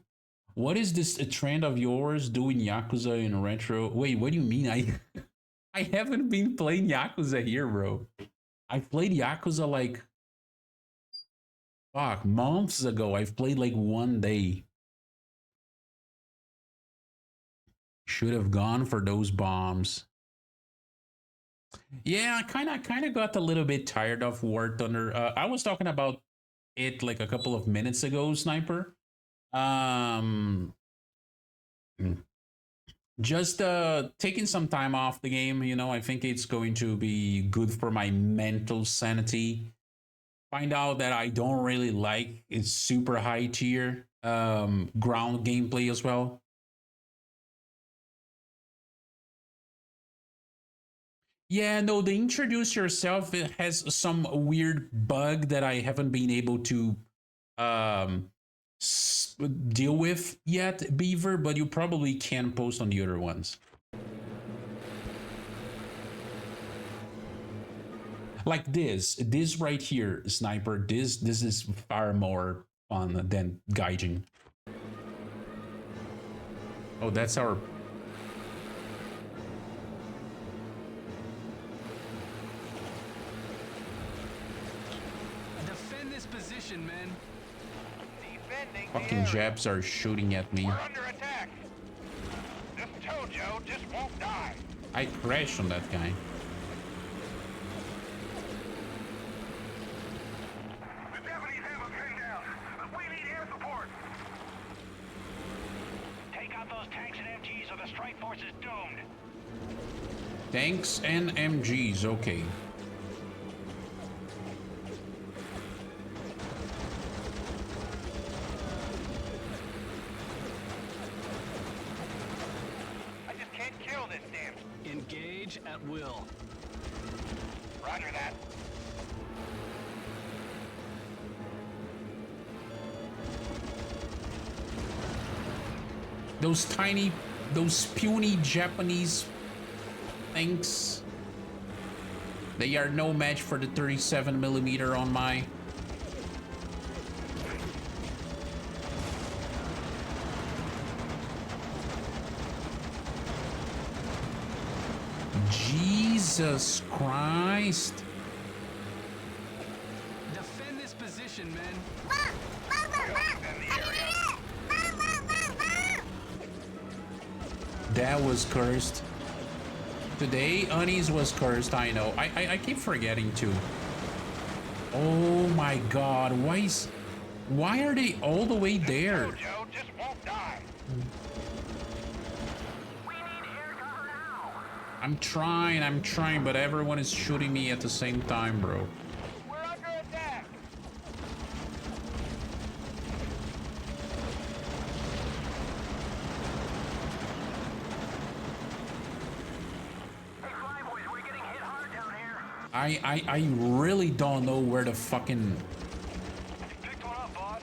What is this a trend of yours doing Yakuza in retro? Wait, what do you mean? I haven't been playing Yakuza here, bro. I played Yakuza like fuck months ago. I've played like one day. Should have gone for those bombs. Yeah, I kind of got a little bit tired of War Thunder. I was talking about it like a couple of minutes ago, Sniper. Um, just taking some time off the game. You know, I think it's going to be good for my mental sanity. Find out that I don't really like it's super high tier ground gameplay as well. Yeah, no, the introduce yourself it has some weird bug that I haven't been able to um deal with yet, Beaver, but you probably can post on the other ones. Like this right here, Sniper, this is far more fun than Gaijin. Oh, that's our Defend this position, men. Defending fucking the area. Japs are shooting at me. We're under attack. This Tojo just won't die. I crashed on that guy. The deputies have him pinned down. We need air support. Take out those tanks and MGs or the strike force is doomed. Tanks and MGs, okay. I just can't kill this damn. Engage at will. Roger that. Those puny Japanese things. They are no match for the 37mm on my. Jesus Christ. Defend this position, men. That was cursed. Today, Unis was cursed, I know. I keep forgetting too. Oh my god, why are they all the way there? Tojo just won't die. We need air cover now. I'm trying, but everyone is shooting me at the same time, bro. We're under attack. Hey, Flyboys, we're getting hit hard down here. I really don't know where the fucking. Picked one up, boss.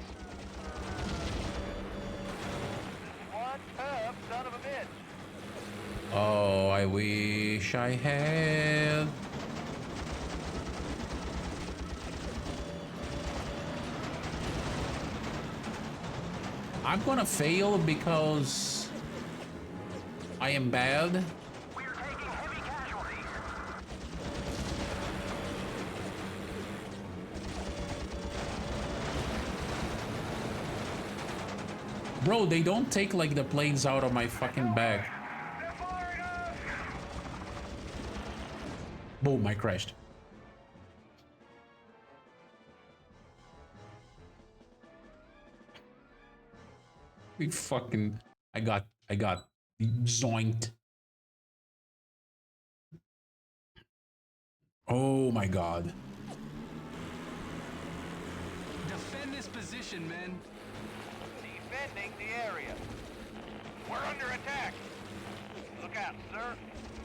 One tough son of a bitch. Oh, I wish I had. I'm gonna fail because I am bad. We are taking heavy casualties. Bro, they don't take like the planes out of my fucking bag. They're firing us. Boom, I crashed. We fucking I got zoinked. Oh my god. Defend this position, men. Defending the area. We're under attack. Look out, sir.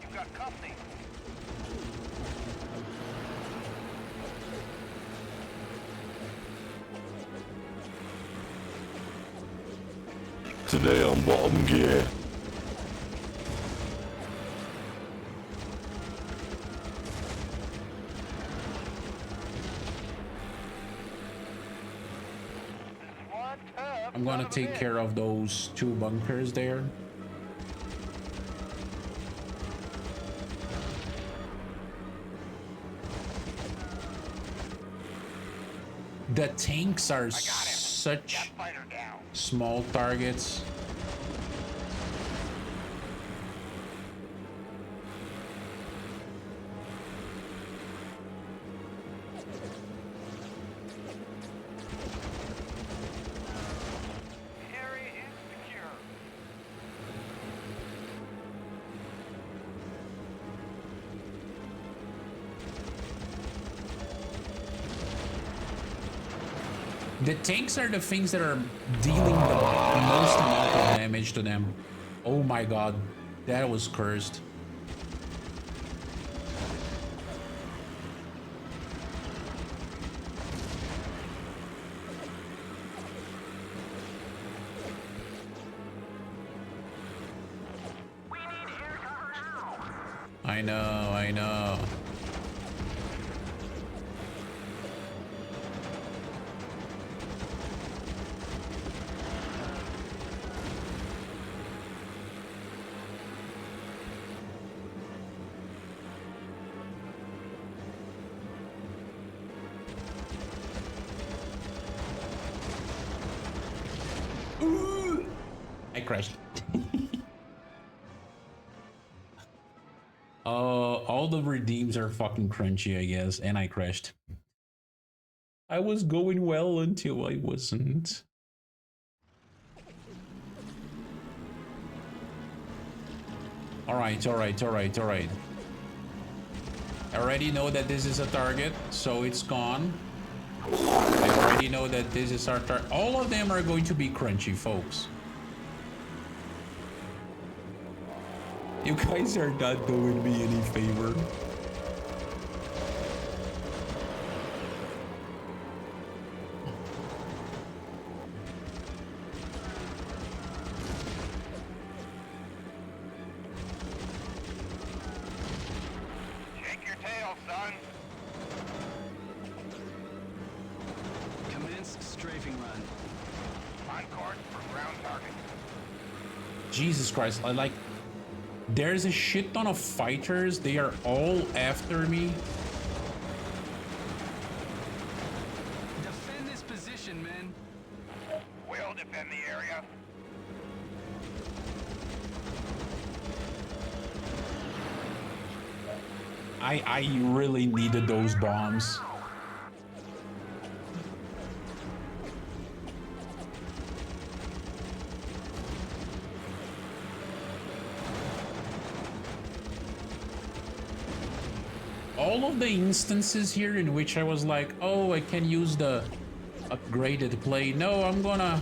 You've got company. Today on Bomb Gear. One tough I'm gonna son of a take bitch. care of those 2 bunkers there. The tanks are such Got fighter down. small targets. Area is secure. The tanks are the things that are dealing the most amount of damage to them. Oh my god, that was cursed. I know, I know. I crashed. All the redeems are fucking crunchy, I guess, and I crashed. I was going well until I wasn't. Alright. I already know that this is a target, so it's gone. I already know that this is our target. All of them are going to be crunchy, folks. You guys are not doing me any favor. Shake your tail, son. Commence strafing run. On course for ground target. Jesus Christ, I like... There's a shit ton of fighters. They are all after me. Defend this position, men. We'll defend the area. I really needed those bombs. All of the instances here in which I was like, oh, I can use the upgraded plane. No, I'm gonna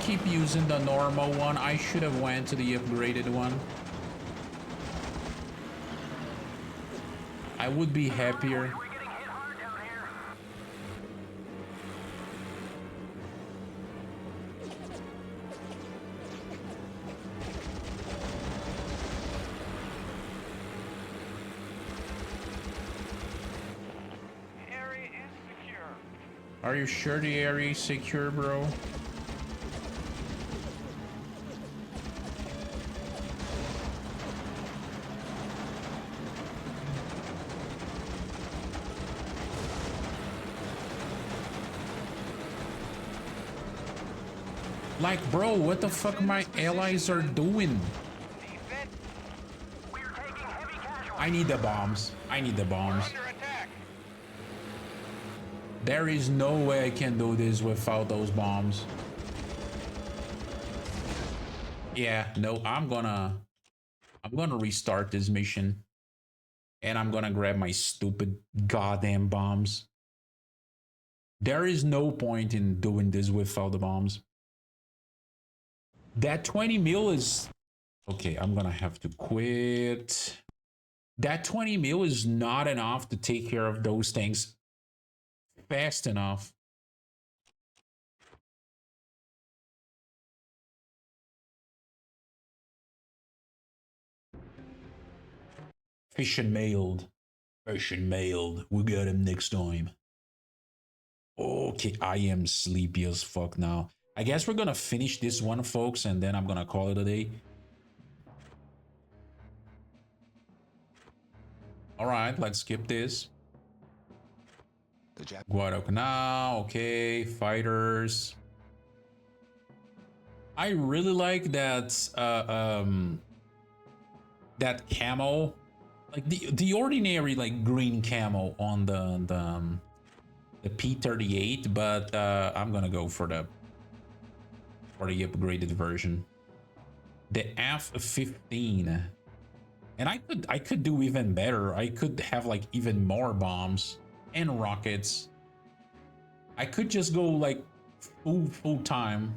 keep using the normal one. I should have went to the upgraded one. I would be happier. We're getting hit hard down here. Area is secure. Are you sure the area is secure, bro? Like, bro, what the fuck my allies are doing? Defense. We're taking heavy casualties. I need the bombs. I need the bombs. Under attack. There is no way I can do this without those bombs. Yeah, no, I'm gonna restart this mission. And I'm gonna grab my stupid goddamn bombs. There is no point in doing this without the bombs. That 20 mil is... Okay, I'm gonna have to quit. That 20 mil is not enough to take care of those things fast enough. Fish and mailed. Fish and mailed. We got him next time. Okay, I am sleepy as fuck now. I guess we're gonna finish this one, folks, and then I'm gonna call it a day. Alright, let's skip this. The Jap Guadalcanal, okay, fighters. I really like that that camo, like the ordinary like green camo on the P-38, but I'm gonna go for the upgraded version, the F-15. And I could do even better. I could have like even more bombs and rockets. I could just go like full time.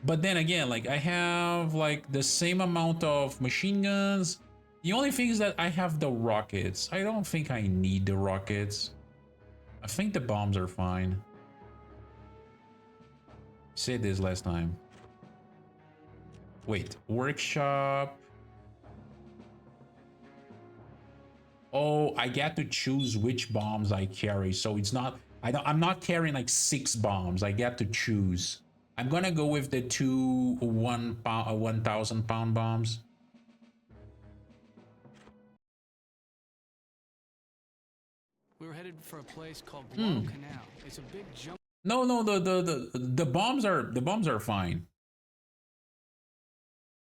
But then again, like I have like the same amount of machine guns. The only thing is that I have the rockets. I don't think I need the rockets. I think the bombs are fine. Said this last time. Wait, workshop. Oh, I get to choose which bombs I carry. So it's not, I'm not carrying like 6 bombs. I get to choose. I'm gonna go with the 2 1,000 pound bombs. We were headed for a place called Guadalcanal. It's a big jump. No, the bombs are fine.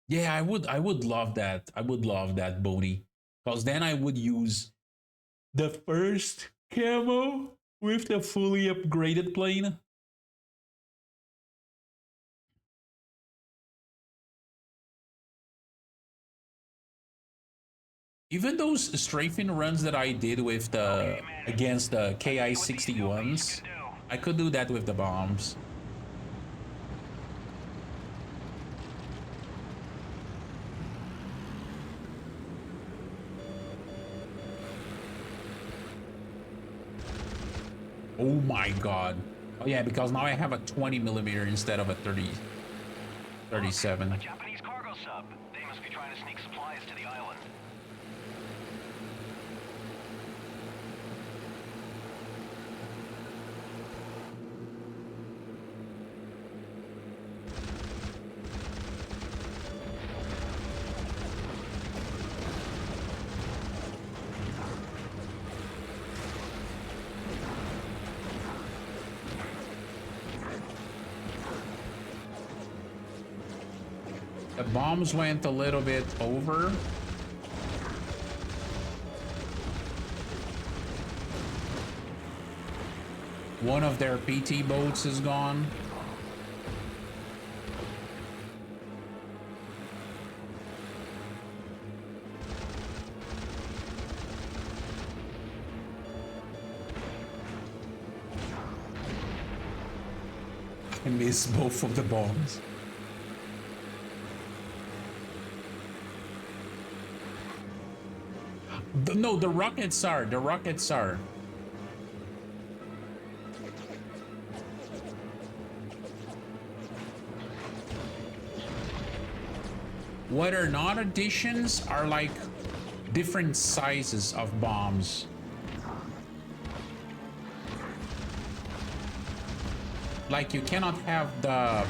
Yeah, I would love that. I would love that, Boney. Because then I would use the first camo with the fully upgraded plane. Even those strafing runs that I did with the against the KI-61s, I could do that with the bombs. Oh my god. Oh yeah, because now I have a 20mm instead of a 37. A Japanese cargo sub. They must be trying to sneak supplies to the island. The bombs went a little bit over. One of their PT boats is gone. I missed both of the bombs. No, the rockets are. What are not additions are like different sizes of bombs. Like you cannot have the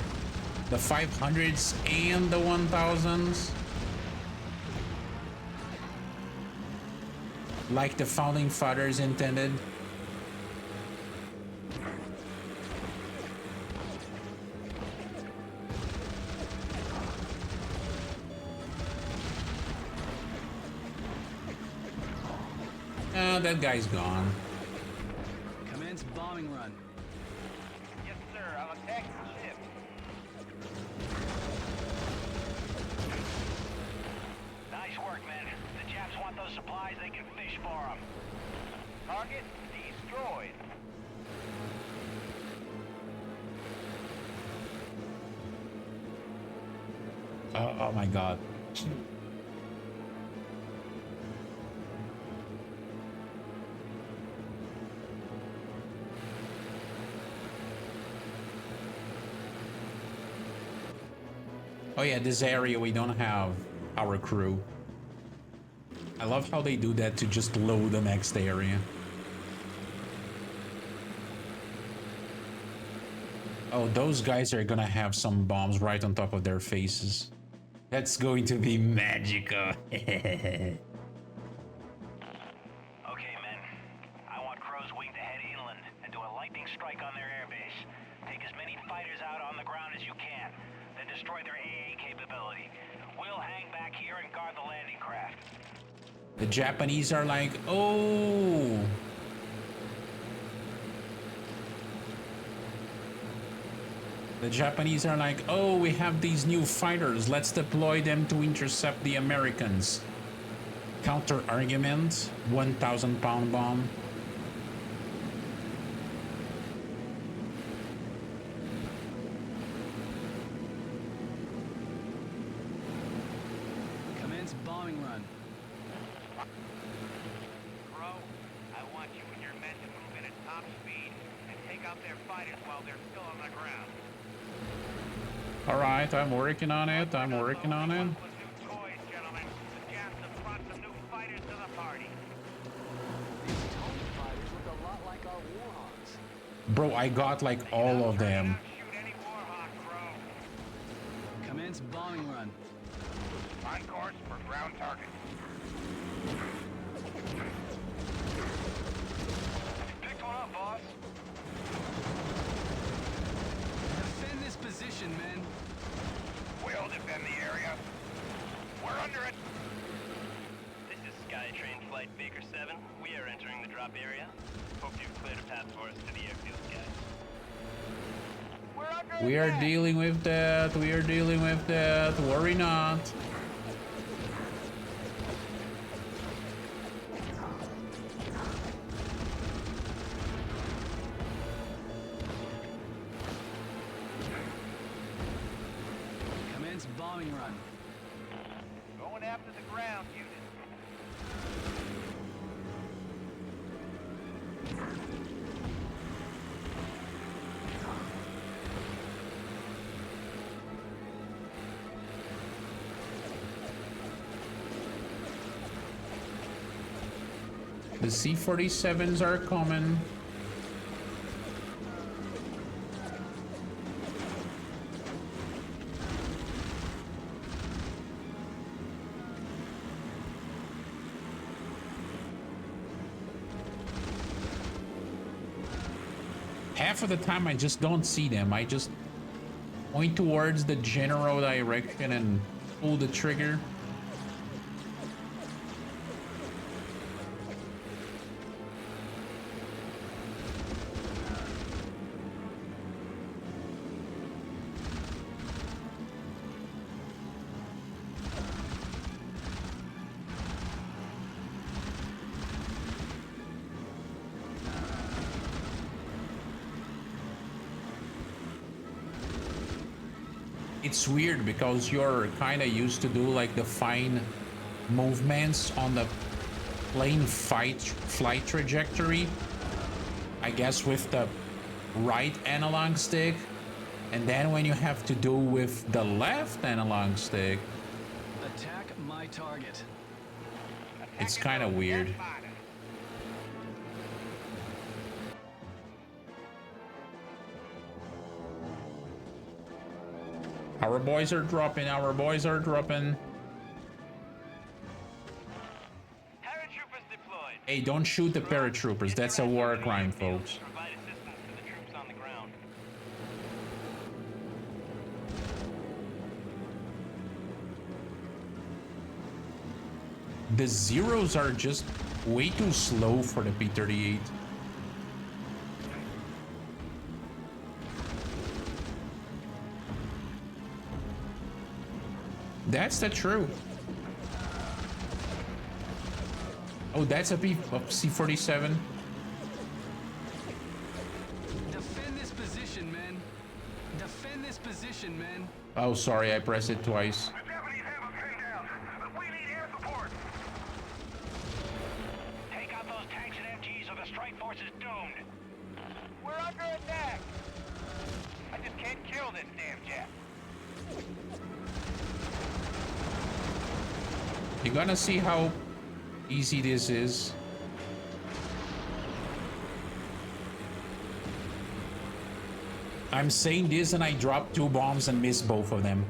500s and the 1000s. Like the founding fathers intended. That guy's gone. Commence bombing run. Yes, sir. I'll attack the ship. Nice work, men. The Japs want those supplies, they can fish for them. Target destroyed. Oh my god. Oh yeah, this area we don't have our crew. I love how they do that to just load the next area. Oh, those guys are gonna have some bombs right on top of their faces. That's going to be magical. Okay, men. I want Crow's Wing to head inland and do a lightning strike on their airbase. Take as many fighters out on the ground as you can, then destroy their AA capability. We'll hang back here and guard the landing craft. The Japanese are like, oh. The Japanese are like, oh, we have these new fighters. Let's deploy them to intercept the Americans. Counter argument, 1,000-pound bomb. Commence bombing run. Crow, I want you and your men to move in at top speed and take out their fighters while they're still on the ground. All right, I'm working on it. I'm working on it. With new toys, gentlemen. The Japs have brought some new fighters to the party. These Tony fighters look a lot like our Warhawks. Bro, I got like all of them. Shoot any Warhawk, Crow. Commence bombing run. On course for ground target. Picked one up, boss. Defend this position, men. We'll defend the area. We're under it. This is Skytrain Flight Baker 7. We are entering the drop area. Hope you've cleared a path for us to the airfield, guys. We're under We are attack. dealing with that. We are dealing with that. Worry not. Commence bombing run. Going after the ground unit. The C-47s are coming. Half of the time I just don't see them. I just point towards the general direction and pull the trigger. It's weird because you're kind of used to do like the fine movements on the plane flight trajectory, I guess with the right analog stick, and then when you have to do with the left analog stick, Attack my target. it's kind of weird. Our boys are dropping, our boys are dropping. Paratroopers deployed. Hey, don't shoot the paratroopers, that's a war crime, folks. Provide assistance to the troops on the ground. The Zeros are just way too slow for the P-38. That's the truth. Oh, that's a C-47. Defend this position, men. Defend this position, men. Oh, sorry, I pressed it twice. The Japanese have us pinned down. We need air support. Take out those tanks and MGs or the strike force is doomed. We're under attack. I just can't kill this damn Jap. You're gonna see how easy this is. I'm saying this and I dropped 2 bombs and missed both of them.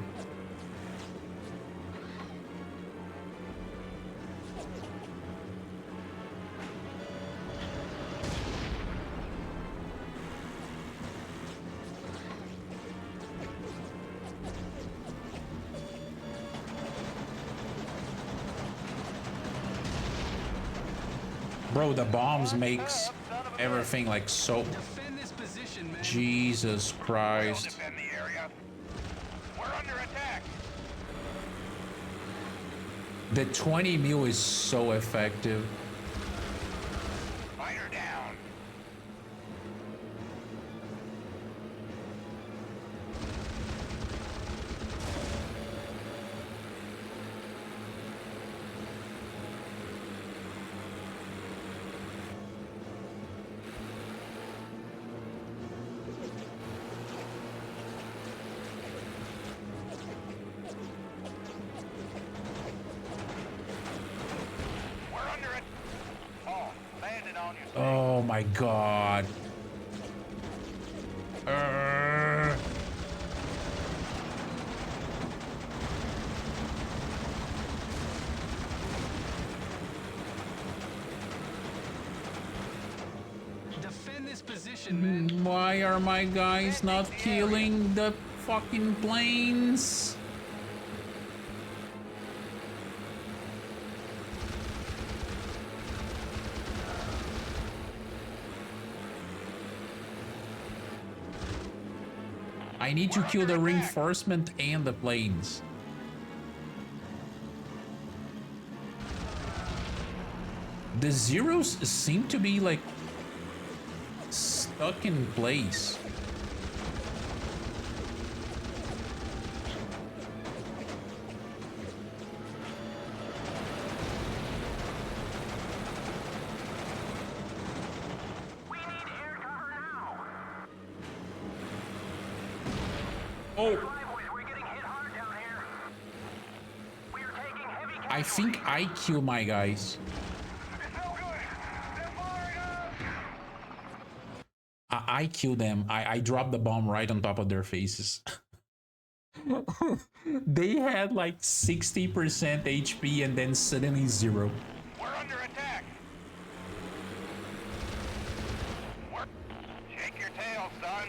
Bro, the bombs makes everything like so... Defend this position, man. Jesus We'll Christ. defend the area. We're under attack. The 20 mil is so effective. Fighter down. We're under it. Oh, landed on you. Oh my god. Defend this position, man. Why are my guys not killing the fucking planes? I need to kill the reinforcement and the planes. The zeros seem to be like stuck in place. We need air cover now. Oh, Flyboys, we're getting hit hard down here. We are taking heavy I think I kill my guys. It's no good. They're firing us. I kill them. I drop the bomb right on top of their faces. They had like 60% HP and then suddenly 0. We're under attack. Shake your tail, son.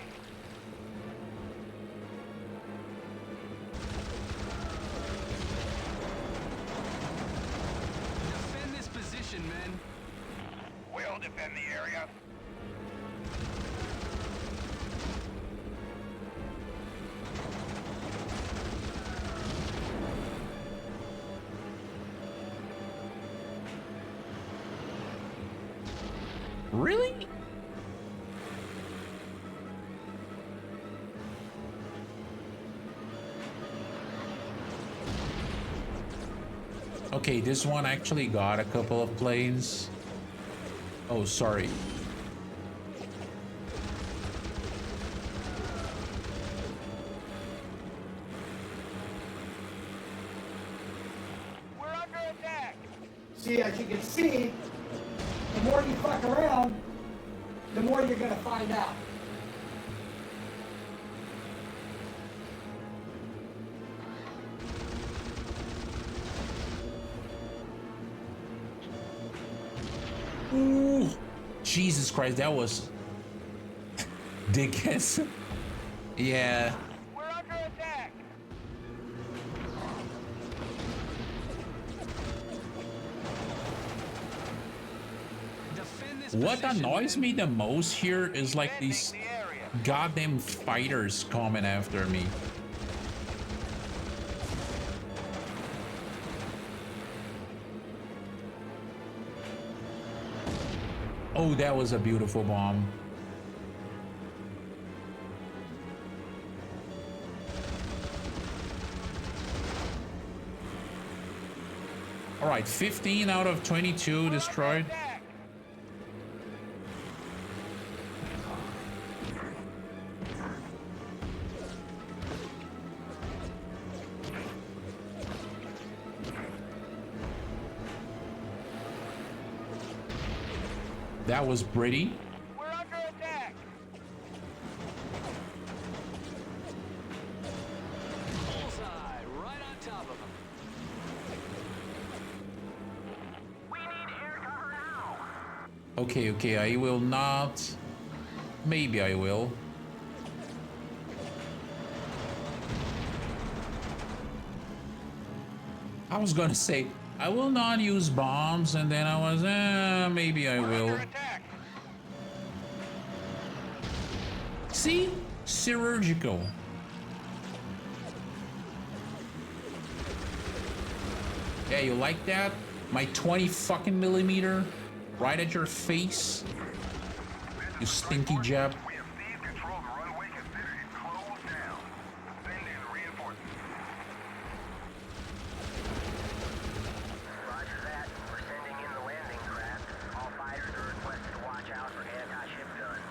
Defend this position, man. We'll defend the area. Really? Okay, this one actually got a couple of planes. Oh, sorry. We're under attack. See, as you can see, the more you fuck around, the more you're gonna find out. Ooh, Jesus Christ, that was dickheads. Yeah. We're under attack. Defend this What position, annoys man. me the most here is like these Defending the area. goddamn fighters coming after me. Oh, that was a beautiful bomb. All right, 15 out of 22 destroyed. Attack. That was pretty. We're under attack. Bullseye, right on top of him. We need air cover now. Okay, okay, I will not. Maybe I will. I was gonna say, I will not use bombs, and then I was, maybe I will. Under attack. See? Chirurgical. Yeah, you like that? My 20 fucking millimeter right at your face? You stinky jab. We have seized control of the runway. Consider it closed down. Send in reinforcements. Roger that. We're sending in the landing craft. All fighters are requested to watch out for anti-ship guns.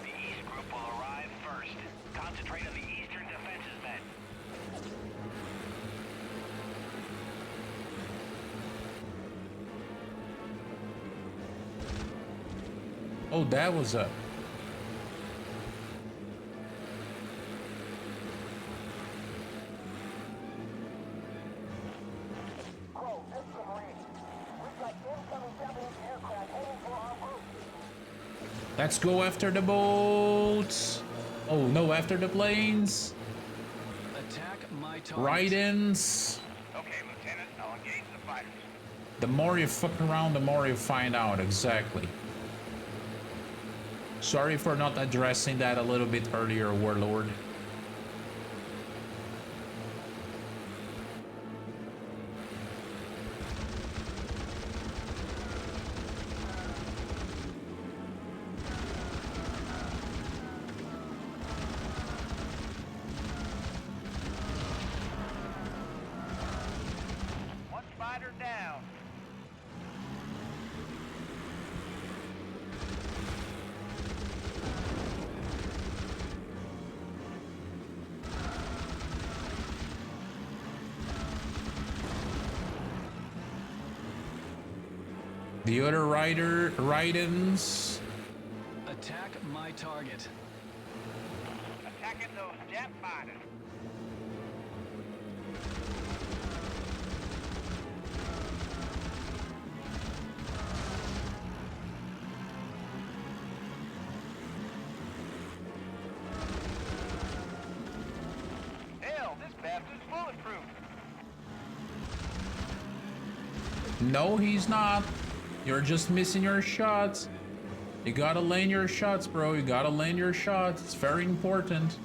The East Group will arrive first. Concentrate on the eastern defenses, men. Oh, that was a... Let's go after the boats. Oh, no, after the planes. Attack my target. Ride-ins. Okay, Lieutenant, I'll engage the fighters. The more you fuck around, the more you find out. Exactly. Sorry for not addressing that a little bit earlier, Warlord. One fighter down. The other ride-ins. Attack my target. Attacking those jet fighters. Hell, this bastard's bulletproof. No, he's not. You're just missing your shots. You gotta land your shots, bro. You gotta land your shots. It's very important.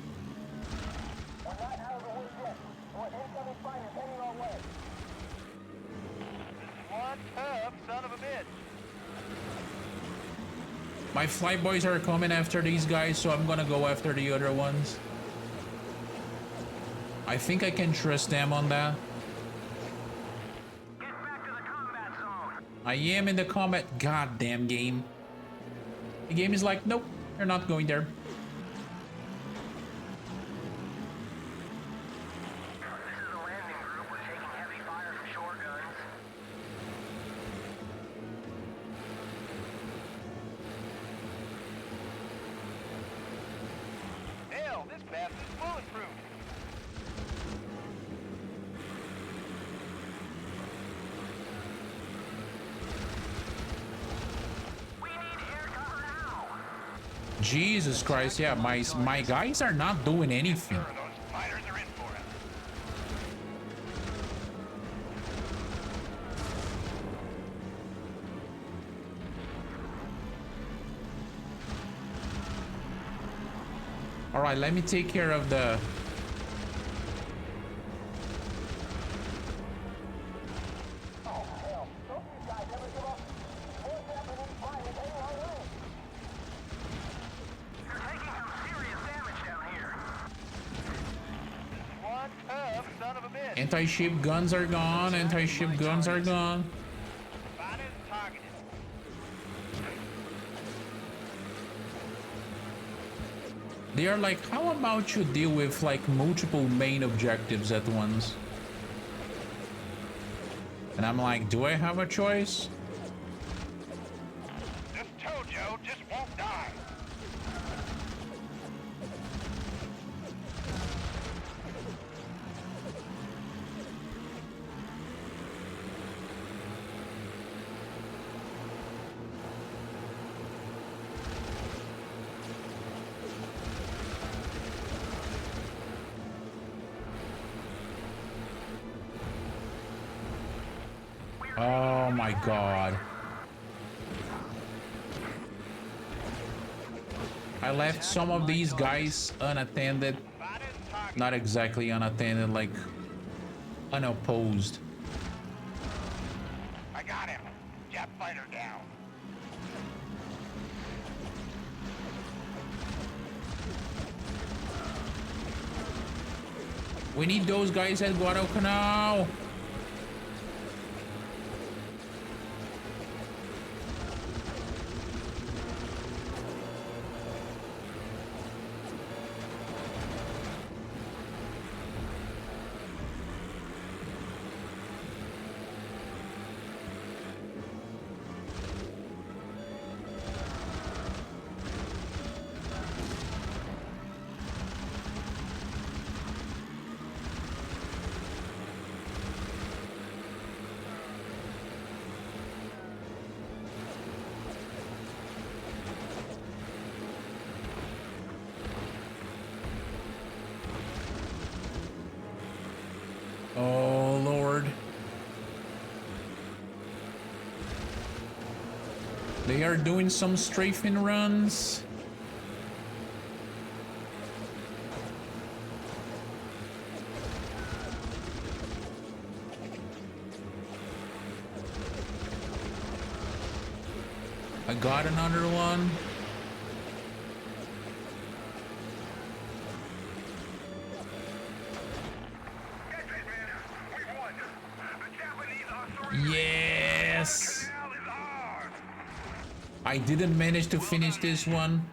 We're not out of the woods yet. We're incoming fighters heading our way. This is one tough son of a bitch. My flight boys are coming after these guys, so I'm gonna go after the other ones. I think I can trust them on that. Get back to the combat zone. I am in the combat. Goddamn game. The game is like, nope, you're not going there. This is the landing group. We're taking heavy fire from shore guns. Hell, this bastard's bulletproof. We need air cover now. Jesus Christ, yeah, my guys are not doing anything. Sure, those fighters are in for it. All right, let me take care of the... You're taking some serious damage down here. One tough son of a bitch. Anti-ship guns are gone. Anti-ship guns are gone. Fighters targeted. They are like, how about you deal with like multiple main objectives at once? And I'm like, do I have a choice? Oh my god. I left some of these guys unattended. Not exactly unattended, like unopposed. I got him. Jet fighter down. We need those guys at Guadalcanal. Oh, Lord. They are doing some strafing runs. I got another one. Yes! I didn't manage to finish this one.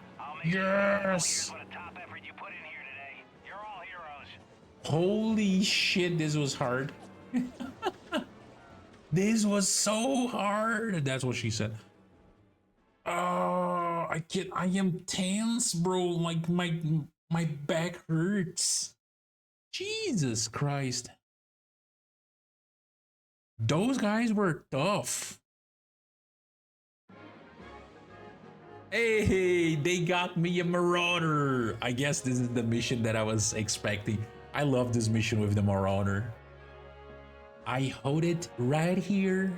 Yes! Holy shit, this was hard. This was so hard. That's what she said. Oh, I am tense, bro. Like my back hurts. Jesus Christ. Those guys were tough. Hey, they got me a Marauder. I guess this is the mission that I was expecting. I love this mission with the Marauder. I hold it right here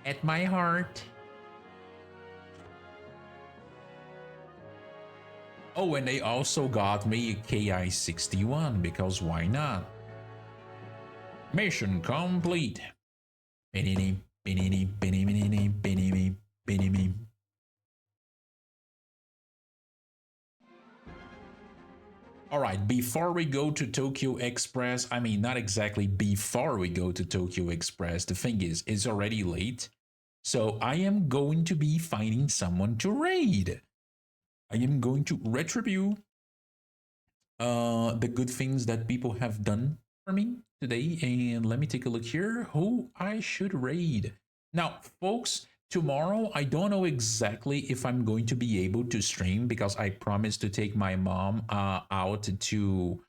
at my heart. Oh, and they also got me a KI-61 because why not? Mission complete. Binini, binini, binini, binini, binini. All right, before we go to Tokyo Express, I mean, not exactly before we go to Tokyo Express, the thing is, it's already late. So I am going to be finding someone to raid. I am going to retribute the good things that people have done for me today. And let me take a look here who I should raid. Now, folks, tomorrow, I don't know exactly if I'm going to be able to stream because I promised to take my mom out to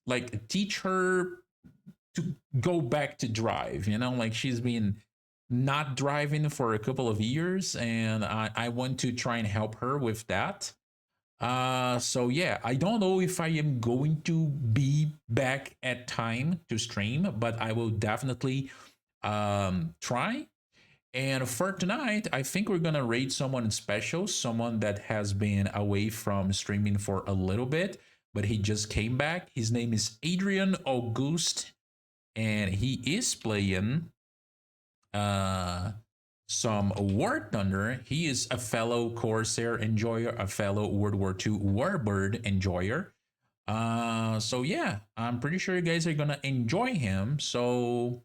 like teach her to go back to drive, you know, like she's been not driving for a couple of years and I want to try and help her with that. So yeah, I don't know if I am going to be back at time to stream, but I will definitely try. And for tonight, I think we're gonna raid someone special, someone that has been away from streaming for a little bit, but he just came back. His name is Adrian Auguste, and he is playing some War Thunder. He is a fellow Corsair enjoyer, a fellow World War II Warbird enjoyer. So yeah, I'm pretty sure you guys are gonna enjoy him. So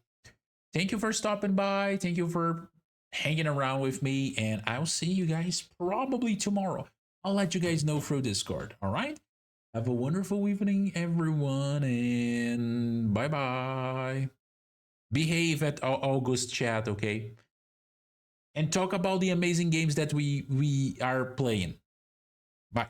thank you for stopping by. Thank you for hanging around with me, and I'll see you guys probably tomorrow. I'll let you guys know through Discord. All right. Have a wonderful evening, everyone, and bye bye. Behave at August chat, okay? And talk about the amazing games that we are playing. Bye.